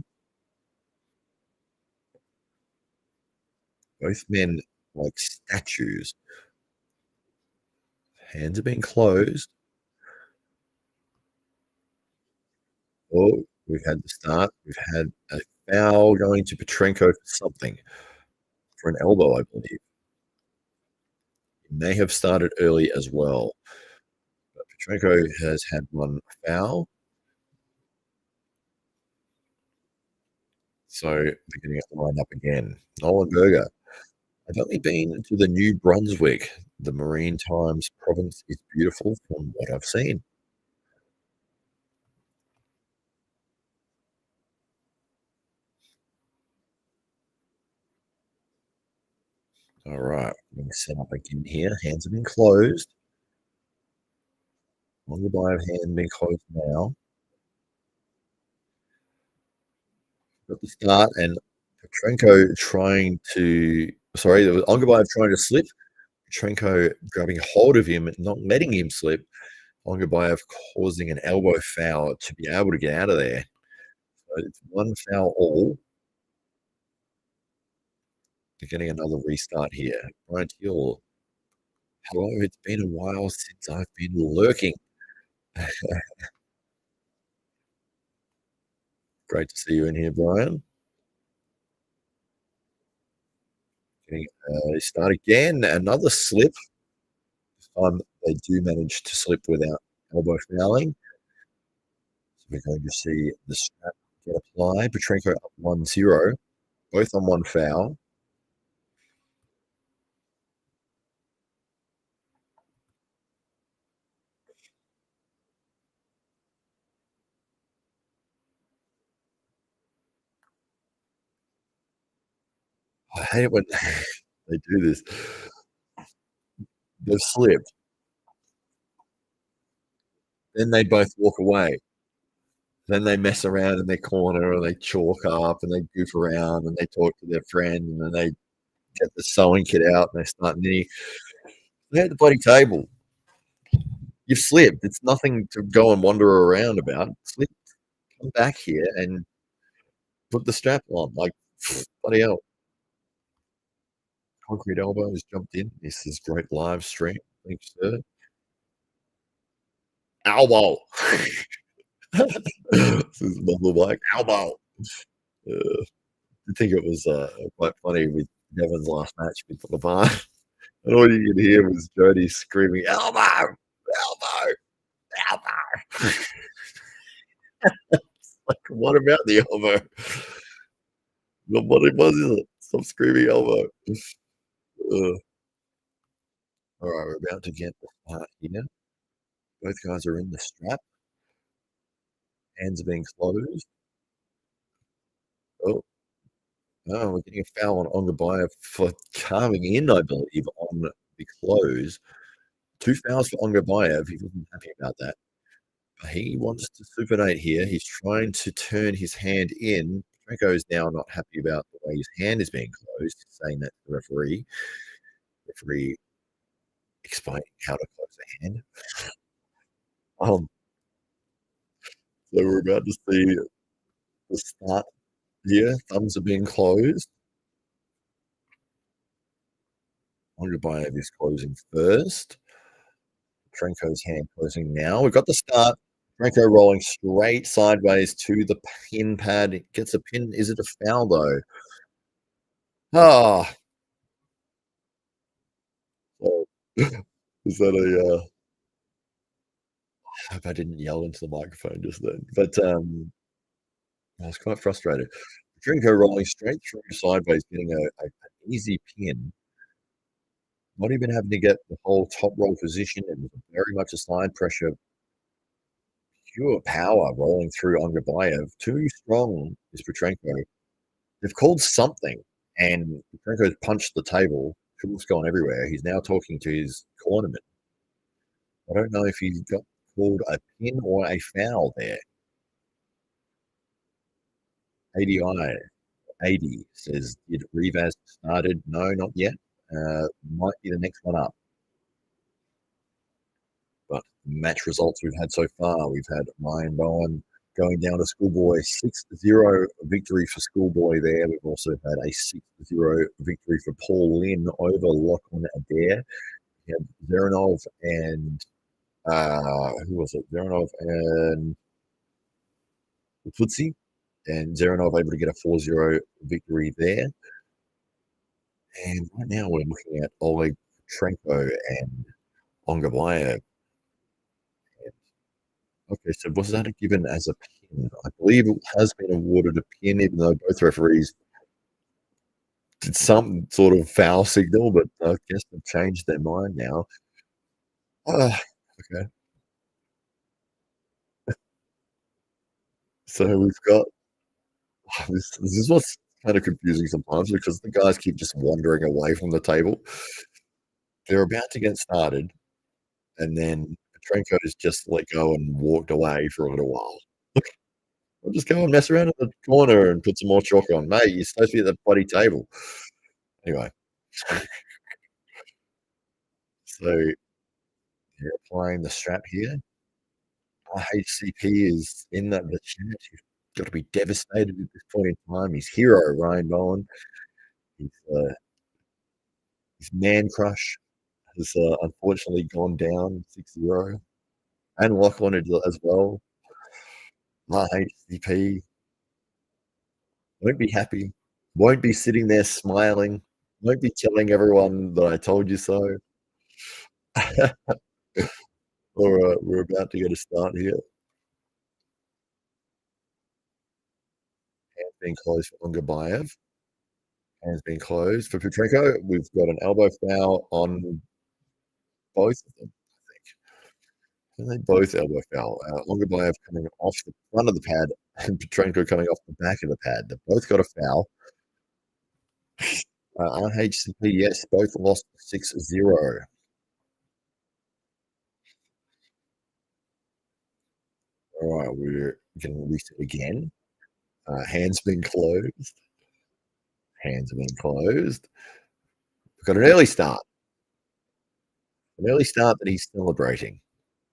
both men like statues. Hands have been closed. Oh, we've had the start. We've had a foul going to Petrenko for something, for an elbow, I believe. He may have started early as well. But Petrenko has had one foul. So they're getting it lined up again. Nolan Berger. I've only been to the New Brunswick. The Maritimes province is beautiful from what I've seen. All right, being set up again here. Hands have been closed. Ongarbaev hand being closed now. Got the start and Patranco trying to. Sorry, there was Ongarbaev trying to slip. Petrenko grabbing hold of him, not letting him slip. Ongarbaev causing an elbow foul to be able to get out of there. So it's one foul all. They're getting another restart here. Brian Hill. Hello, it's been a while since I've been lurking. Great to see you in here, Brian. Getting start again. Another slip. This time they do manage to slip without elbow fouling. So we're going to see the strap get applied. Petrenko up 1-0, both on one foul. I hate it when they do this. They've slipped. Then they both walk away. Then they mess around in their corner and they chalk up and they goof around and they talk to their friend and then they get the sewing kit out and they start knitting. They're at the bloody table. You've slipped. It's nothing to go and wander around about. Slip, come back here and put the strap on. Like, bloody hell. Concrete Elbow has jumped in. This is great live stream. Thanks, sir. Elbow. This is Mumble Mike. Elbow. I think it was quite funny with Devon's last match with Levon. And all you could hear was Jody screaming, elbow, elbow, elbow. Like, what about the elbow? What was it? Stop screaming elbow. All right, we're about to get the start here. Both guys are in the strap. Hands are being closed. Oh, we're getting a foul on Ongarbaev for carving in, I believe, on the close. 2 fouls for Ongarbaev. He wasn't happy about that. But he wants to supinate here. He's trying to turn his hand in. Petrenko is now not happy about the way his hand is being closed. He's saying that to the referee. Referee explaining how to close the hand. So we're about to see the start here. Thumbs are being closed. Ongarbaev is closing first. Petrenko's hand closing now. We've got the start. Petrenko rolling straight sideways to the pin pad. It gets a pin. Is it a foul, though? Ah. Oh. Is that a... I hope I didn't yell into the microphone just then. But I was quite frustrated. Petrenko rolling straight through sideways, getting an easy pin. Not even having to get the whole top roll position. It was very much a slide pressure. Pure power rolling through Ongarbaev. Too strong is Petrenko. They've called something, and Petrenko's punched the table. Trump's gone everywhere. He's now talking to his cornerman. I don't know if he's got called a pin or a foul there. ADI 80 says, did Revaz started? No, not yet. Might be the next one up. But match results we've had so far, we've had Ryan Bowen going down to Schoolboy, 6-0 victory for Schoolboy there. We've also had a 6-0 victory for Paul Lynn over Lachlan Adair. We had Dzeranov and who was it? Dzeranov and Lutidze, and Dzeranov able to get a 4-0 victory there. And right now we're looking at Oleg, Petrenko, and Ongarbaev. Okay, so was that given as a pin? I believe it has been awarded a pin, even though both referees did some sort of foul signal, but I guess they've changed their mind now. Okay. So we've got this is what's kind of confusing sometimes because the guys keep just wandering away from the table. They're about to get started, and then Patranco has just let go and walked away for a little while. I'll just go and mess around in the corner and put some more chalk on. Mate, you're supposed to be at the bloody table. Anyway. So you're applying the strap here. HCP is in the chat. You've got to be devastated at this point in time. His hero, Ryan Bowen. His man crush has unfortunately gone down 6-0. And Lachlan as well. HCP won't be happy. Won't be sitting there smiling. Won't be telling everyone that I told you so. All right, we're about to get a start here. Hands being closed for Ongarbaev. Hands being closed for Petrenko. We've got an elbow foul on both of them, I think. And they both elbow foul. Ongarbaev coming off the front of the pad and Petrenko coming off the back of the pad. They've both got a foul. RHCP, yes, both lost 6-0. All right, we're going to reset again. Hands been closed. Hands have been closed. We've got an early start. An early start that he's celebrating.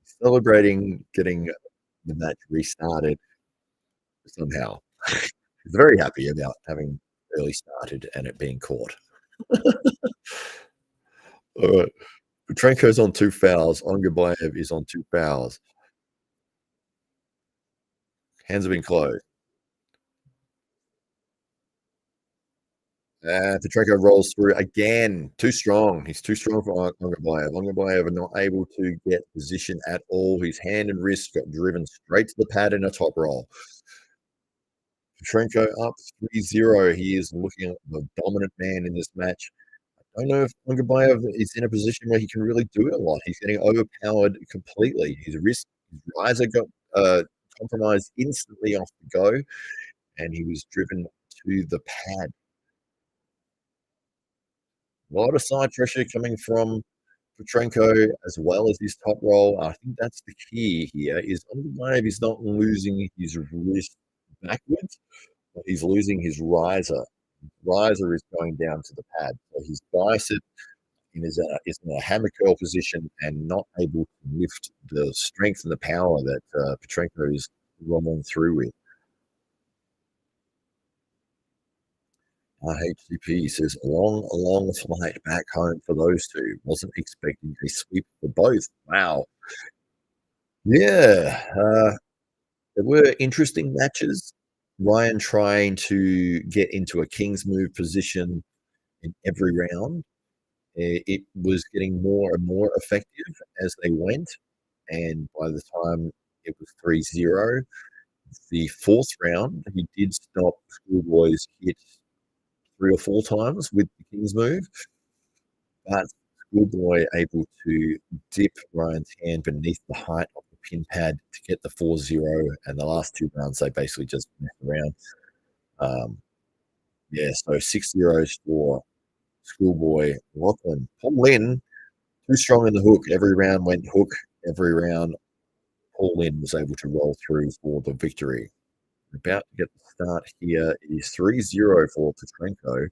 He's celebrating getting the match restarted somehow. He's very happy about having early started and it being caught. All right. Petrenko's on 2 fouls. Ongarbaev is on 2 fouls. Hands have been closed. Petrenko rolls through again. Too strong. He's too strong for Ongarbaev. Ongarbaev not able to get position at all. His hand and wrist got driven straight to the pad in a top roll. Petrenko up 3-0. He is looking at the dominant man in this match. I don't know if Ongarbaev is in a position where he can really do it a lot. He's getting overpowered completely. His wrist, his riser got compromised instantly off the go, and he was driven to the pad. A lot of side pressure coming from Patranco as well as his top roll. I think that's the key here is Ongarbaev is not losing his wrist backwards, but he's losing his riser. Riser is going down to the pad. So his bicep is in a hammer curl position and not able to lift the strength and the power that Petrenko is rolling through with. HCP says, long flight back home for those two. Wasn't expecting a sweep for both. Wow. Yeah. There were interesting matches. Ryan trying to get into a king's move position in every round. It was getting more and more effective as they went. And by the time it was 3-0, the 4th round, he did stop Schoolboy's hit 3 or 4 times with the king's move. But Schoolboy able to dip Ryan's hand beneath the height of the pin pad to get the 4-0. And the last 2 rounds, they basically just messed around. So 6-0s for Schoolboy. Lachlan. Paul Lynn, too strong in the hook. Every round went hook. Every round, Paul Lynn was able to roll through for the victory. About to get the start here. It is 3-0 for Petrenko.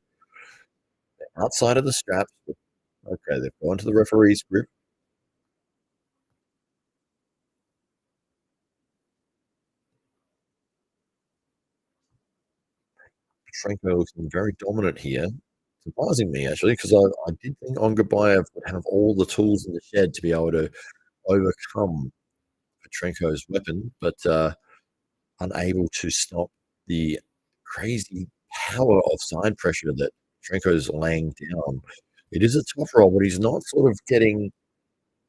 Outside of the straps. Okay, they've gone to the referee's grip. Petrenko looking very dominant here. Surprising me, actually, because I did think Ongarbaev would have all the tools in the shed to be able to overcome Petrenko's weapon, but unable to stop the crazy power of side pressure that Petrenko's laying down. It is a tough roll, but he's not sort of getting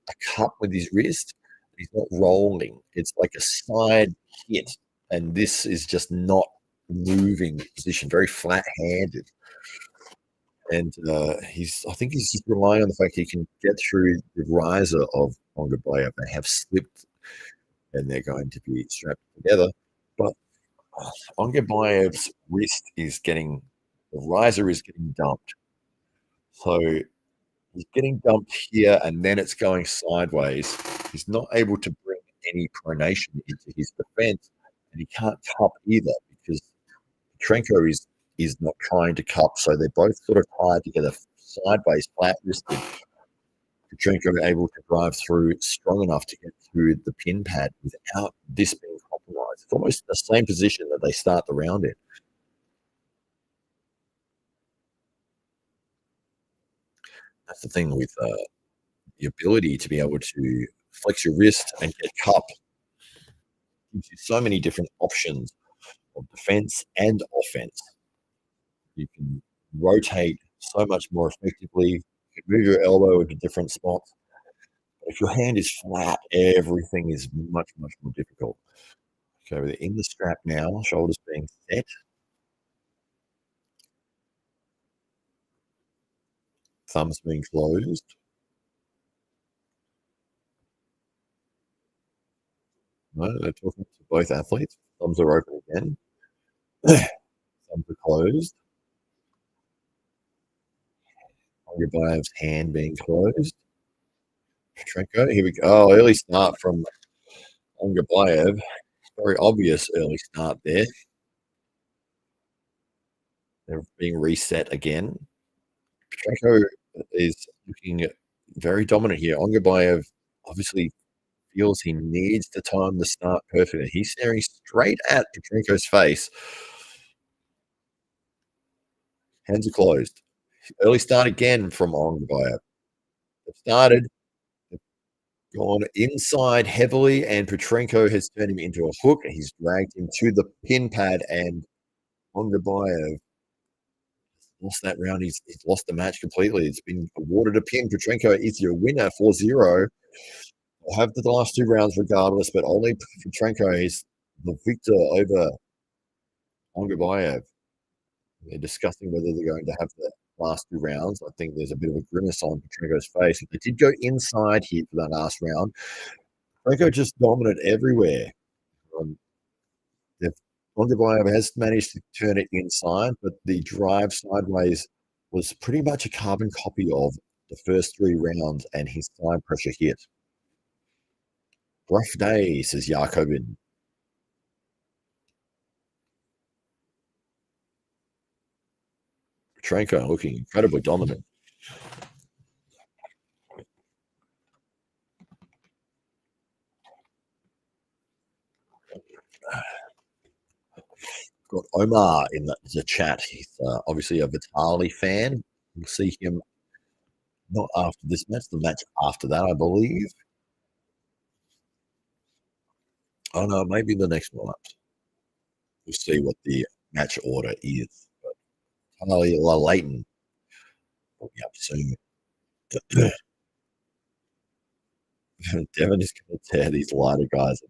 a cut with his wrist. He's not rolling. It's like a side hit, and this is just not moving position, very flat-handed. And I think he's just relying on the fact he can get through the riser of Ongarbaev. They have slipped, and they're going to be strapped together. But Ongarbaev's wrist is getting, the riser is getting dumped. So he's getting dumped here, and then it's going sideways. He's not able to bring any pronation into his defense, and he can't cup either because Petrenko is not trying to cup, so they're both sort of tied together sideways, flat-wristed. Petrenko able to drive through strong enough to get through the pin pad without this being compromised. It's almost the same position that they start the round in. That's the thing with the ability to be able to flex your wrist and get cup. Gives you so many different options of defense and offense. You can rotate so much more effectively. You can move your elbow into different spots. But if your hand is flat, everything is much, much more difficult. Okay, we're in the strap now, shoulders being set. Thumbs being closed. No, they're talking to both athletes. Thumbs are open again. Thumbs are closed. Ongarbaev's hand being closed. Petrenko, here we go. Oh, early start from Ongarbaev. Very obvious early start there. They're being reset again. Petrenko is looking very dominant here. Ongarbaev obviously feels he needs to time the start perfectly. He's staring straight at Petrenko's face. Hands are closed. Early start again from Ongarbaev. They've started, they've gone inside heavily, and Petrenko has turned him into a hook. He's dragged him to the pin pad, and Ongarbaev lost that round. He's lost the match completely. It's been awarded a pin. Petrenko is your winner, 4-0. Will have the last 2 rounds regardless, but only Patranco is the victor over Ongarbaev. They're discussing whether they're going to have the last 2 rounds. I think there's a bit of a grimace on Petrenko's face. If they did go inside here for that last round, Petrenko just dominant everywhere. Ongarbaev has managed to turn it inside, but the drive sideways was pretty much a carbon copy of the first 3 rounds, and his side pressure hit. Rough day, says Jakobin. Patranco looking incredibly dominant. Got Omar in the chat. He's obviously a Vitaly fan. We'll see him not after this match, the match after that, I believe. Oh no, maybe the next one up. We'll see what the match order is. But Laletin will be up soon. Devon is going to tear these lighter guys.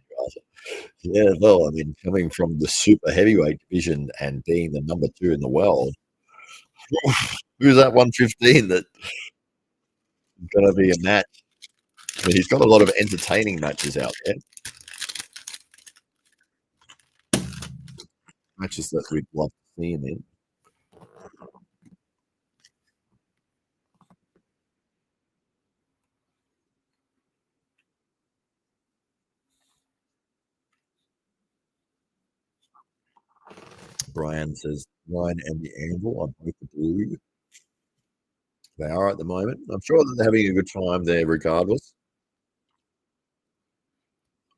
Yeah, well, I mean, coming from the super heavyweight division and being the number 2 in the world, who's that 115 that's going to be a match? I mean, he's got a lot of entertaining matches out there. Matches that we'd love to see him in. Brian says, Ryan and the Anvil are both the blue. They are at the moment. I'm sure that they're having a good time there regardless.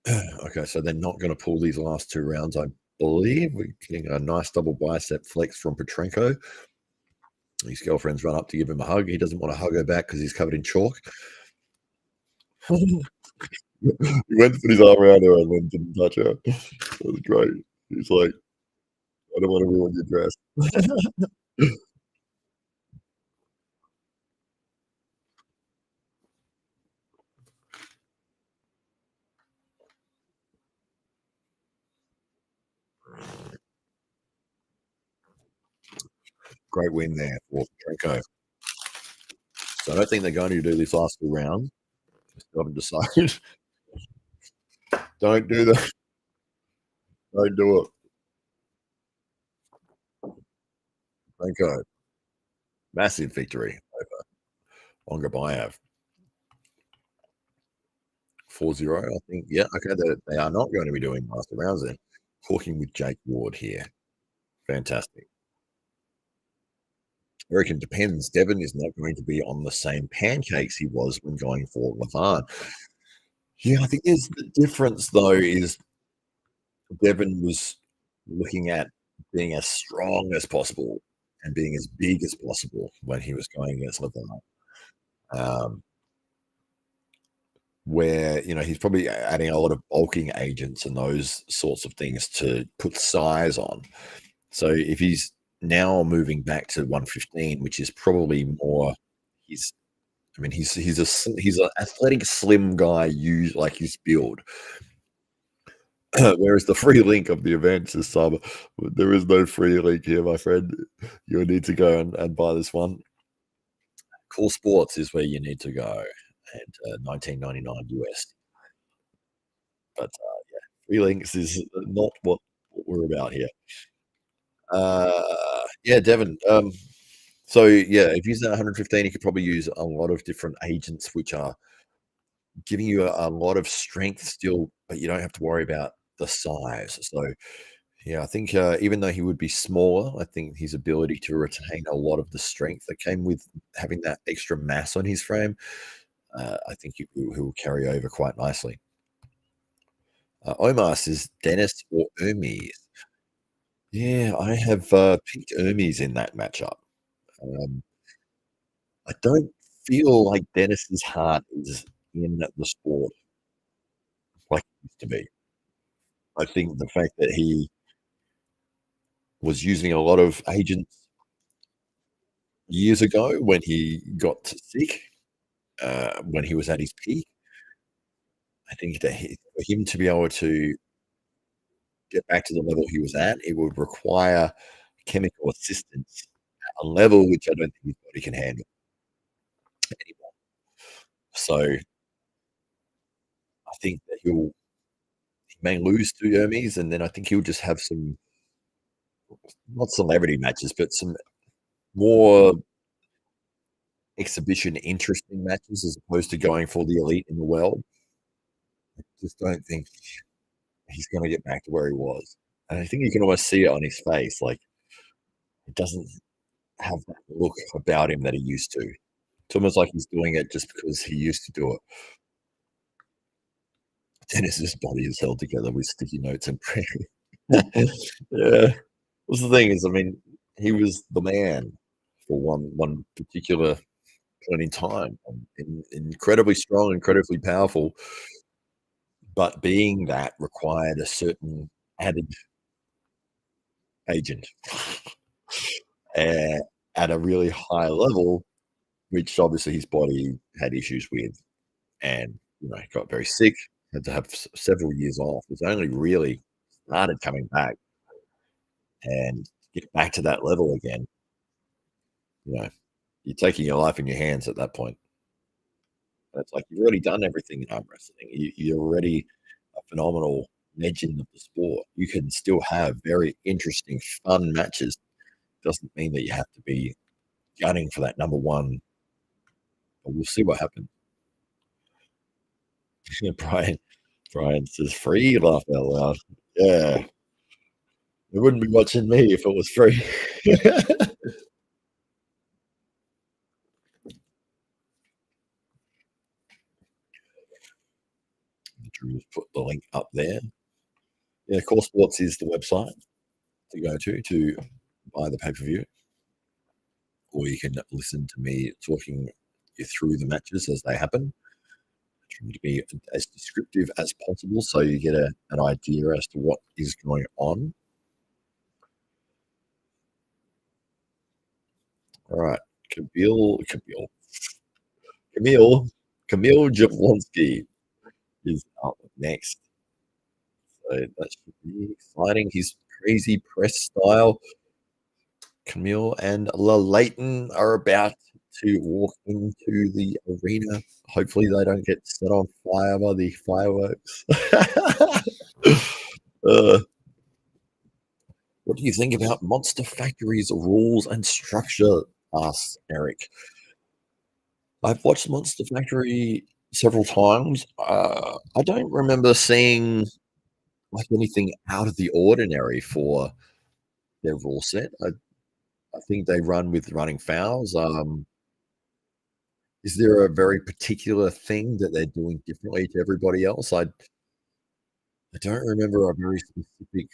Okay, so they're not going to pull these last 2 rounds, I believe. We're getting a nice double bicep flex from Petrenko. His girlfriend's run up to give him a hug. He doesn't want to hug her back because he's covered in chalk. He went to put his arm around her and then didn't touch her. That was great. He's like, I don't want to ruin your dress. Great win there for Petrenko. So I don't think they're going to do these last 2 rounds. Still haven't decided. Don't do that. Don't do it. Petrenko. Massive victory over Ongarbaev. 4-0, I think. Yeah, okay. They are not going to be doing master rounds then. Talking with Jake Ward here. Fantastic. I reckon depends. Devon is not going to be on the same pancakes he was when going for Levon. Yeah, I think there's the difference though is Devon was looking at being as strong as possible and being as big as possible when he was going against Levon. Where, he's probably adding a lot of bulking agents and those sorts of things to put size on. So if he's now moving back to 115, which is probably more he's an athletic slim guy, like his build. Whereas the free link of the events is there is no free link here, my friend. You'll need to go and buy this one. Cool Sports is where you need to go at $19.99 US. But yeah, free links is not what we're about here. Yeah, Devon. So yeah, if you're using 115, you could probably use a lot of different agents, which are giving you a lot of strength still, but you don't have to worry about the size. So, yeah, I think even though he would be smaller, I think his ability to retain a lot of the strength that came with having that extra mass on his frame, I think he will carry over quite nicely. Omas is Dennis or Hermes. Yeah, I have picked Hermes in that matchup. Um, I don't feel like Dennis's heart is in the sport like it used to be. I think the fact that he was using a lot of agents years ago when he got sick, when he was at his peak, I think that for him to be able to get back to the level he was at, it would require chemical assistance at a level which I don't think his body can handle anymore. So I think that he may lose to Hermes, and then I think he'll just have some not celebrity matches, but some more exhibition interesting matches as opposed to going for the elite in the world. I just don't think he's going to get back to where he was. And I think you can almost see it on his face. Like, it doesn't have that look about him that he used to. It's almost like he's doing it just because he used to do it. Dennis's body is held together with sticky notes and prayer. Yeah. What's the thing is, I mean, he was the man for one particular point in time. Incredibly strong, incredibly powerful, but being that required a certain added agent at a really high level, which obviously his body had issues with, and got very sick, had to have several years off. It's only really started coming back and get back to that level again. You're taking your life in your hands at that point. It's like you've already done everything in arm wrestling. You're already a phenomenal legend of the sport. You can still have very interesting, fun matches. Doesn't mean that you have to be gunning for that number one. But we'll see what happens. Brian says free. Laugh out loud. Yeah, they wouldn't be watching me if it was free. Drew put the link up there. Yeah, Core Sports is the website to go to buy the pay-per-view, or you can listen to me talking you through the matches as they happen. Trying to be as descriptive as possible so you get an idea as to what is going on. All right, Kamil Jablonsky is up next. So that should be exciting. His crazy press style. Kamil and Laletin are about to walk into the arena. Hopefully they don't get set on fire by the fireworks. What do you think about Monster Factory's rules and structure? Asks Eric. I've watched Monster Factory several times. I don't remember seeing like anything out of the ordinary for their rule set. I think they run with running fouls. Is there a very particular thing that they're doing differently to everybody else? I don't remember a very specific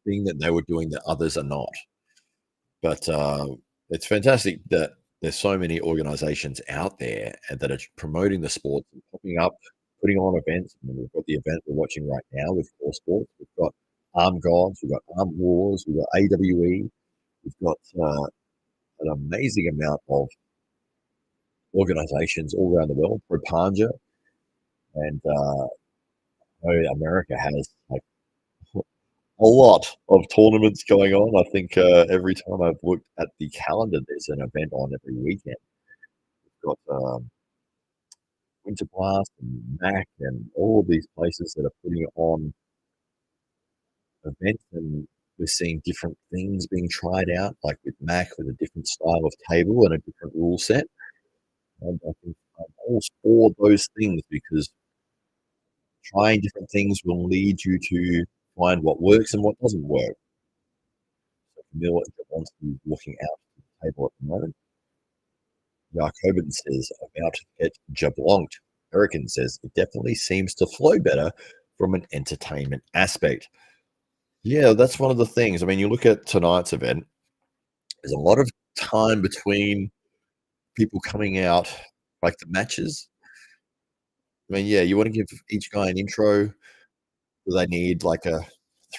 thing that they were doing that others are not. But it's fantastic that there's so many organizations out there that are promoting the sport, popping up, putting on events. I mean, we've got the event we're watching right now with Core Sports. We've got Armed Gods, we've got Armed Wars, we've got AWE, we've got an amazing amount of organizations all around the world. Propanja, and America has like a lot of tournaments going on. I think every time I've looked at the calendar, there's an event on every weekend. We've got Winter Blast and Mac and all of these places that are putting on events, and we're seeing different things being tried out, like with Mac with a different style of table and a different rule set. And I think I'm all for those things because Trying different things will lead you to find what works and what doesn't work. So Kamil Jablonski looking out at the table at the moment. Jacobin says, about to get jablonked. Rakin says, it definitely seems to flow better from an entertainment aspect. Yeah, that's one of the things. I mean, you look at tonight's event, there's a lot of time between people coming out, like the matches. I mean, yeah, you want to give each guy an intro. Do they need like a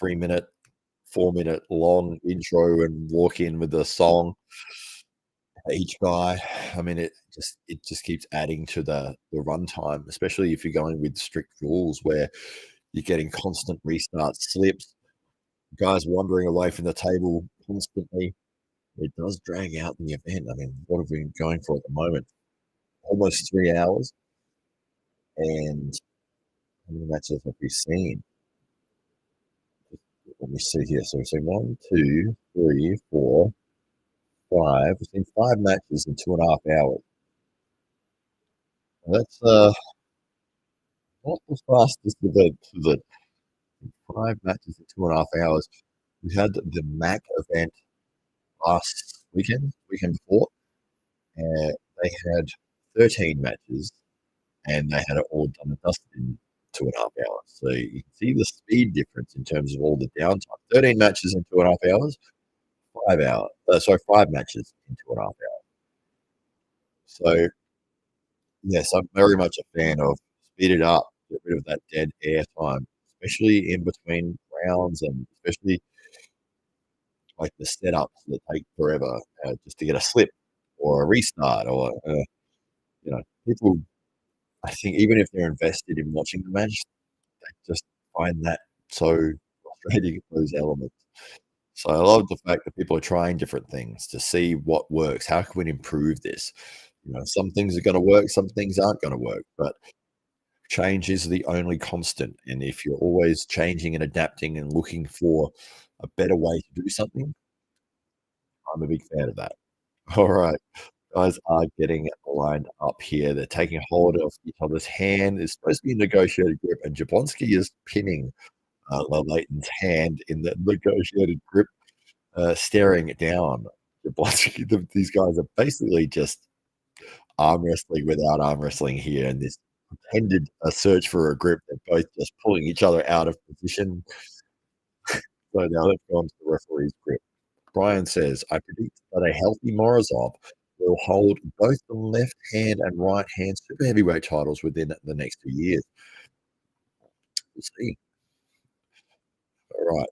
3-minute, 4-minute long intro and walk in with a song? Each guy, I mean, it just keeps adding to the runtime, especially if you're going with strict rules where you're getting constant restarts, slips, guys wandering away from the table constantly. It does drag out the event. I mean, what have we been going for at the moment? Almost 3 hours. And how many matches have we seen? Let me see here. So we've seen 1, 2, 3, 4, 5. We've seen 5 matches in 2.5 hours. That's not the fastest event, is it? 5 matches in 2.5 hours. We had the MAC event last weekend before, and they had 13 matches, and they had it all done and dusted in 2.5 hours. So you can see the speed difference in terms of all the downtime. 13 matches in 2.5 hours, 5 hours. 5 matches in 2.5 hours. So yes, I'm very much a fan of speed it up, get rid of that dead air time, especially in between rounds, and especially like the setups that take forever just to get a slip or a restart, or people. I think even if they're invested in watching the match, they just find that so frustrating, those elements. So I love the fact that people are trying different things to see what works. How can we improve this? Some things are going to work, some things aren't going to work, but change is the only constant. And if you're always changing and adapting and looking for a better way to do something, I'm a big fan of that. All right. Guys are getting lined up here. They're taking hold of each other's hand. It's supposed to be a negotiated grip, and Jablonsky is pinning Laletin's hand in the negotiated grip, staring it down. Jablonsky, these guys are basically just arm wrestling without arm wrestling here, and this pretended search for a grip. They're both just pulling each other out of position. So now let's go on to the referee's grip. Brian says, I predict that a healthy Morozov will hold both the left hand and right hand super heavyweight titles within the next 2 years. We'll see. All right.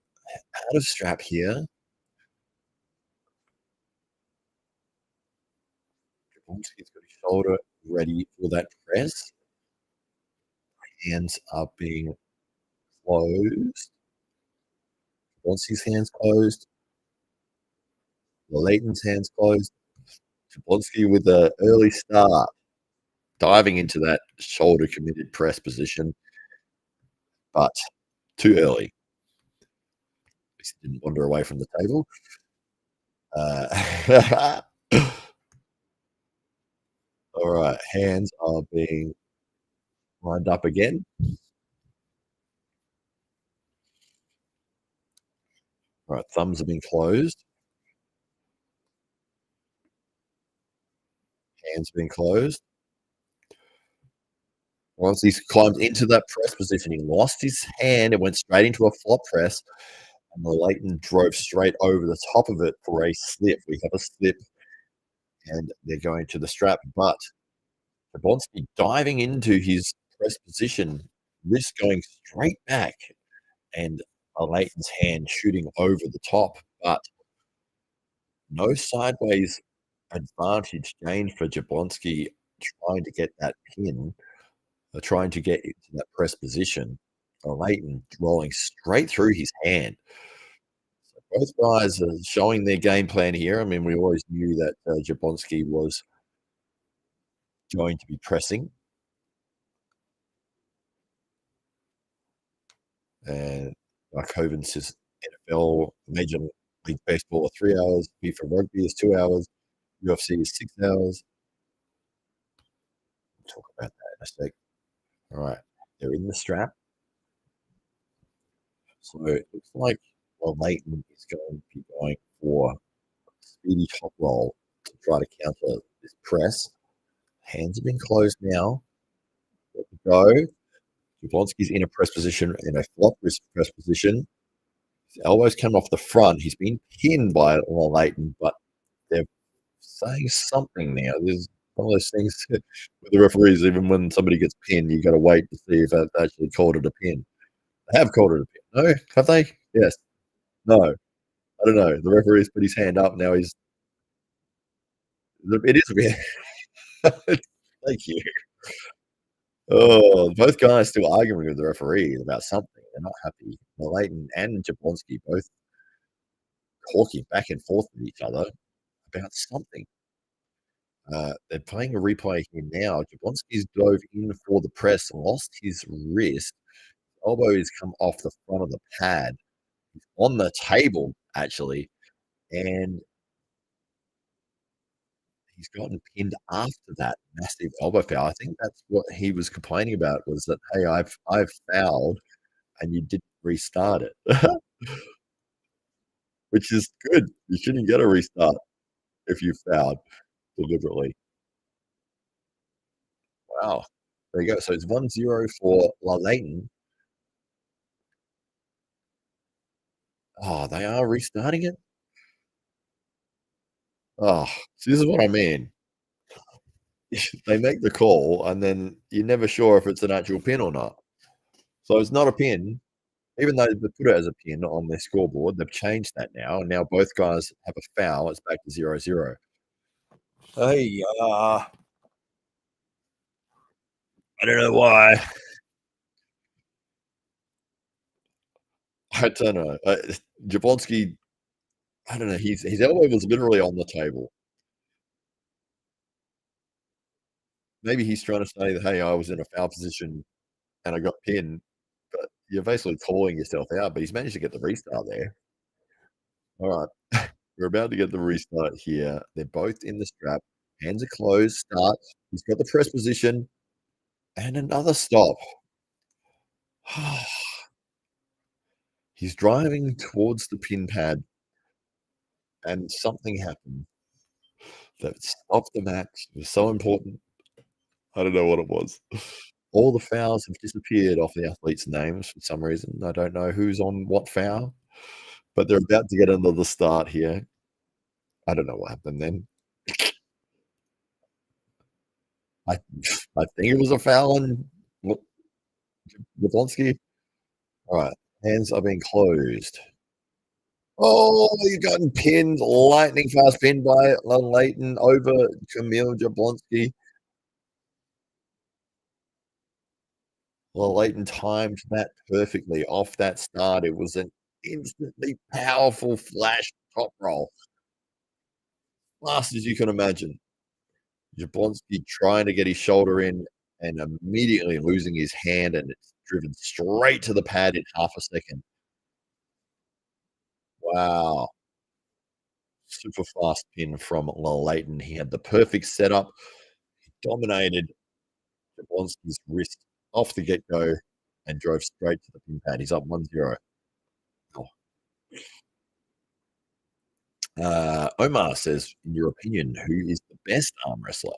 Out of strap here. Jablonsky's got his shoulder ready for that press. Hands are being closed. Jablonsky's hands closed. Laletin's hands closed. Jablonsky with an early start, diving into that shoulder committed press position, but too early. He didn't wander away from the table. All right, hands are being lined up again. All right, thumbs have been closed. Hands have been closed. Once he's climbed into that press position, he lost his hand and went straight into a flop press, and Laletin drove straight over the top of it for a slip. We have a slip, and they're going to the strap, but Jablonsky diving into his press position, wrist going straight back, and Laletin's hand shooting over the top, but no sideways advantage gained for Jablonsky trying to get that pin, trying to get into that press position. Laletin rolling straight through his hand. So both guys are showing their game plan here. I mean, we always knew that Jablonsky was going to be pressing. And Kovan says NFL, Major League Baseball are 3 hours, FIFA Rugby is 2 hours, UFC is 6 hours. We'll talk about that in a sec. All right, they're in the strap. So it looks like Laletin is going to be going for a speedy top roll to try to counter this press. Hands have been closed now. Let it go. Jablonsky's in a press position, in a flop press position. His elbows come off the front. He's been pinned by Laletin, but they're saying something now. There's one of those things with the referees, even when somebody gets pinned, you got to wait to see if they've actually called it a pin. They have called it a pin. No? Have they? Yes. No. I don't know. The referee's put his hand up. Now it is a pin. Thank you. Oh, both guys still arguing with the referee about something. They're not happy. Laletin and Jablonsky both talking back and forth with each other about something. They're playing a replay here now. Jablonsky's dove in for the press, lost his wrist. Elbow has come off the front of the pad. He's on the table, actually, and he's gotten pinned after that massive elbow foul. I think that's what he was complaining about, was that, hey, I've fouled and you didn't restart it. Which is good. You shouldn't get a restart if you fouled deliberately. Wow. There you go. So it's 1-0 for Laletin. Oh, they are restarting it? Oh, see, this is what I mean. They make the call, and then you're never sure if it's an actual pin or not. So it's not a pin. Even though they put it as a pin on their scoreboard, they've changed that now. And now both guys have a foul. It's back to 0-0. Hey, I don't know why. I don't know. Jablonsky, I don't know. His elbow was literally on the table. Maybe he's trying to say that, hey, I was in a foul position and I got pinned, but you're basically calling yourself out. But he's managed to get the restart there. All right. We're about to get the restart here. They're both in the strap. Hands are closed. Start. He's got the press position. And another stop. He's driving towards the pin pad. And something happened that stopped the match. It was so important. I don't know what it was. All the fouls have disappeared off the athletes' names for some reason. I don't know who's on what foul, but they're about to get another start here. I don't know what happened then. I think it was a foul on Jablonsky. All right, hands are being closed. Oh, you gotten pinned, lightning fast pinned by Laletin over Kamil Jablonsky. Laletin timed that perfectly off that start. It was an instantly powerful flash top roll. Fast as you can imagine. Jablonsky trying to get his shoulder in and immediately losing his hand, and it's driven straight to the pad in half a second. Wow. Super fast pin from Laletin. He had the perfect setup. He dominated Jablonsky's wrist off the get-go and drove straight to the pin pad. He's up 1-0. Omar says, in your opinion, who is the best arm wrestler?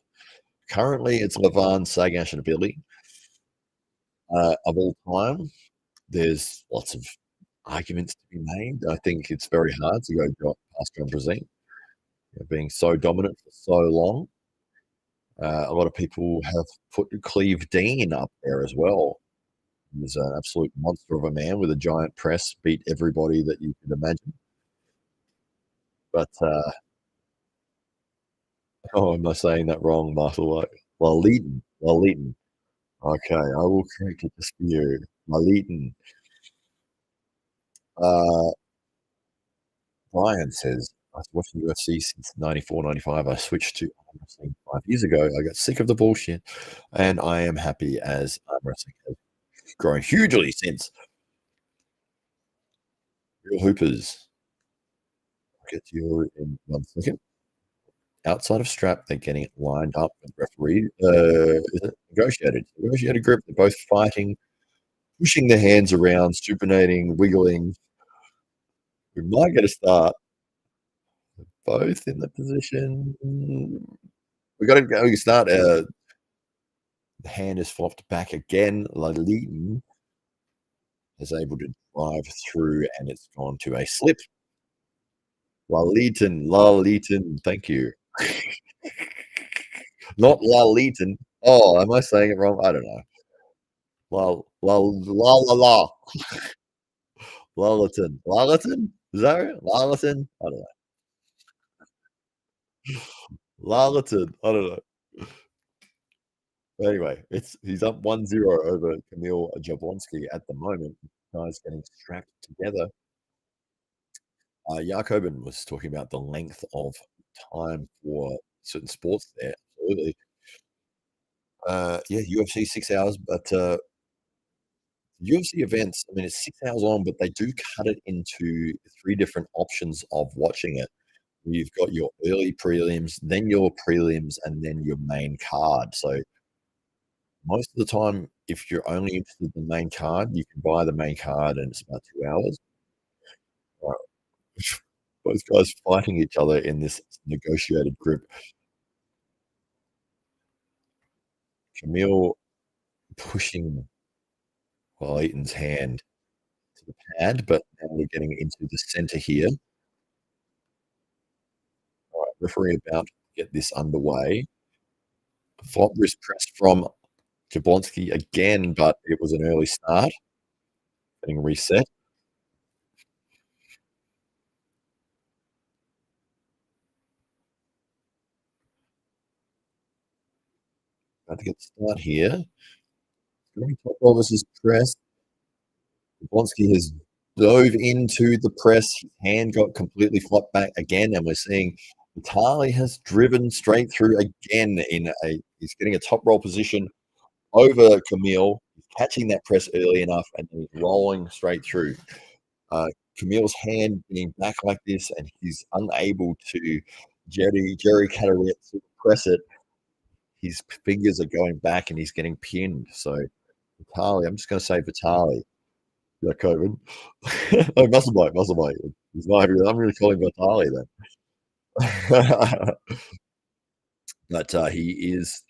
Currently, it's Levon, Sagash, and Vitaly. Of all time, there's lots of arguments to be made. I think it's very hard to go past John Brazil, being so dominant for so long. A lot of people have put Cleve Dean up there as well. He's an absolute monster of a man with a giant press, beat everybody that you could imagine. But, am I saying that wrong, Marshall? Laletin. Okay, I will correct it just for you. Laletin. Brian says, I was watching UFC since 94, 95. I switched to arm wrestling 5 years ago. I got sick of the bullshit, and I am happy as arm wrestling has grown hugely since. Real Hoopers. I'll get to you in 1 second. Outside of strap, they're getting it lined up with referee. Is it negotiated? Negotiated group. They're both fighting pushing their hands around, supinating, wiggling. We might get a start. Both in the position. We got to go start. The hand is flopped back again. Laletin is able to drive through, and it's gone to a slip. Laletin, thank you. Not Laletin. Oh, am I saying it wrong? I don't know. Laletin. Laletin? Is that right? Laletin? I don't know. Laletin. I don't know. Anyway, he's up 1-0 over Kamil Jablonsky at the moment. Guys getting strapped together. Jacobin was talking about the length of time for certain sports there. Absolutely. Yeah, UFC 6 hours, but UFC events, I mean, it's 6 hours long, but they do cut it into 3 different options of watching it. You've got your early prelims, then your prelims, and then your main card. So most of the time, if you're only interested in the main card, you can buy the main card and it's about 2 hours. Both guys fighting each other in this negotiated group. Kamil pushing Laletin's hand to the pad, but now we're getting into the center here. All right, referee about to get this underway. Flop wrist press from Jablonsky again, but it was an early start. Getting reset. About to get the start here. Top roll versus press. Jablonsky has dove into the press. His hand got completely flopped back again, and we're seeing Vitaly has driven straight through again he's getting a top roll position over Kamil. He's catching that press early enough, and then he's rolling straight through. Kamil's hand being back like this, and he's unable to Jerry to press it. His fingers are going back, and he's getting pinned. So Vitaly, I'm just going to say Vitaly. Yeah, COVID. Oh, muscle bike. He's not happy with it. I'm going to call him Vitaly then. But he is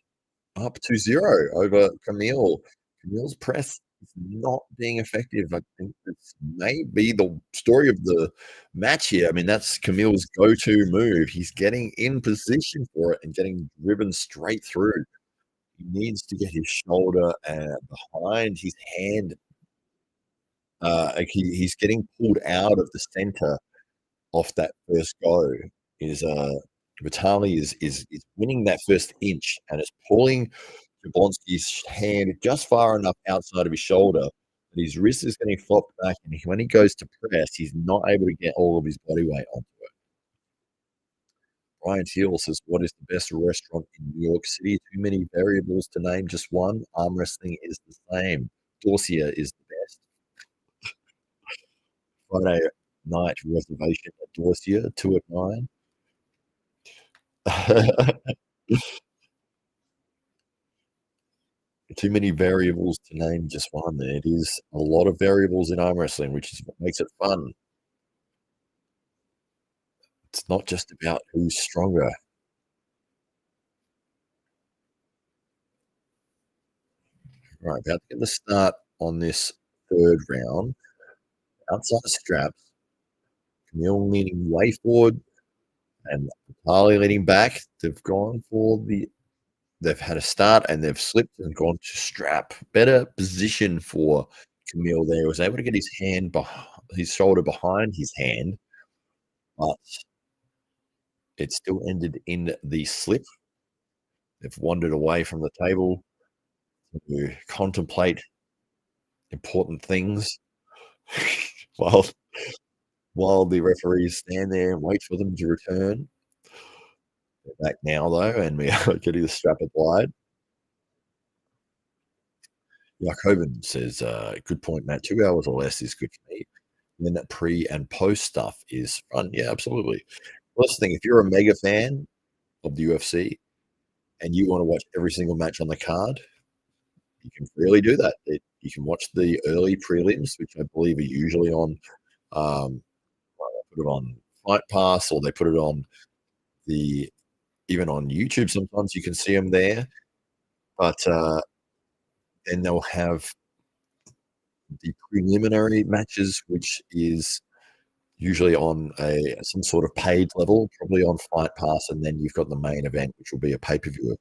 up 2-0 over Kamil. Kamil's press is not being effective. I think this may be the story of the match here. I mean, that's Kamil's go-to move. He's getting in position for it and getting driven straight through. He needs to get his shoulder behind his hand. He's getting pulled out of the center off that first go. Vitaly is winning that first inch and is pulling Jablonsky's hand just far enough outside of his shoulder that his wrist is getting flopped back, and when he goes to press, he's not able to get all of his body weight onto it. Brian Teal says, "What is the best restaurant in New York City? Too many variables to name just one. Arm wrestling is the same. Dorsia is the best. Friday night reservation at Dorsia, 2 at 9." Too many variables to name just one. There it is. A lot of variables in arm wrestling, which is what makes it fun. It's not just about who's stronger. Right, about to get the start on this third round. Outside the straps. Kamil leaning way forward and Vitaly leaning back. They've had a start and they've slipped and gone to strap. Better position for Kamil there. He was able to get his shoulder behind his hand, but it still ended in the slip. They've wandered away from the table to contemplate important things while the referees stand there and wait for them to return. They're back now, though, and we are getting the strap applied. Jacobin says, "Good point, Matt. 2 hours or less is good for me. Then that pre and post stuff is fun." Yeah, absolutely. First thing, if you're a mega fan of the UFC and you want to watch every single match on the card, you can really do that. You can watch the early prelims, which I believe are usually on, put it on Fight Pass, or they put it on even on YouTube. Sometimes you can see them there, but then they'll have the preliminary matches, which is usually on some sort of paid level, probably on Fight Pass, and then you've got the main event, which will be a pay-per-view event.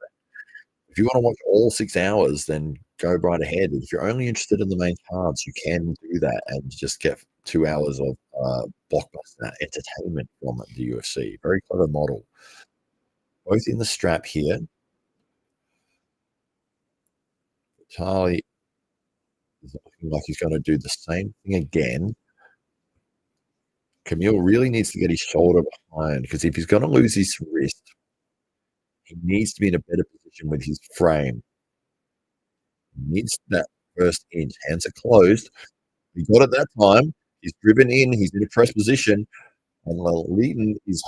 If you want to watch all 6 hours, then go right ahead. If you're only interested in the main cards, you can do that and just get 2 hours of blockbuster entertainment from the UFC. Very clever model. Both in the strap here. Vitaly is looking like he's going to do the same thing again. Kamil really needs to get his shoulder behind, because if he's going to lose his wrist, he needs to be in a better position with his frame. He needs that first inch. Hands are closed. He got it that time. He's driven in. He's in a press position. And Laletin, his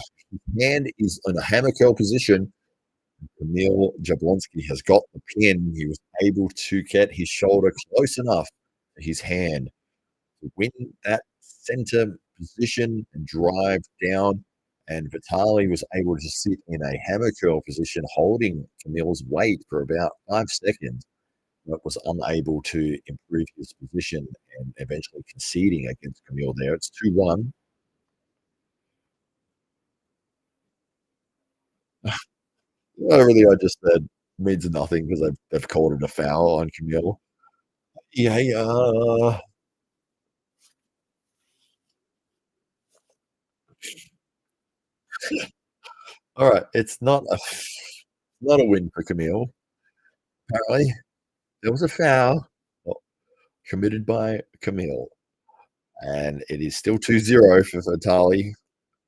hand is in a hammer curl position. Kamil Jablonsky has got the pin. He was able to get his shoulder close enough to his hand to win that center position and drive down. And Vitaly was able to sit in a hammer curl position, holding Kamil's weight for about 5 seconds, but was unable to improve his position and eventually conceding against Kamil there. It's 2-1. Everything I just said means nothing, because they've called it a foul on Kamil. Yeah. All right, it's not a win for Kamil. Apparently, there was a foul committed by Kamil, and it is still 2-0 for Vitaly.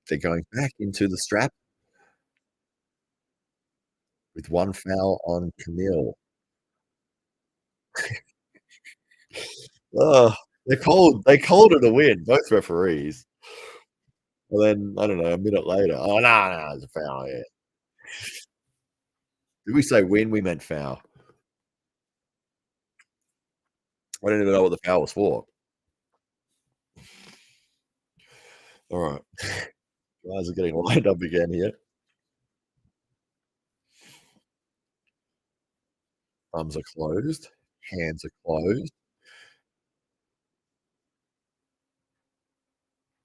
They're going back into the strap with 1 foul on Kamil. They called it a win, both referees. And then, I don't know, a minute later, oh, no, it's a foul, yeah. Did we say win? We meant foul. I didn't even know what the foul was for. All right. Guys are getting lined up again here. Thumbs are closed. Hands are closed.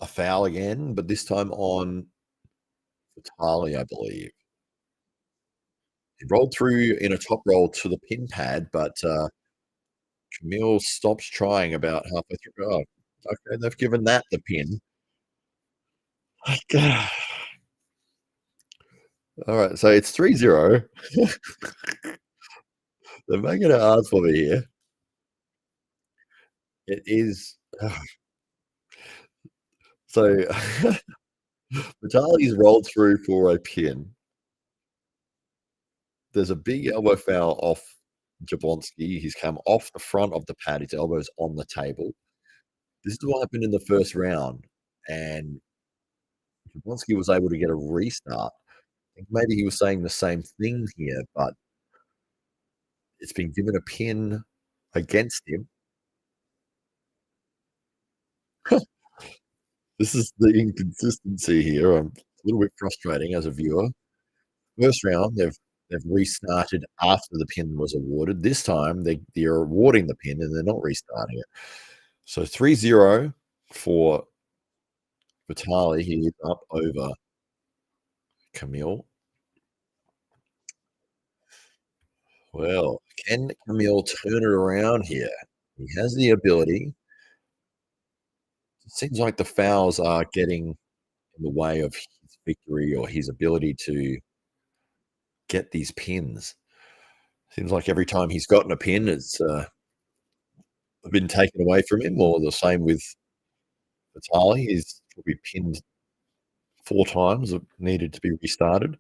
A foul again, but this time on Vitaly, I believe. He rolled through in a top roll to the pin pad, but Kamil stops trying about halfway through. Oh, okay, they've given that the pin. All right, so it's 3-0. They're making it hard for me here. It is. So Vitaly's rolled through for a pin. There's a big elbow foul off Jablonsky. He's come off the front of the pad. His elbow's on the table. This is what happened in the first round, and Jablonsky was able to get a restart. I think maybe he was saying the same thing here, but it's been given a pin against him. This is the inconsistency here. I'm a little bit frustrating as a viewer. First round, they've restarted after the pin was awarded. This time, they're awarding the pin and they're not restarting it. So 3-0 for Vitaly. He is up over Kamil. Well, can Kamil turn it around here? He has the ability. It seems like the fouls are getting in the way of his victory or his ability to get these pins. Seems like every time he's gotten a pin, it's been taken away from him, or the same with Vitaly. He's probably pinned 4 times, needed to be restarted.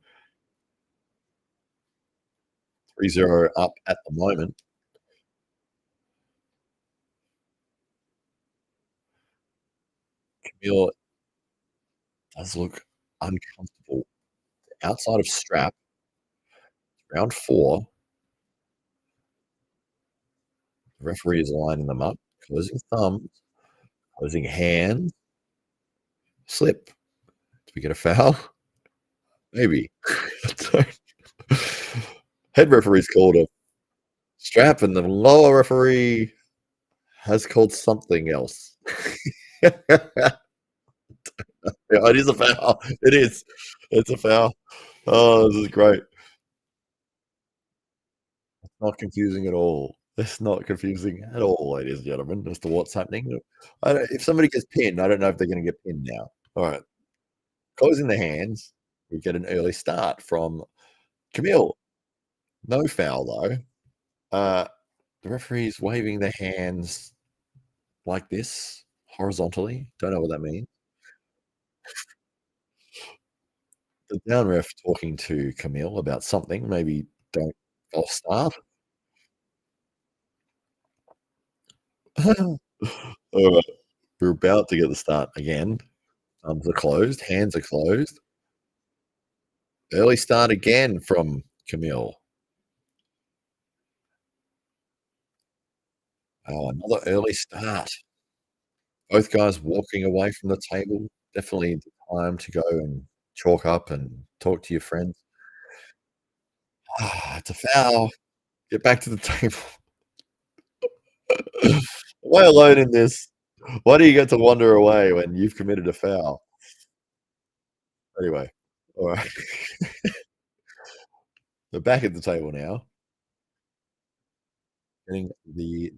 3-0 up at the moment. Kamil does look uncomfortable. Outside of strap, round 4. The referee is lining them up, closing thumbs, closing hands, slip. Do we get a foul? Maybe. Head referee's called a strap, and the lower referee has called something else. Yeah, it is a foul. It is. It's a foul. Oh, this is great. It's not confusing at all. It's not confusing at all, ladies and gentlemen, as to what's happening. If somebody gets pinned, I don't know if they're going to get pinned now. All right. Closing the hands, we get an early start from Kamil. No foul, though. The referee's waving their hands like this, horizontally. Don't know what that means. The down ref talking to Kamil about something. Maybe don't false start. All right. We're about to get the start again. Arms are closed. Hands are closed. Early start again from Kamil. Oh, another early start. Both guys walking away from the table. Definitely the time to go and chalk up and talk to your friends. It's a foul. Get back to the table. Am I alone in this? Why do you get to wander away when you've committed a foul? Anyway, all right. They're back at the table now. Getting the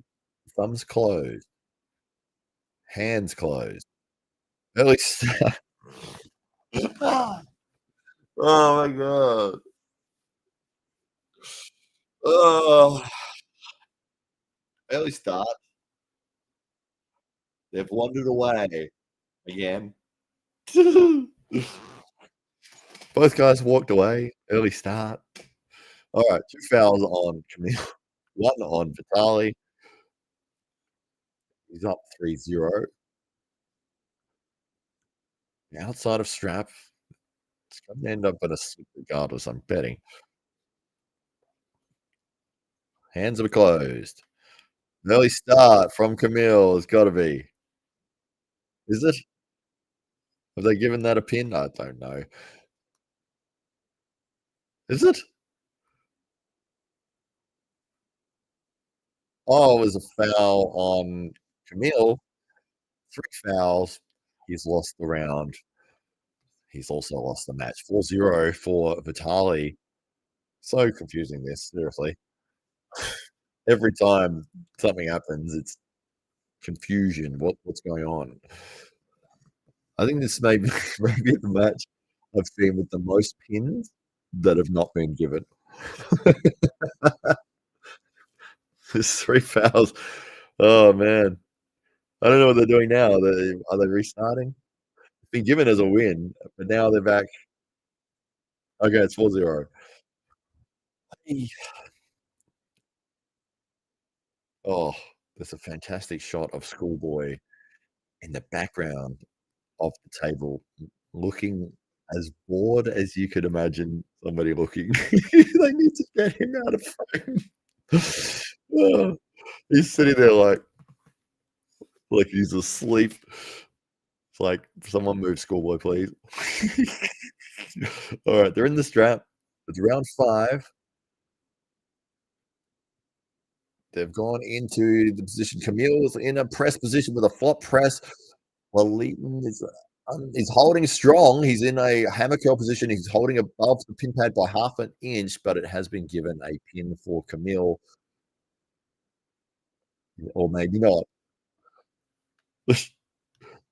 thumbs closed. Hands closed. Early start. Oh my god. Oh. Early start. They've wandered away again. Both guys walked away. Early start. All right, 2 fouls on Kamil, 1 on Vitaly. He's up 3-0. Outside of strap. It's going to end up in a slip regardless, I'm betting. Hands are closed. Early start from Kamil has got to be. Is it? Have they given that a pin? I don't know. Is it? Oh, it was a foul on Kamil. 3 fouls. He's lost the round. He's also lost the match. 4-0 for Vitaly. So confusing, this, seriously. Every time something happens, it's confusion. What's going on? I think this may be maybe the match I've seen with the most pins that have not been given. There's 3 fouls. Oh, man. I don't know what they're doing now. Are they restarting? It's been given as a win, but now they're back. Okay, it's 4-0. Oh, there's a fantastic shot of Schoolboy in the background of the table, looking as bored as you could imagine somebody looking. They need to get him out of frame. Oh, he's sitting there like he's asleep. It's like, someone move Schoolboy, please. All right, they're in the strap. It's round 5. They've gone into the position. Kamil's in a press position with a flop press. Laletin is holding strong. He's in a hammer curl position. He's holding above the pin pad by half an inch, but it has been given a pin for Kamil. Or maybe not.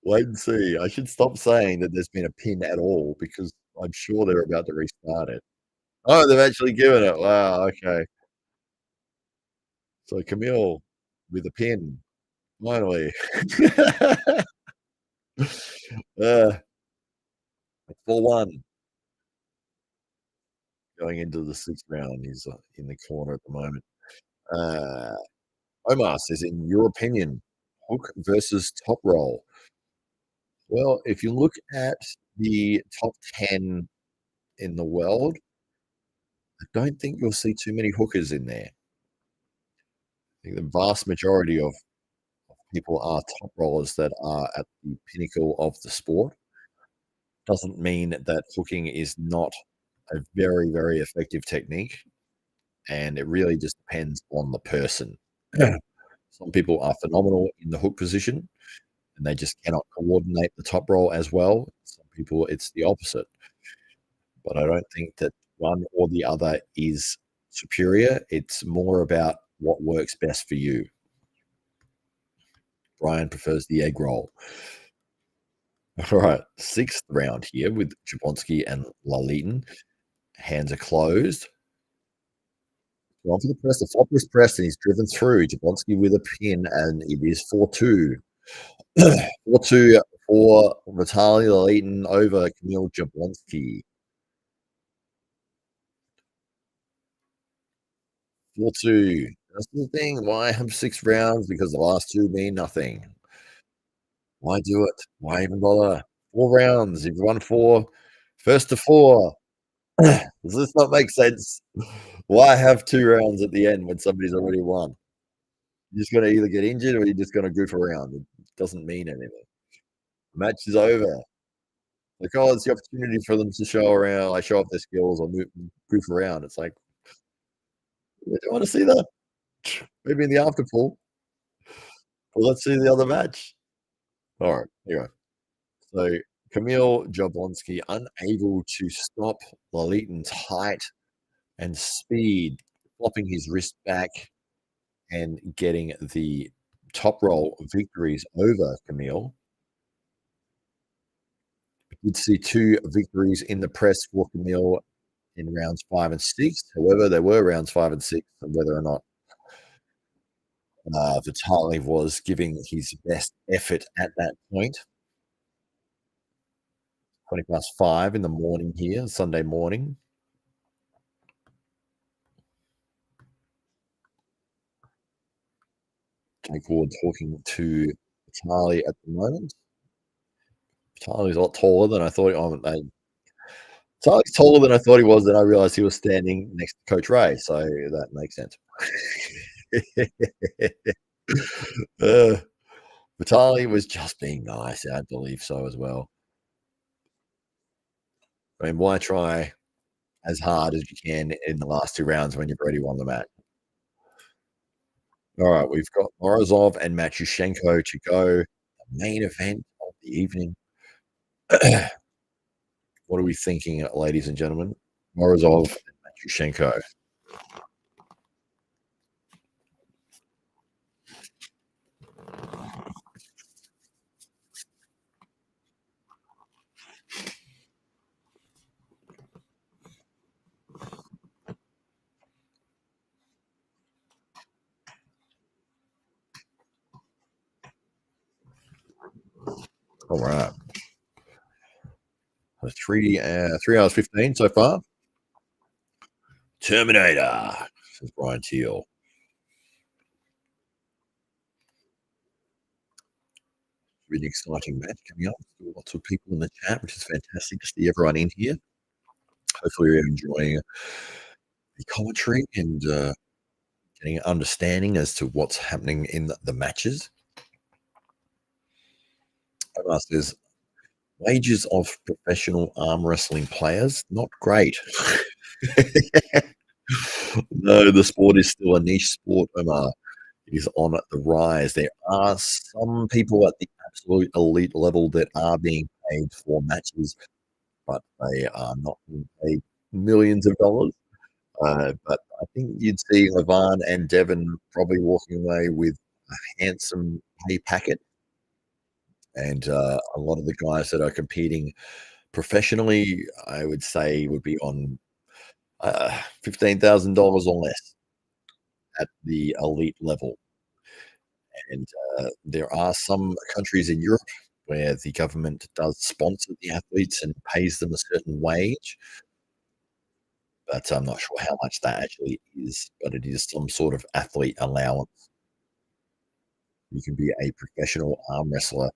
Wait and see. I should stop saying that there's been a pin at all, because I'm sure they're about to restart it. Oh, they've actually given it. Wow, okay. So Kamil with a pin, finally. 4-1. Going into the 6th round. He's in the corner at the moment. Omar says, in your opinion, hook versus top roll? Well, if you look at the top 10 in the world, I don't think you'll see too many hookers in there. think the vast majority of people are top rollers that are at the pinnacle of the sport. Doesn't mean that hooking is not a very, very effective technique, and it really just depends on the person. Some people are phenomenal in the hook position, and they just cannot coordinate the top roll as well. Some people, it's the opposite. But I don't think that one or the other is superior. It's more about what works best for you. Brian prefers the egg roll. All right, 6th round here with Jablonsky and Laletin. Hands are closed. On for the press. The flop is pressed, and he's driven through. Jablonsky with a pin, and it is 4-2. 4-2 for Vitaly Laletin over Kamil Jablonsky. 4-2. That's the thing. Why have 6 rounds? Because the last 2 mean nothing. Why do it? Why even bother? 4 rounds. You've won 4. First to 4. Does this not make sense? Why have 2 rounds at the end when somebody's already won? You're just going to either get injured or you're just going to goof around. It doesn't mean anything. The match is over. Like, oh, it's the opportunity for them to show around, like show off their skills or goof around. It's like, I don't want to see that. Maybe in the after pool. Well, let's see the other match. All right, here we go. So Kamil Jablonsky unable to stop Laletin's height and speed, flopping his wrist back and getting the top roll victories over Kamil. We did see 2 victories in the press for Kamil in rounds 5 and 6. However, there were rounds 5 and 6, and whether or not Vitaly was giving his best effort at that point. 5:20 in the morning here, Sunday morning. Jake Ward talking to Vitaly at the moment. Vitaly's a lot taller than I thought. Vitaly's taller than I thought he was. Then I realized he was standing next to Coach Ray, so that makes sense. Vitaly was just being nice. I believe so as well. I mean, why try as hard as you can in the last 2 rounds when you've already won the match? All right, we've got Morozov and Matyushenko to go. The main event of the evening. What are we thinking, ladies and gentlemen? Morozov and Matyushenko. All right. 3 hours 15 so far. Terminator, says Brian Teal. Really exciting match coming up. Lots of people in the chat, which is fantastic to see everyone in here. Hopefully, you're enjoying the commentary and getting an understanding as to what's happening in the matches. Omar says, wages of professional arm wrestling players, not great. No, the sport is still a niche sport, Omar. It is on the rise. There are some people at the absolute elite level that are being paid for matches, but they are not being paid millions of dollars. But I think you'd see Levon and Devon probably walking away with a handsome pay packet. And a lot of the guys that are competing professionally, I would say, would be on $15,000 or less at the elite level. And there are some countries in Europe where the government does sponsor the athletes and pays them a certain wage. But I'm not sure how much that actually is, but it is some sort of athlete allowance. You can be a professional arm wrestler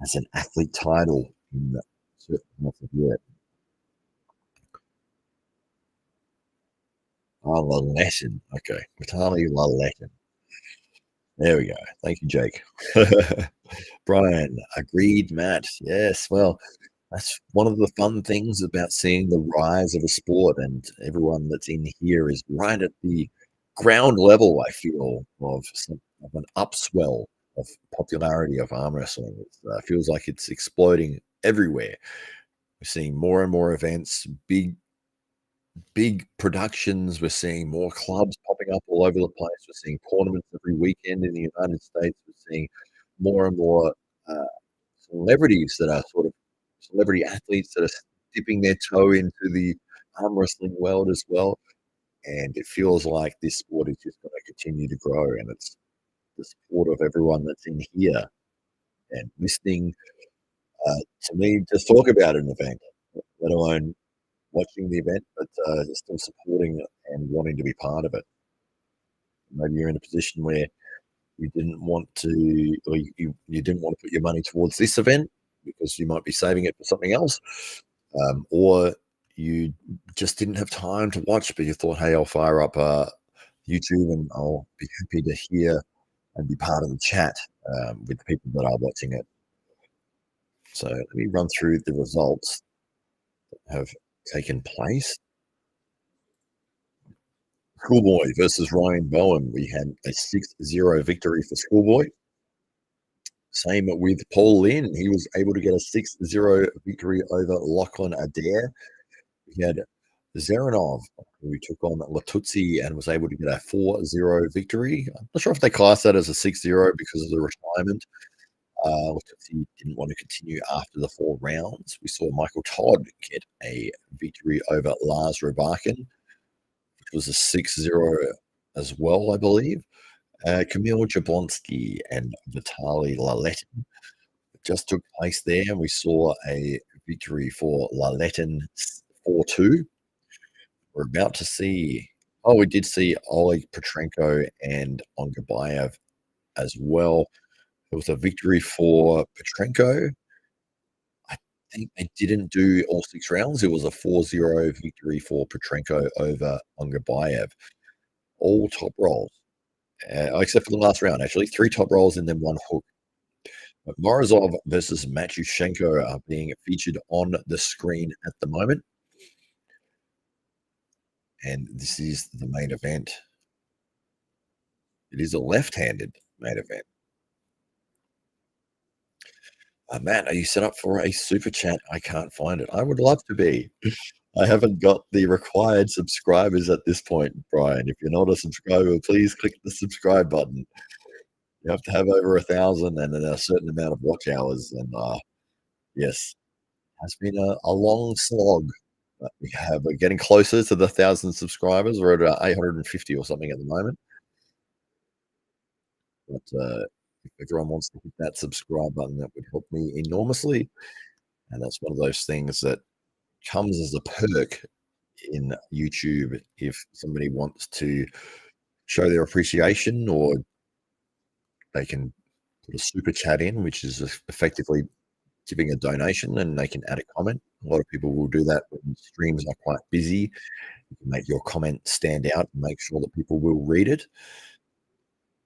as an athlete title in certain parts of Europe. Laletin. Okay, Vitaly Laletin. There we go. Thank you, Jake. Brian, agreed, Matt. Yes, well, that's one of the fun things about seeing the rise of a sport, and everyone that's in here is right at the ground level, I feel, of an upswell of popularity of arm wrestling. It feels like it's exploding everywhere. We're seeing more and more events, big productions. We're seeing more clubs popping up all over the place. We're seeing tournaments every weekend in the United States. We're seeing more and more celebrities that are sort of celebrity athletes that are dipping their toe into the arm wrestling world as well. And it feels like this sport is just going to continue to grow, and it's the support of everyone that's in here and listening to me just talk about an event, let alone watching the event, but still supporting and wanting to be part of it. Maybe you're in a position where you didn't want to, or you didn't want to put your money towards this event because you might be saving it for something else, or you just didn't have time to watch, but you thought, hey, I'll fire up YouTube and I'll be happy to hear and be part of the chat with the people that are watching it. So let me run through the results that have taken place. Schoolboy versus Ryan Bowen. We had a 6-0 victory for Schoolboy. Same with Paul Lynn. He was able to get a 6-0 victory over Lachlan Adair. We had Dzeranov, who took on Lutidze and was able to get a 4-0 victory. I'm not sure if they class that as a 6-0 because of the retirement. Lutidze didn't want to continue after the 4 rounds. We saw Michael Todd get a victory over Lars Rørbakken, which was a 6-0 as well, I believe. Kamil, Jablonsky, and Vitaly Laletin just took place there. We saw a victory for Laletin 4-2. We're about to see, we did see Oleg, Petrenko, and Ongarbaev as well. It was a victory for Petrenko. I think they didn't do all 6 rounds. It was a 4-0 victory for Patranco over Ongarbaev. All top rolls, except for the last round, actually. 3 top rolls and then 1 hook. But Morozov versus Matyushenko are being featured on the screen at the moment. And this is the main event. It is a left-handed main event. Matt, are you set up for a super chat? I can't find it. I would love to be. I haven't got the required subscribers at this point, Brian. If you're not a subscriber, please click the subscribe button. You have to have over 1,000 and then a certain amount of watch hours. And yes, it has been a long slog. But we're getting closer to the 1,000 subscribers. We're at 850 or something at the moment. But if everyone wants to hit that subscribe button, that would help me enormously. And that's one of those things that comes as a perk in YouTube if somebody wants to show their appreciation, or they can put a super chat in, which is effectively giving a donation, and they can add a comment. A lot of people will do that when streams are quite busy. You can make your comment stand out and make sure that people will read it.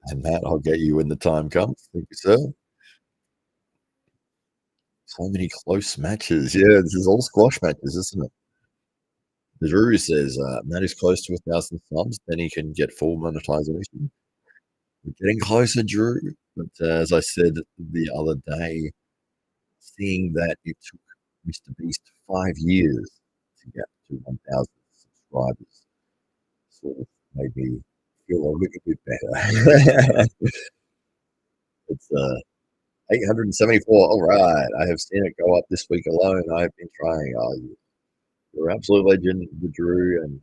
And Matt, I'll get you when the time comes. Thank you, sir. So many close matches. Yeah, this is all squash matches, isn't it? The Drew says Matt is close to 1,000 subs, then he can get full monetization. We're getting closer, Drew. But as I said the other day, seeing that it took Mr. Beast 5 years to get to 1,000 subscribers sort of made me feel a little bit better. It's 874. All right. I have seen it go up this week alone. I've been trying. You're an absolute legend, Drew, and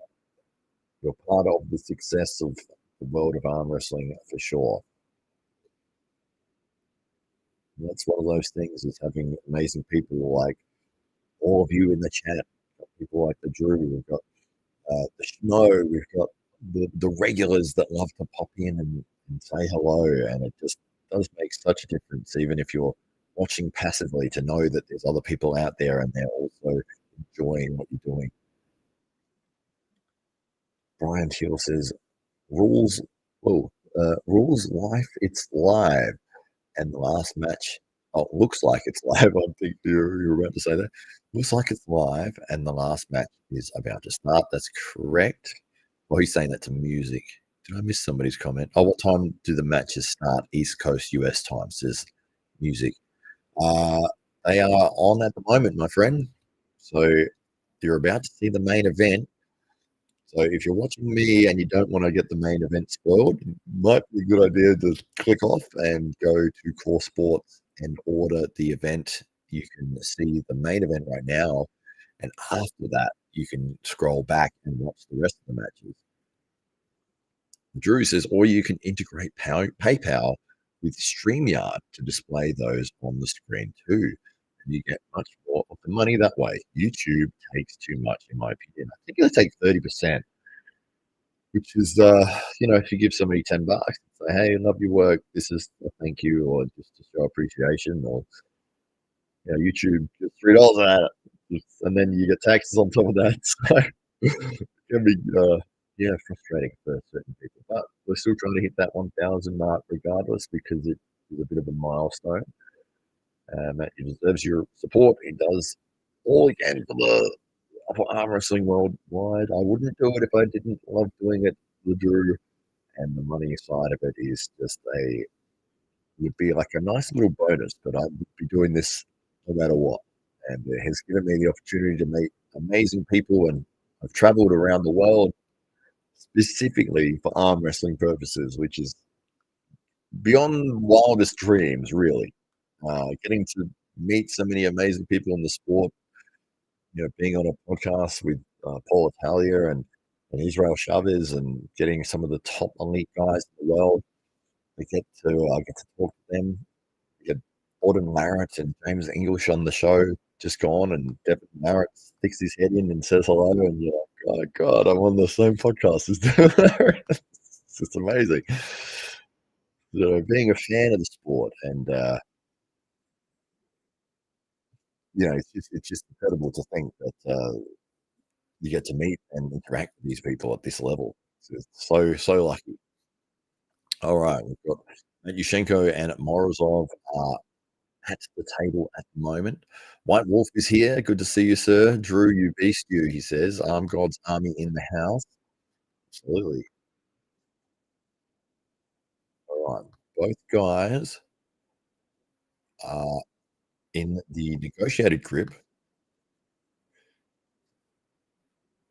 you're part of the success of the world of arm wrestling for sure. And that's one of those things, is having amazing people like all of you in the chat. People like the Drew, we've got the Snow, we've got the regulars that love to pop in and say hello, and it just does make such a difference, even if you're watching passively, to know that there's other people out there and they're also enjoying what you're doing. Brian Teal says, rules, rules life, it's live. And the last match, looks like it's live. I think you're about to say that. Looks like it's live, and the last match is about to start. That's correct. Well, he's saying that to music. Did I miss somebody's comment? Oh, what time do the matches start? East Coast US time, says music. They are on at the moment, my friend. So you're about to see the main event. So if you're watching me and you don't want to get the main event spoiled, it might be a good idea to click off and go to Core Sports and order the event. You can see the main event right now, and after that, you can scroll back and watch the rest of the matches. Drew says, or you can integrate PayPal with StreamYard to display those on the screen too. And you get much more of the money that way. YouTube takes too much, in my opinion. I think it'll take 30%, which is, if you give somebody $10, say, hey, love your work, this is a thank you, or just to show appreciation, or YouTube gets $3 out of it, and then you get taxes on top of that. So it can be frustrating for certain people, but we're still trying to hit that 1,000 mark regardless, because it is a bit of a milestone. He deserves your support. He does all he can for arm wrestling worldwide. I wouldn't do it if I didn't love doing it. The Drew, and the money side of it is just would be like a nice little bonus, but I would be doing this no matter what. And it has given me the opportunity to meet amazing people, and I've traveled around the world specifically for arm wrestling purposes, which is beyond wildest dreams, really. Getting to meet so many amazing people in the sport, being on a podcast with Paul Italia and Israel Chavez, and getting some of the top elite guys in the world. I get to talk to them. We get Auden Larratt and James English on the show, just gone, and Devin Larratt sticks his head in and says hello, and you're like, oh God, I'm on the same podcast as Devin Larratt. It's just amazing. Being a fan of the sport, and it's just incredible to think that you get to meet and interact with these people at this level. It's so lucky. All right, we've got Matyushenko and Morozov at the table at the moment. White Wolf is here. Good to see you, sir. Drew, you beast, you, he says. Arm God's army in the house. Absolutely. All right. Both guys are in the negotiated grip.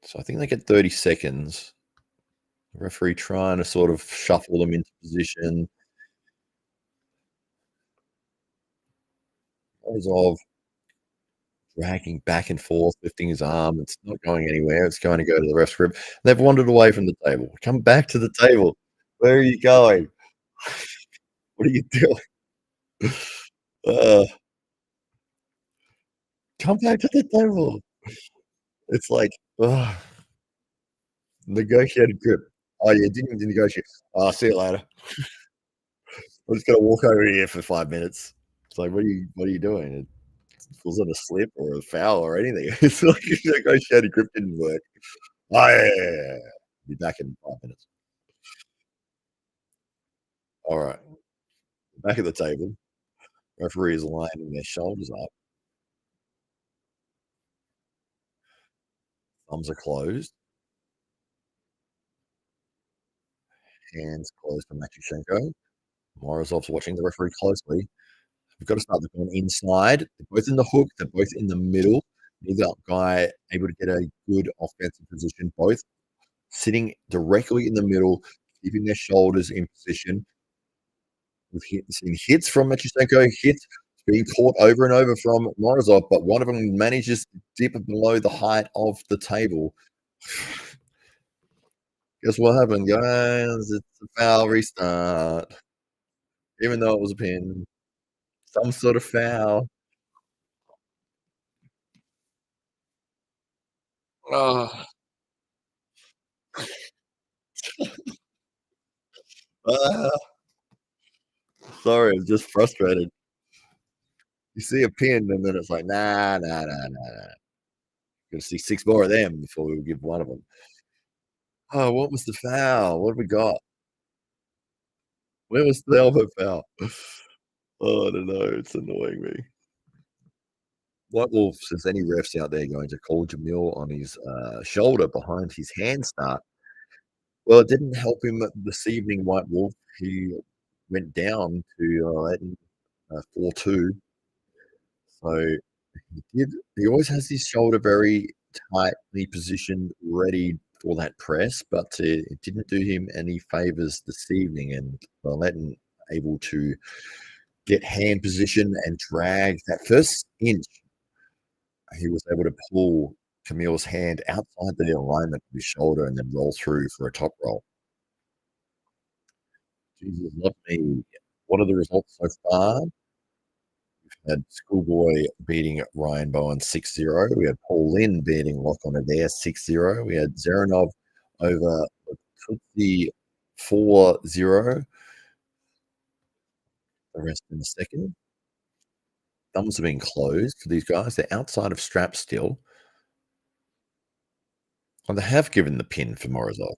So I think they get 30 seconds. The referee trying to sort of shuffle them into position. Morozov dragging back and forth, lifting his arm. It's not going anywhere. It's going to go to the ref's grip. They've wandered away from the table. Come back to the table. Where are you going? What are you doing? Come back to the table. It's like, negotiated grip. Oh, you didn't negotiate. Oh, see you later. I'm just gonna walk over here for 5 minutes. It's like, what are you doing? It wasn't a slip or a foul or anything. It's like negotiated grip didn't work. Oh yeah. Be back in 5 minutes. All right. Back at the table. Referee is lining their shoulders up. Thumbs are closed. Hands closed for Matyushenko. Morozov's watching the referee closely. We've got to start looking inside. They're both in the hook. They're both in the middle. Neither guy able to get a good offensive position. Both sitting directly in the middle, keeping their shoulders in position. We've seen hits from Matyushenko, hits being caught over and over from Morozov, but one of them manages to dip below the height of the table. Guess what happened, guys? It's a foul restart. Even though it was a pin. Some sort of foul. Oh. Sorry, I'm just frustrated. You see a pin, and then it's like, nah. Gonna see 6 more of them before we give one of them. Oh, what was the foul? What have we got? Where was the elbow foul? Oh, I don't know. It's annoying me. What Wolf says any refs out there going to call Jamil on his shoulder behind his hand start? Well, it didn't help him this evening, White Wolf. He went down to Laletin 4-2. So he did. He always has his shoulder very tightly positioned, ready for that press, but it didn't do him any favors this evening. And Laletin able to get hand position and drag that first inch. He was able to pull Kamil's hand outside the alignment of his shoulder and then roll through for a top roll. Jesus, love me. What are the results so far? We've had Schoolboy beating Ryan Bowen 6-0. We had Paul Lynn beating Lachlan Adair 6-0. We had Dzeranov over Lutidze 4-0. The rest in the second. Thumbs have been closed for these guys. They're outside of straps still. And they have given the pin for Morozov.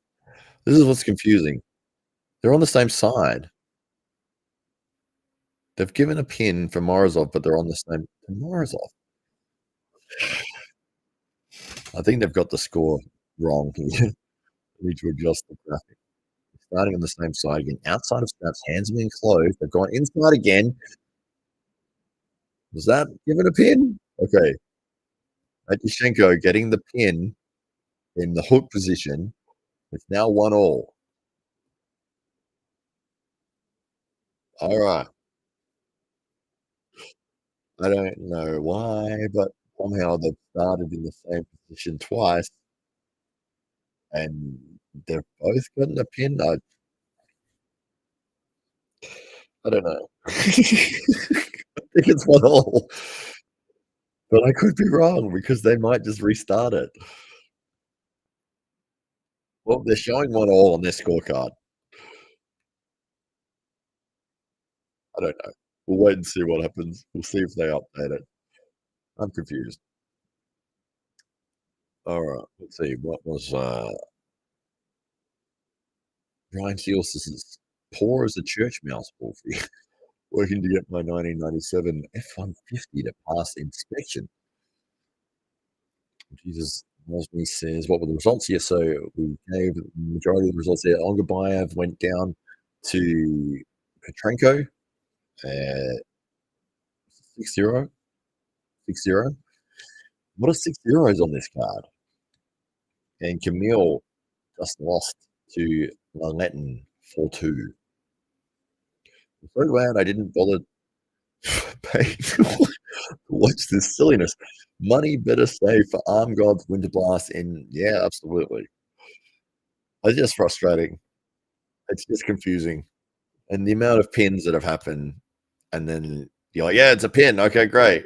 This is what's confusing. They're on the same side. They've given a pin for Morozov, but they're on the same Morozov. I think they've got the score wrong here. Need to adjust the graphic. Starting on the same side again. Outside of straps, hands have been closed. They've gone inside again. Was that given a pin? Okay. Matyushenko getting the pin in the hook position. It's now 1-1. All right. I don't know why, but somehow they've started in the same position twice, and they've both gotten a pin. I don't know. I think it's 1-1, but I could be wrong because they might just restart it. Well, they're showing 1-1 on their scorecard. I don't know. We'll wait and see what happens. We'll see if they update it. I'm confused. All right, let's see. What was Brian Seal says, poor as a church mouse, Wolfie. Working to get my 1997 F-150 to pass inspection. Jesus, Mosby says, what were the results here? So we gave the majority of the results there. Ongarbaev went down to Patranco, 6-0. 6-0. What are 6 zeros on this card? And Kamil just lost to Laletin 4-2. I'm so glad I didn't bother paying to watch this silliness. Money better save for Arm Gods Winter Blast. And yeah, absolutely. It's just frustrating. It's just confusing. And the amount of pins that have happened, and then you're like, yeah, it's a pin. Okay, great.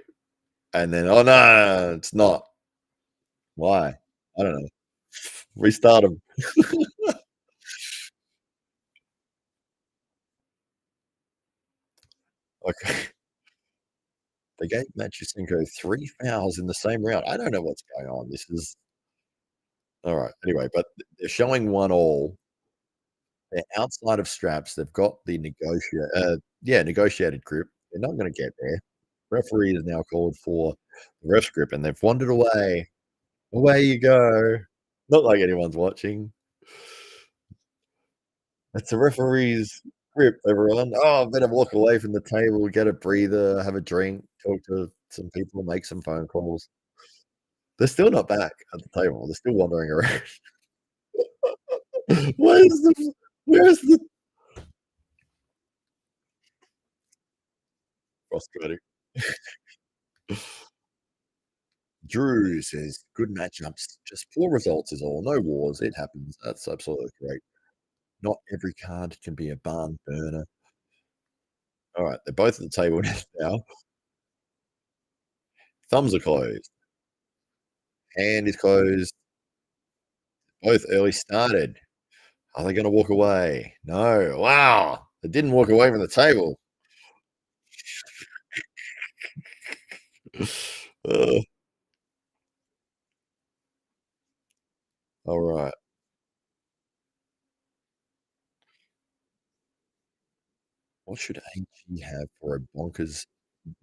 And then, oh, no, it's not. Why? I don't know. Restart them. Okay. They gave Matyushenko 3 fouls in the same round. I don't know what's going on. This is all right. Anyway, but they're showing 1-1. They're outside of straps. They've got the negotiated grip. They're not going to get there. Referee is now called for the ref's grip, and they've wandered away. Away you go. Not like anyone's watching. It's a referee's grip, everyone. Oh, I better walk away from the table, get a breather, have a drink, talk to some people, make some phone calls. They're still not back at the table. They're still wandering around. Where's the frustrating? Drew says, good matchups, just poor results is all. No wars. It happens. That's absolutely correct. Not every card can be a barn burner. All right, they're both at the table now. Thumbs are closed. Hand is closed. Both early started. Are they going to walk away? No. Wow. They didn't walk away from the table. All right. Because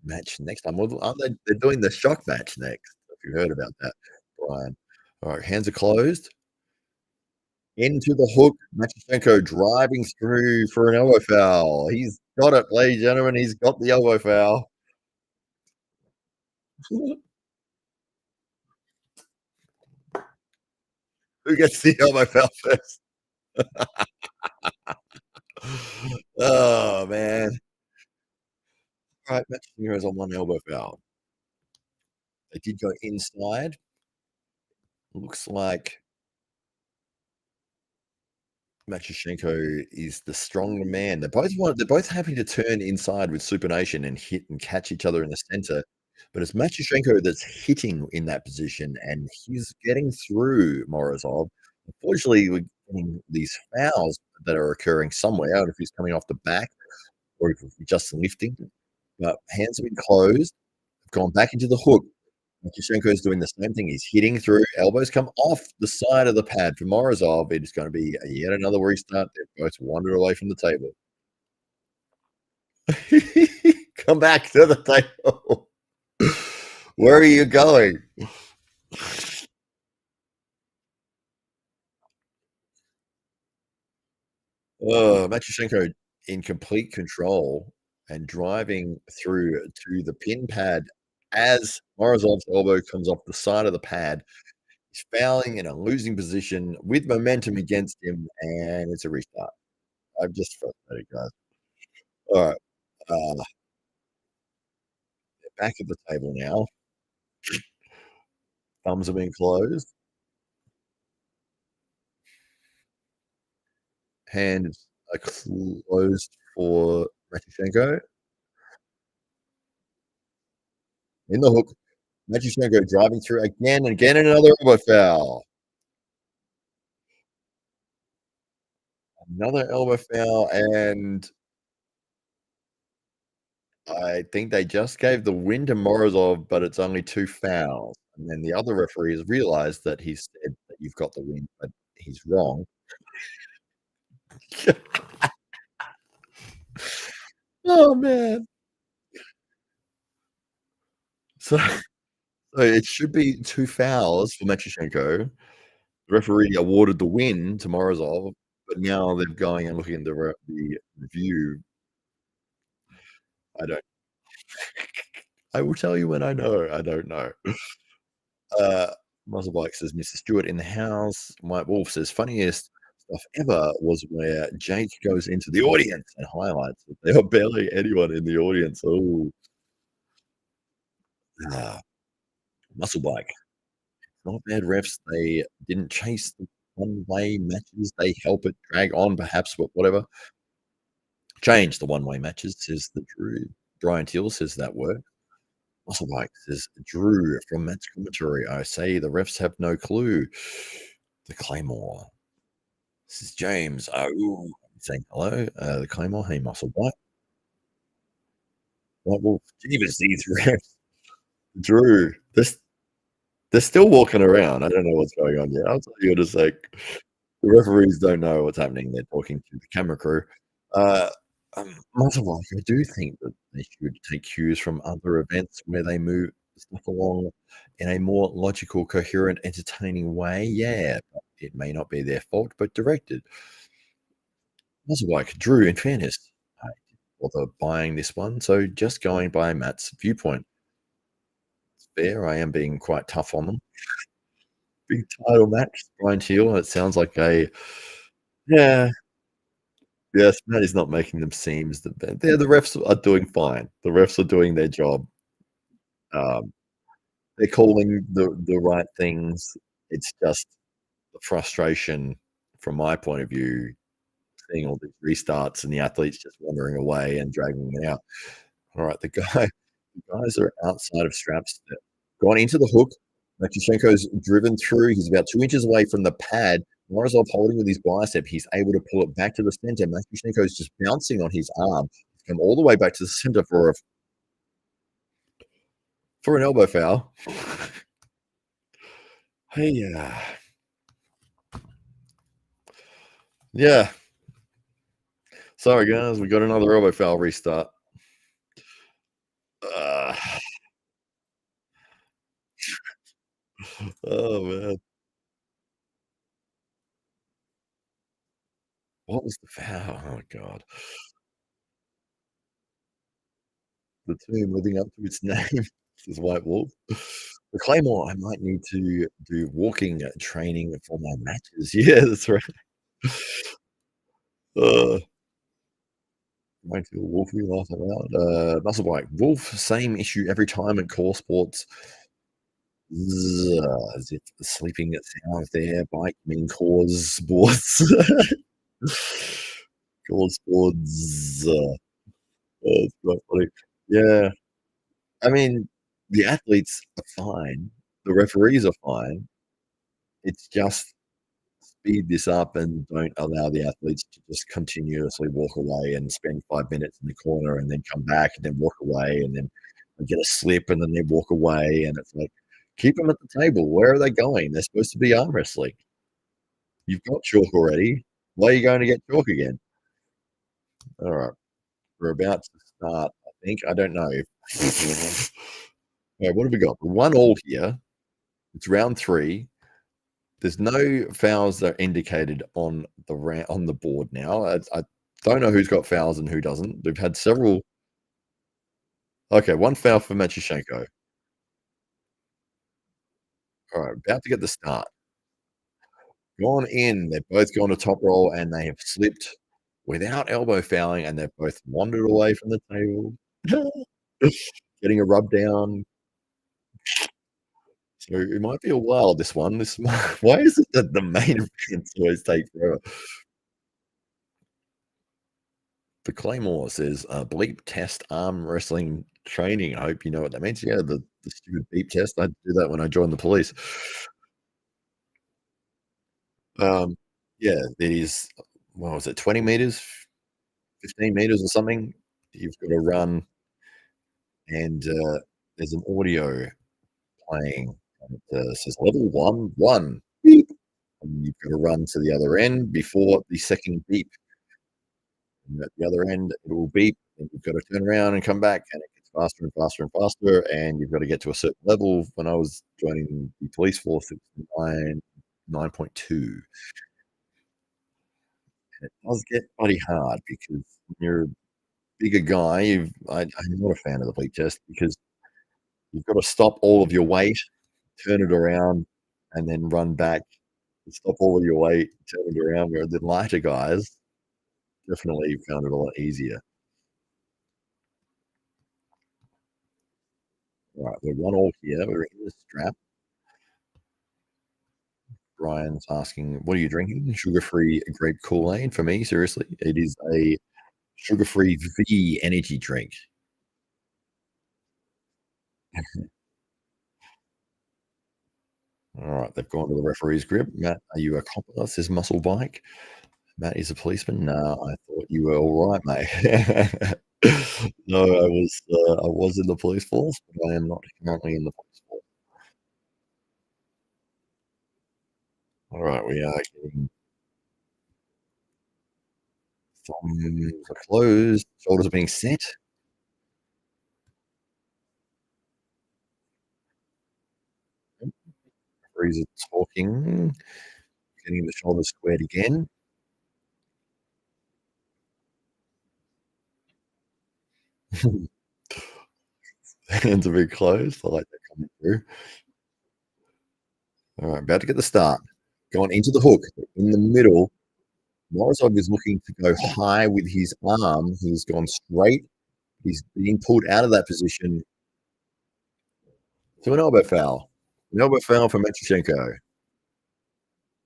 match next time. Well, aren't they? They're doing the shock match next. If you heard about that, Brian. All right, hands are closed. Into the hook. Matyushenko driving through for an elbow foul. He's got it, ladies and gentlemen. He's got the elbow foul. Who gets the elbow foul first? Oh, man. All right, Matyushenko's on one elbow foul. They did go inside. Looks like Matyushenko is the stronger man. They're both happy to turn inside with supination and hit and catch each other in the center. But it's Matyushenko that's hitting in that position, and he's getting through Morozov. Unfortunately, we're getting these fouls that are occurring somewhere. I don't know if he's coming off the back or if he's just lifting. But hands have been closed, gone back into the hook. Matyushenko is doing the same thing. He's hitting through. Elbows come off the side of the pad for Morozov. It is going to be yet another restart. They've both wandered away from the table. Come back to the table. Where are you going? Oh, Matyushenko in complete control and driving through to the pin pad as Morozov's elbow comes off the side of the pad. He's fouling in a losing position with momentum against him, and it's a restart. I'm just frustrated, guys. All right. Back at the table now. Thumbs are being closed. Hands are closed for Matyushenko. In the hook. Matyushenko driving through again and again, and another elbow foul. Another elbow foul, and I think they just gave the win to Morozov, but it's only 2 fouls. And then the other referee has realized that he said that you've got the win, but he's wrong. Oh, man. So it should be 2 fouls for Matyushenko. The referee awarded the win to Morozov, but now they're going and looking at the review. I don't I will tell you when I know. I don't know. Muzzle Bike says, Mr. Stewart in the house. White Wolf says, funniest stuff ever was where Jake goes into the audience and highlights that there were barely anyone in the audience. Oh, Muscle Bike. Not bad refs. They didn't chase the one-way matches. They help it drag on, perhaps, but whatever. Change the one-way matches, says the Drew. Brian Teal says that worked. Muscle Bike says, Drew from Matt's commentary. I say the refs have no clue. The Claymore. This is James. Oh, saying hello. The Claymore. Hey, Muscle Bike. White Wolf. Jeebus, these refs. Drew. They're still walking around. I don't know what's going on yet. I'll tell you in a sec. The referees don't know what's happening. They're talking to the camera crew. Otherwise, I do think that they should take cues from other events where they move stuff along in a more logical, coherent, entertaining way. Yeah, but it may not be their fault, but directed. Like Drew, in fairness, I didn't bother buying this one, so just going by Matt's viewpoint. It's fair. I am being quite tough on them. Big title match, Brian Teal. It sounds like yeah. Yes, Matt is not making them seem as the best. The refs are doing fine. The refs are doing their job. They're calling the right things. It's just the frustration from my point of view, seeing all these restarts and the athletes just wandering away and dragging it out. All right, the guys are outside of straps. Gone into the hook. Matyushenko's driven through. He's about 2 inches away from the pad. Morozov holding with his bicep. He's able to pull it back to the center. Matyushenko's just bouncing on his arm. He's come all the way back to the center for an elbow foul. Hey, yeah. Sorry, guys. We got another elbow foul restart. Oh, man. What was the foul? Oh, God. The tomb living up to its name, says White Wolf. The Claymore, I might need to do walking training for my matches. Yeah, that's right. Uh, Might feel wolfy laugh out loud. Muscle bike. Wolf, same issue every time in core sports. As if the sleeping sound there. Bike mean cause sports. Cause sports. It's quite funny. Yeah. I mean, the athletes are fine. The referees are fine. It's just speed this up and don't allow the athletes to just continuously walk away and spend 5 minutes in the corner and then come back and then walk away and then get a slip and then they walk away, and it's like, keep them at the table. Where are they going? They're supposed to be arm wrestling. You've got chalk already. Why are you going to get chalk again? All right, we're about to start, I think. I don't know. All right, what have we got? 1-1 here. It's round 3. There's no fouls that are indicated on the board now. I don't know who's got fouls and who doesn't. We've had several. Okay, 1 foul for Matyushenko. All right, about to get the start. Gone in. They've both gone to top roll and they have slipped without elbow fouling, and they've both wandered away from the table. Getting a rub down. So it might be a while, this one. Why is it that the main events always take forever? The Claymore says, bleep test arm wrestling training. I hope you know what that means. Yeah, the stupid beep test. I do that when I joined the police. Um, yeah, it is, what was it, 20 meters, 15 meters or something? You've got to run, and there's an audio playing. And it says level 1, 1, beep. And you've got to run to the other end before the second beep. And at the other end, it will beep, and you've got to turn around and come back, and it gets faster and faster and faster, and you've got to get to a certain level. When I was joining the police force, it was 9.2. And it does get bloody hard because when you're a bigger guy, I'm not a fan of the bleep test because you've got to stop all of your weight, turn it around, and then run back. Stop all of your weight, turn it around. Where the lighter guys definitely found it a lot easier. All right, we're 1-1 here. We're in the strap. Brian's asking, "What are you drinking?" Sugar-free grape Kool-Aid. For me, seriously, it is a sugar-free V energy drink. All right, they've gone to the referee's grip. Matt, are you a copper? Says Muscle Bike. Matt is a policeman. No, I thought you were all right, mate. No, I was in the police force, but I am not currently in the police force. All right, we are getting thumbs are closed, shoulders are being set. Referees are talking, getting the shoulders squared again. Hands are very closed. I like that coming through. All right, about to get the start. Going into the hook in the middle. Morozov is looking to go high with his arm. He's gone straight. He's being pulled out of that position to an elbow foul. An elbow foul for Matyushenko.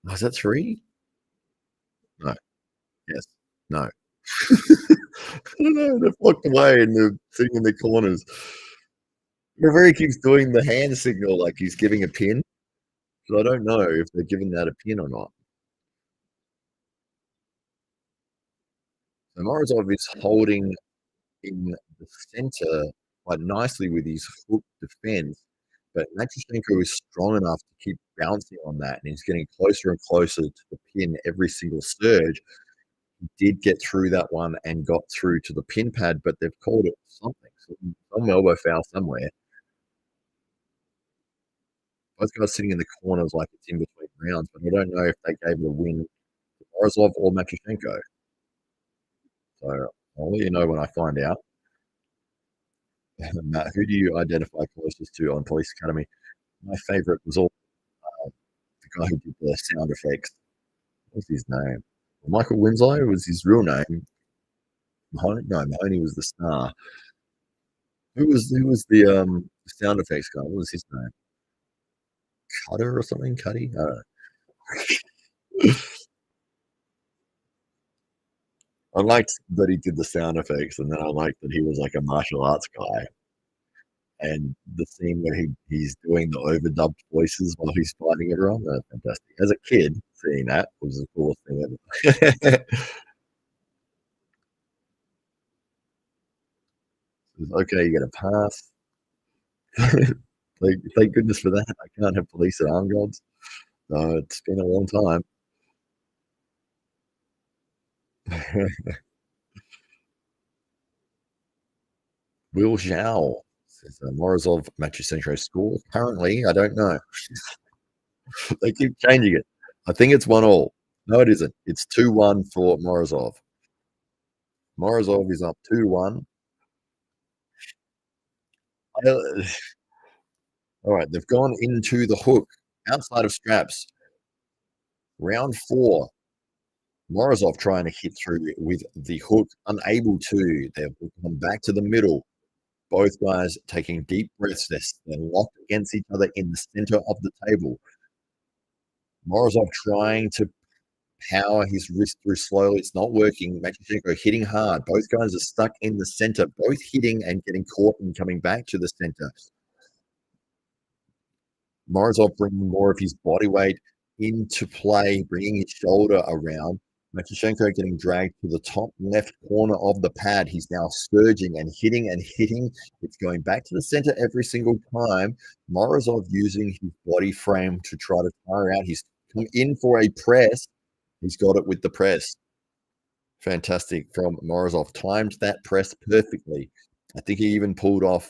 Oh, is that 3? No. Yes. No. I don't know. They've looked away and they're sitting in their corners. The referee keeps doing the hand signal like he's giving a pin. So I don't know if they're giving that a pin or not. So Morozov is holding in the center quite nicely with his hook defense, but Matyushenko is strong enough to keep bouncing on that, and he's getting closer and closer to the pin every single surge. He did get through that one and got through to the pin pad, but they've called it something, some elbow foul somewhere. Both guys sitting in the corners like it's in between rounds, but I don't know if they gave it a win to Morozov or Matyushenko. So I'll let you know when I find out. Matt, who do you identify closest to on Police Academy? My favorite was all the guy who did the sound effects. What's his name? Michael Winslow was his real name. Mahoney was the star. Who was the sound effects guy? What was his name? Cutter or something? Cuddy? I don't know. I liked that he did the sound effects, and then I liked that he was like a martial arts guy. And the scene where he's doing the overdubbed voices while he's fighting everyone, that's fantastic. As a kid, seeing that was the coolest thing ever. Okay, you get a pass. Thank goodness for that. I can't have police at arm guards. It's been a long time. Will Zhao says Morozov Matyushenko score. Currently, I don't know. They keep changing it. I think it's 1-1. No, it isn't. It's 2-1 for Morozov. Morozov is up 2-1. All right, they've gone into the hook outside of straps. Round 4. Morozov trying to hit through with the hook, unable to. They've come back to the middle. Both guys taking deep breaths. They're locked against each other in the center of the table. Morozov trying to power his wrist through slowly. It's not working. Matyushenko hitting hard. Both guys are stuck in the center, both hitting and getting caught and coming back to the center. Morozov bringing more of his body weight into play, bringing his shoulder around. Matyushenko getting dragged to the top left corner of the pad. He's now surging and hitting and hitting. It's going back to the center every single time. Morozov using his body frame to try to tire out. He's come in for a press. He's got it with the press. Fantastic from Morozov. Timed that press perfectly. I think he even pulled off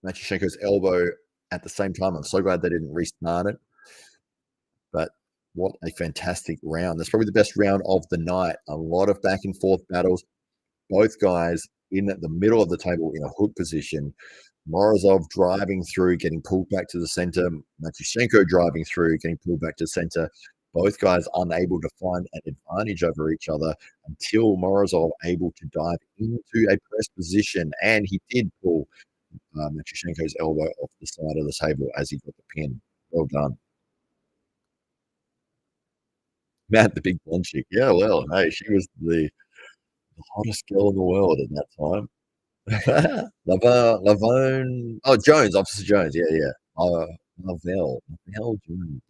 Matyushenko's elbow at the same time. I'm so glad they didn't restart it. But what a fantastic round. That's probably the best round of the night. A lot of back and forth battles. Both guys in the middle of the table in a hook position. Morozov driving through, getting pulled back to the center. Matyushenko driving through, getting pulled back to the center. Both guys unable to find an advantage over each other until Morozov able to dive into a press position. And he did pull Matyushenko's elbow off the side of the table as he got the pin. Well done. Matt, the big blonde chick. Yeah, well, hey, she was the hottest girl in the world at that time. Levon. Oh, Jones, Officer Jones. Yeah. Lavelle Jones.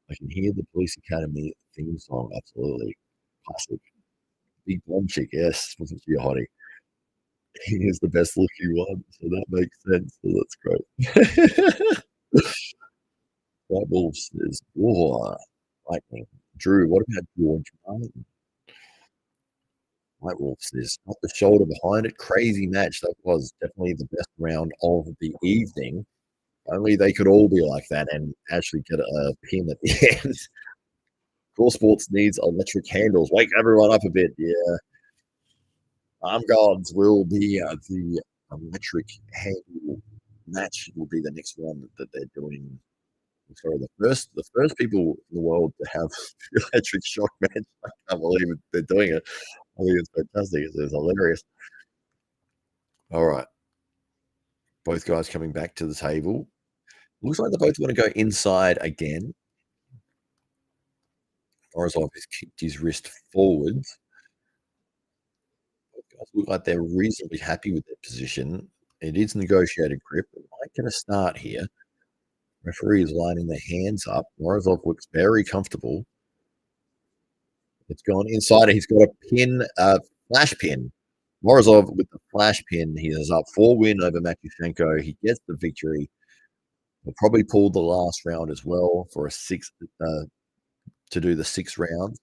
I can hear the Police Academy theme song. Absolutely. Classic. Big blonde chick. Yes. Wasn't she a hottie? He is the best looking one. So that makes sense. So that's great. White Wolf says, oh, lightning. Drew, what about George Martin? White Wolf says, not the shoulder behind it. Crazy match. That was definitely the best round of the evening. Only they could all be like that and actually get a pin at the end. Core Sports needs electric handles. Wake everyone up a bit. Yeah. Arm guards will be the electric handle match. Will be the next one that they're doing. Sorry, the first people in the world to have electric shock match. I can't believe they're doing it. I think it's fantastic. It's hilarious. All right. Both guys coming back to the table. Looks like they both want to go inside again. Morozov has kicked his wrist forwards. Both guys look like they're reasonably happy with their position. It is negotiated grip. It might get a start here. Referee is lining their hands up. Morozov looks very comfortable. It's gone inside. He's got a pin, flash pin. Morozov with the flash pin. He is up 4-win over Matyushenko. He gets the victory. He'll probably pull the last round as well for a 6 to do the 6 rounds.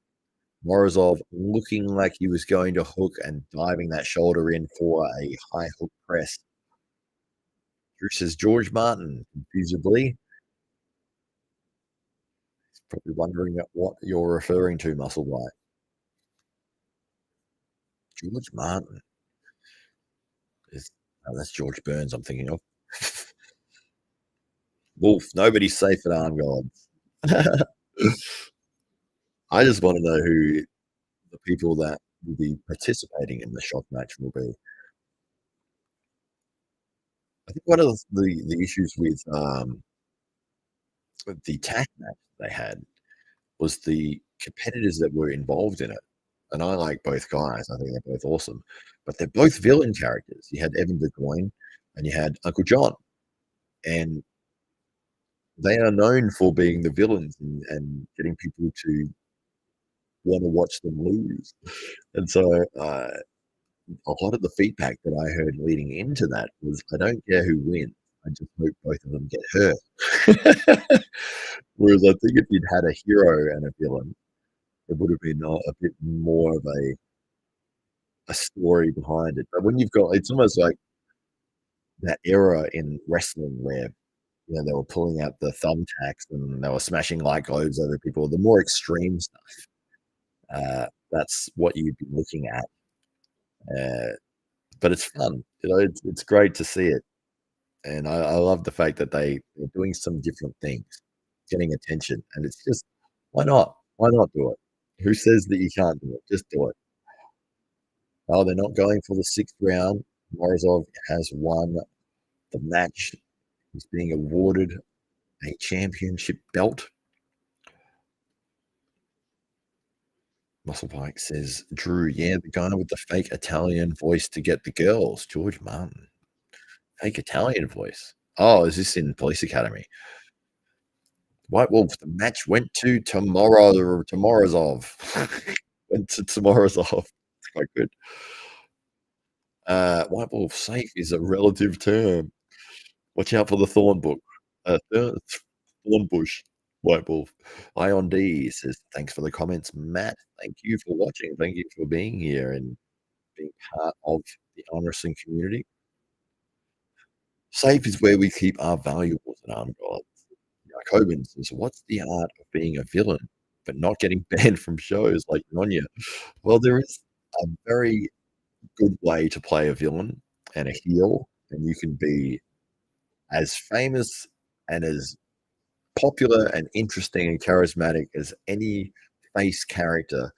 Morozov looking like he was going to hook and diving that shoulder in for a high hook press. Drew says George Martin, confusedly. He's probably wondering what you're referring to, Muscle White. George Martin. That's George Burns I'm thinking of. Wolf, nobody's safe at arm guards. I just want to know who the people that will be participating in the shot match will be. I think one of the issues with the tag match they had was the competitors that were involved in it. And I like both guys. I think they're both awesome. But they're both villain characters. You had Evan Burgoyne and you had Uncle John. And they are known for being the villains and getting people to want to watch them lose. And so a lot of the feedback that I heard leading into that was, I don't care who wins. I just hope both of them get hurt. Whereas I think if you'd had a hero and a villain, it would have been a bit more of a story behind it. But when you've got, it's almost like that era in wrestling where they were pulling out the thumbtacks and they were smashing light globes over people. The more extreme stuff, that's what you'd be looking at. But it's fun, it's great to see it, and I love the fact that they're doing some different things, getting attention, and it's just, why not do it? Who says that you can't do it? Just do it. Oh, they're not going for the 6th round. Morozov has won the match. He's being awarded a championship belt. Muscle Pike says, Drew, the guy with the fake Italian voice to get the girls, George Martin. Fake Italian voice. Oh, is this in Police Academy? White Wolf, the match went to Morozov. Went to Morozov. It's quite good. White Wolf, safe is a relative term. Watch out for the thorn book. Thorn bush. White Wolf. Ion D says, thanks for the comments, Matt. Thank you for watching. Thank you for being here and being part of the arm wrestling community. Safe is where we keep our valuables and arm guards. Jacobin says, what's the art of being a villain but not getting banned from shows like Nonya? Well, there is a very good way to play a villain and a heel, and you can be as famous and as popular and interesting and charismatic as any face character,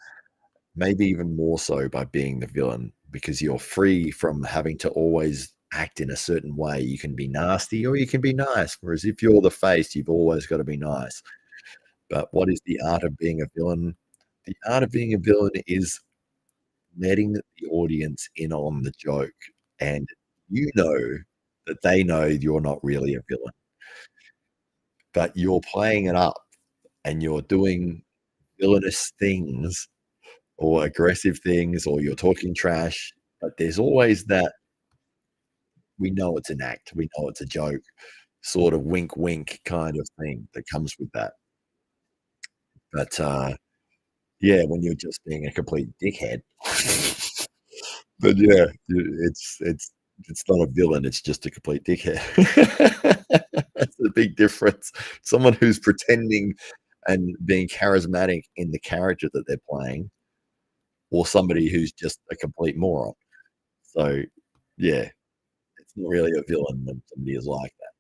maybe even more so by being the villain, because you're free from having to always act in a certain way. You can be nasty or you can be nice, whereas if you're the face, you've always got to be nice. But what is the art of being a villain? The art of being a villain is letting the audience in on the joke, and you know that they know you're not really a villain, but you're playing it up and you're doing villainous things or aggressive things, or you're talking trash, but there's always that, we know it's an act, we know it's a joke, sort of wink wink kind of thing that comes with that. But when you're just being a complete dickhead, but it's not a villain, it's just a complete dickhead. That's the big difference. Someone who's pretending and being charismatic in the character that they're playing, or somebody who's just a complete moron. So it's not really a villain when somebody is like that.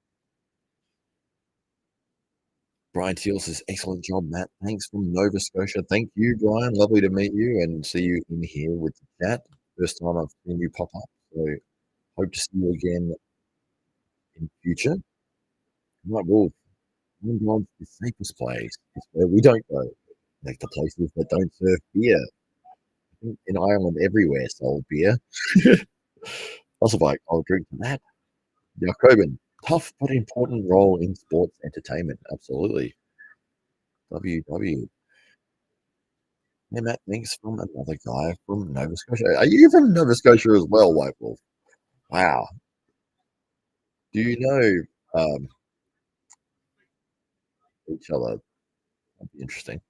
Brian Teal says, excellent job, Matt. Thanks from Nova Scotia. Thank you, Brian. Lovely to meet you and see you in here with the chat. First time I've seen you pop up. So hope to see you again in future. Right, Wolf. The safest place is where we don't go. Like the places that don't serve beer. I think in Ireland, everywhere sold beer. Also, like, I'll drink to that. Jacobin, tough but important role in sports entertainment. Absolutely. WW. Hey, Matt, thanks from another guy from Nova Scotia. Are you from Nova Scotia as well, White Wolf? Wow. Do you know each other? That'd be interesting.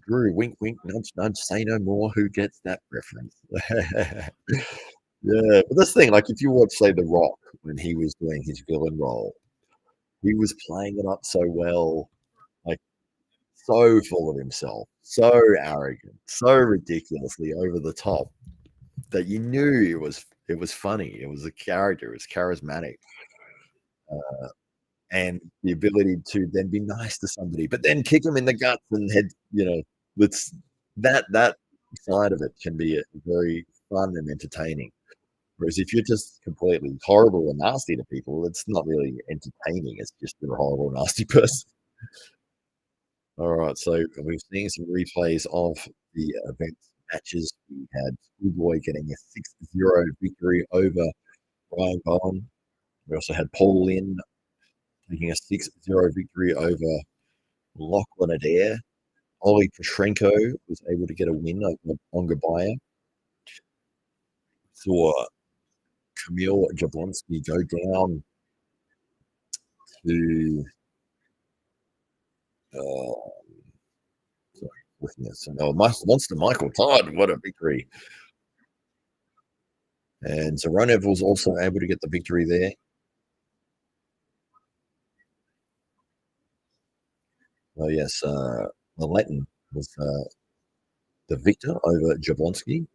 Drew, wink, wink, nudge, nudge, say no more. Who gets that reference? Yeah, but this thing, like if you watch, say, The Rock when he was doing his villain role. He was playing it up so well, like so full of himself, so arrogant, so ridiculously over the top that you knew it was funny. It was a character. It was charismatic. And the ability to then be nice to somebody, but then kick them in the guts and head, let's that side of it can be very fun and entertaining. Whereas if you're just completely horrible and nasty to people, it's not really entertaining. It's just you're a horrible, nasty person. All right, so we've seen some replays of the events matches. We had Schoolboy getting a 6-0 victory over Brian Bowen. We also had Paul Lynn taking a 6-0 victory over Lachlan Adair. Oleg Petrenko was able to get a win over Ongarbaev. Saw Kamil Jablonsky go down to Monster Michael Todd. What a victory. And Dzeranov was also able to get the victory there. Oh, yes. Laletin was the victor over Jablonsky.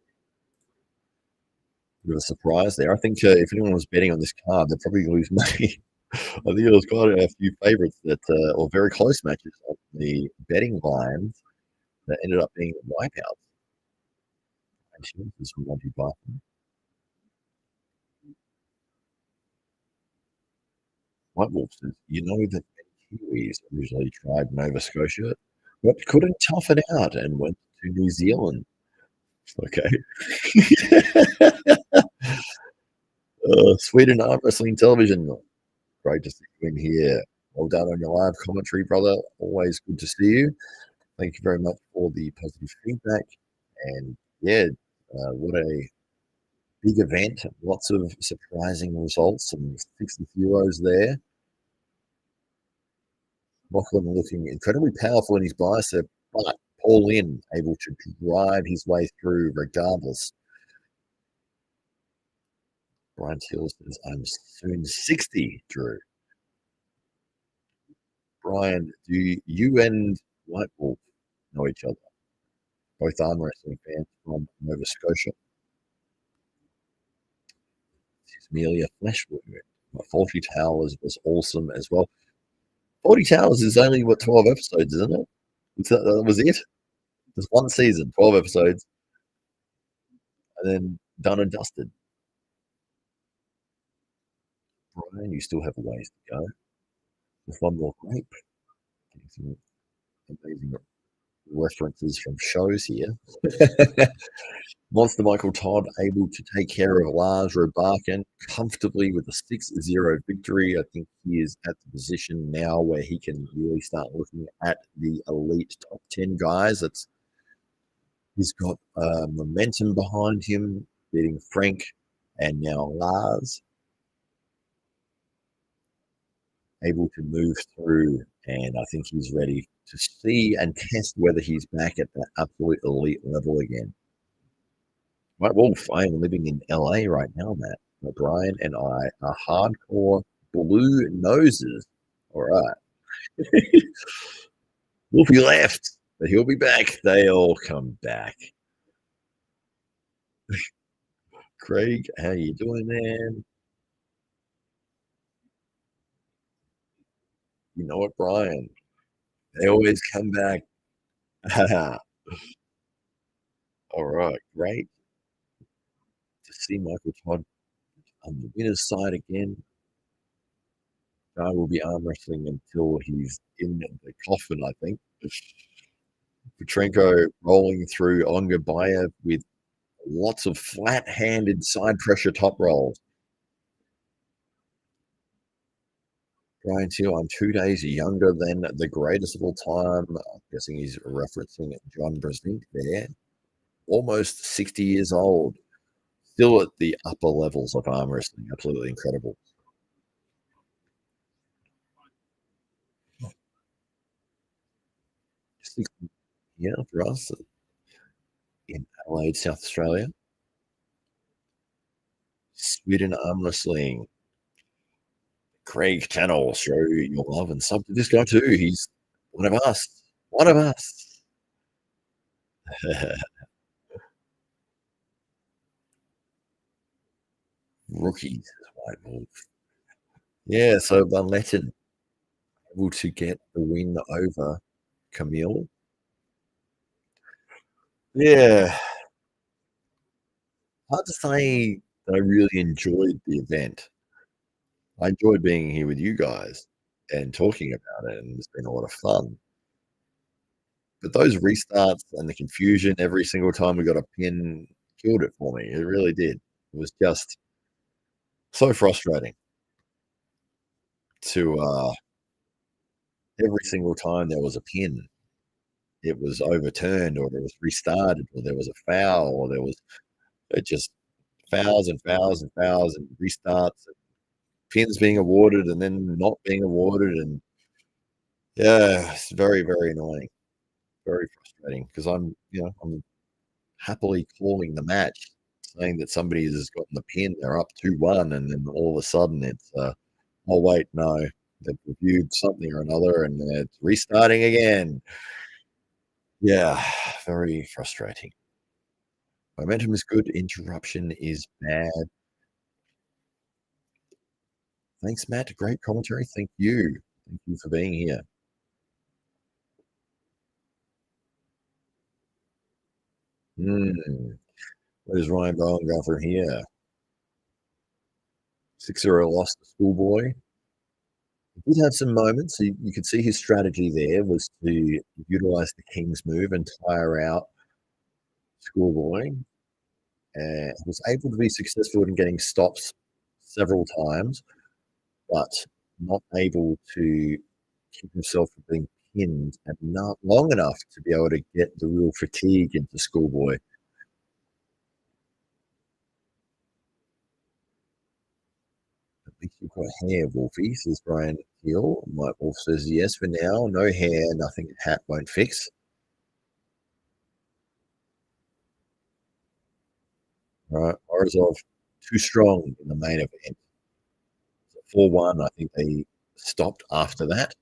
Bit of a surprise there. I think if anyone was betting on this card, they'd probably lose money. I think there was quite a few favourites that, or very close matches on the betting lines that ended up being wipeouts. Actually, this is Monty Python. White Wolf says, you know that Kiwis originally tried Nova Scotia, but couldn't tough it out and went to New Zealand. Okay. Sweden Arm Wrestling Television. Great to see you in here. Well done on your live commentary, brother. Always good to see you. Thank you very much for the positive feedback. And yeah, what a big event. Lots of surprising results. Some 60-0s there. Lachlan looking incredibly powerful in his bicep, but Paul Lynn able to drive his way through regardless. Brian Till says, I'm soon 60, Drew. Brian, do you and White Wolf know each other? Both arm wrestling fans from Nova Scotia. It's merely a flesh wound. 40 Towers was awesome as well. 40 Towers is only, 12 episodes, isn't it? That was it? Just one season, 12 episodes, and then done and dusted. Brian, you still have a ways to go. Just one more grape. Some amazing references from shows here. Monster Michael Todd able to take care of Lars Rørbakken comfortably with a 6-0 victory. I think he is at the position now where he can really start looking at the elite top 10 guys. He's got momentum behind him, beating Frank and now Lars. Able to move through, and I think he's ready to see and test whether he's back at that absolute elite level again. White Wolf, I am living in LA right now, Matt. Brian and I are hardcore blue noses. All right. Wolfie left, but he'll be back. They all come back. Craig, how you doing, man? You know what, Brian? They always come back. All right, great to see Michael Todd on the winner's side again. I will be arm wrestling until he's in the coffin, I think. Patranco rolling through Ongarbaev with lots of flat-handed side pressure top rolls. Brian Till, I'm 2 days younger than the greatest of all time. I'm guessing he's referencing John Brzezinski there. Almost 60 years old. Still at the upper levels of arm wrestling. Absolutely incredible. Yeah, for us in Adelaide, South Australia. Sweden arm wrestling. Craig Channel, show your love and sub to this guy too. He's one of us. One of us. Rookies, White Wolf. Yeah, so Laletin able to get the win over Kamil. Yeah, hard to say that I really enjoyed the event. I enjoyed being here with you guys and talking about it, and it's been a lot of fun. But those restarts and the confusion every single time we got a pin killed it for me. It really did. It was just so frustrating to every single time there was a pin, it was overturned or it was restarted or there was a foul or there was it just fouls and fouls and fouls and restarts and pins being awarded and then not being awarded and yeah, it's very, very annoying. Very frustrating because I'm happily calling the match, saying that somebody has gotten the pin, they're up 2-1, and then all of a sudden it's, "Oh, wait, no, they've reviewed something or another, and it's restarting again." Yeah, very frustrating. Momentum is good, interruption is bad. Thanks, Matt. Great commentary. Thank you. Thank you for being here. Where does Ryan Bowen go from here? 6-0 loss to Schoolboy. He did have some moments. You could see his strategy there was to utilize the king's move and tire out Schoolboy. He was able to be successful in getting stops several times, but not able to keep himself from being pinned and not long enough to be able to get the real fatigue into Schoolboy. At least you've got hair, Wolfie, says Brian Hill. Mike Wolf says yes for now. No hair, nothing hat won't fix. All right, Morozov too strong in the main event. 4-1. I think they stopped after that.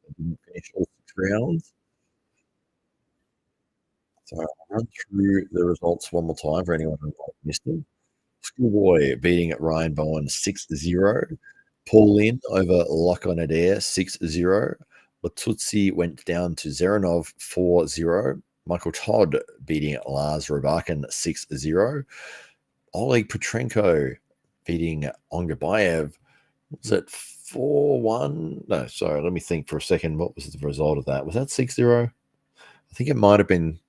They didn't finish all 6 rounds. So I'll run through the results one more time for anyone who missed them. Schoolboy beating Ryan Bowen 6-0. Paul Lynn over Lachlan Adair 6-0. Lutidze went down to Dzeranov 4-0. Michael Todd beating Lars Rørbakken 6-0. Oleg Petrenko beating Ongarbaev. Was it 4-1? No, sorry, let me think for a second. What was the result of that? Was that 6-0? I think it might have been.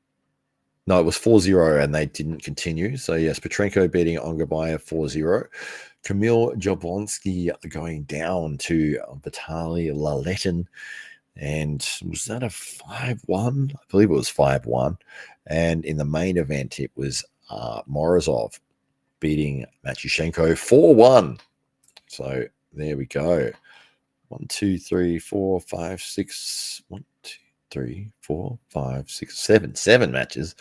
No, it was 4-0 and they didn't continue. So, yes, Petrenko beating Ongarbaev 4-0. Kamil Jablonsky going down to Vitaly Laletin. And was that a 5-1? I believe it was 5-1. And in the main event, it was Morozov beating Matyushenko 4-1. So there we go. 1, 2, 3, 4, 5, 6. 1, 2, 3, 4, 5, 6, 7. 7 matches.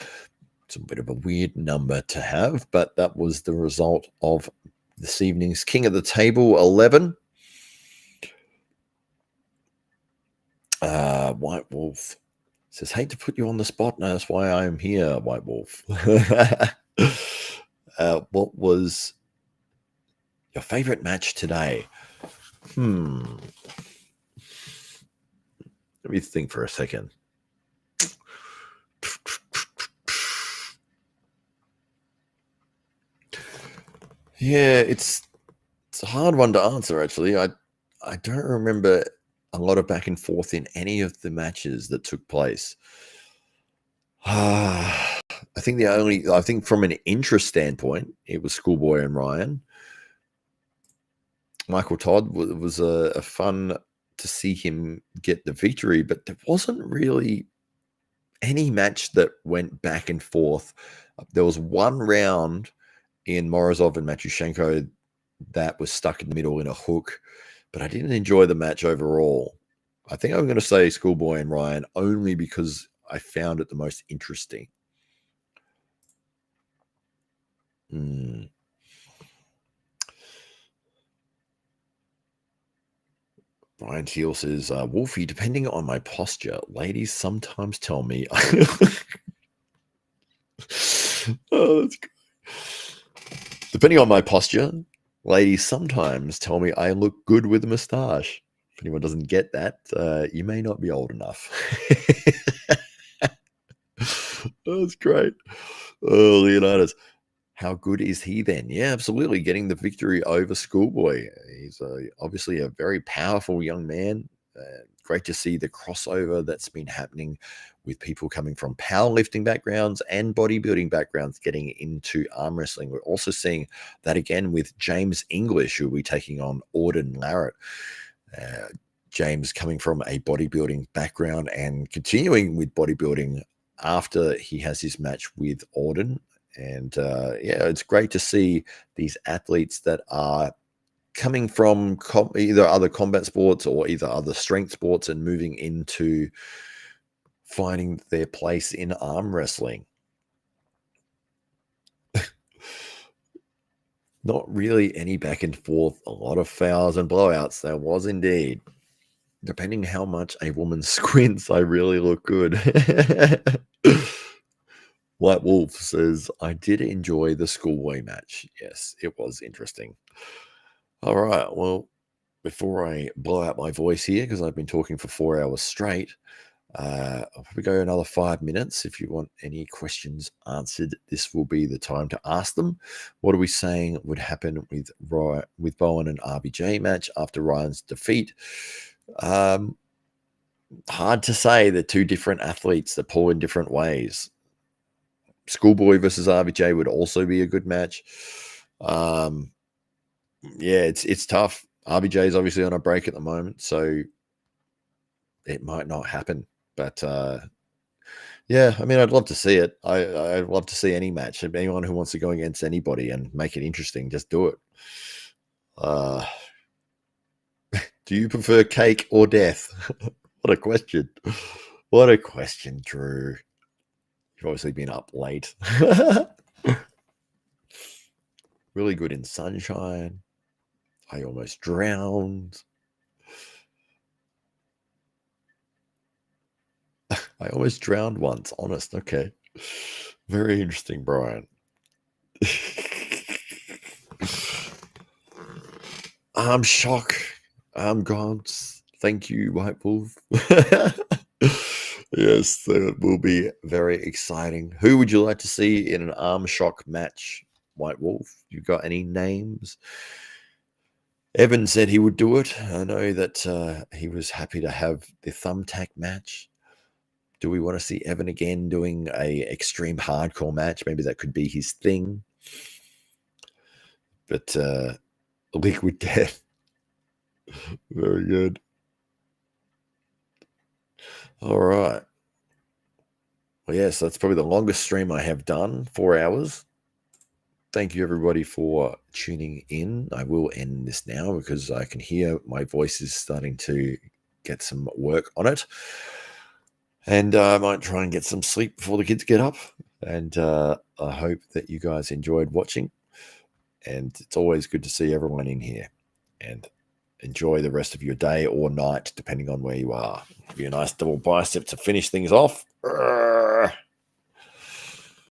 It's a bit of a weird number to have, but that was the result of this evening's King of the Table 11. White Wolf says, hate to put you on the spot. No, that's why I am here, White Wolf. What was your favorite match today? Let me think for a second. Yeah, it's a hard one to answer, actually. I don't remember a lot of back and forth in any of the matches that took place. I think from an interest standpoint, it was Schoolboy and Ryan. Michael Todd was a fun to see him get the victory, but there wasn't really any match that went back and forth. There was one round in Morozov and Matyushenko that was stuck in the middle in a hook, but I didn't enjoy the match overall. I think I'm going to say Schoolboy and Ryan only because I found it the most interesting. Brian Teal says, Wolfie, depending on my posture, ladies sometimes tell me. Oh, that's good. Depending on my posture, ladies sometimes tell me I look good with a moustache. If anyone doesn't get that, you may not be old enough. That's great. Oh, Leonidas. How good is he then? Yeah, absolutely. Getting the victory over Schoolboy. He's obviously a very powerful young man. Great to see the crossover that's been happening with people coming from powerlifting backgrounds and bodybuilding backgrounds getting into arm wrestling. We're also seeing that again with James English, who will be taking on Auden Larratt. James coming from a bodybuilding background and continuing with bodybuilding after he has his match with Auden. And yeah, it's great to see these athletes that are coming from either other combat sports or either other strength sports and moving into finding their place in arm wrestling. Not really any back and forth, a lot of fouls and blowouts. There was indeed. Depending how much a woman squints, I really look good. White Wolf says, I did enjoy the Schoolboy match. Yes, it was interesting. All right, well, before I blow out my voice here, because I've been talking for 4 hours straight, I'll probably go another 5 minutes. If you want any questions answered, this will be the time to ask them. What are we saying would happen with Bowen and RBJ match after Ryan's defeat? Hard to say. They're two different athletes that pull in different ways. Schoolboy versus RBJ would also be a good match. Yeah, it's tough. RBJ is obviously on a break at the moment, so it might not happen. But yeah, I mean, I'd love to see it. I'd love to see any match. Anyone who wants to go against anybody and make it interesting, just do it. Do you prefer cake or death? What a question. What a question, Drew. You've obviously been up late. Really good in sunshine. I almost drowned. I almost drowned once, honest. Okay. Very interesting, Brian. I'm shocked. I'm God. Thank you, White Wolf. Yes, that will be very exciting. Who would you like to see in an arm shock match, White Wolf? You got any names? Evan said he would do it. I know that he was happy to have the thumbtack match. Do we want to see Evan again doing a extreme hardcore match? Maybe that could be his thing. But Liquid Death. Very good. All right. Well, yes, that's probably the longest stream I have done, 4 hours. Thank you, everybody, for tuning in. I will end this now because I can hear my voice is starting to get some work on it. And I might try and get some sleep before the kids get up. And I hope that you guys enjoyed watching. And it's always good to see everyone in here. And enjoy the rest of your day or night, depending on where you are. Give you a nice double bicep to finish things off.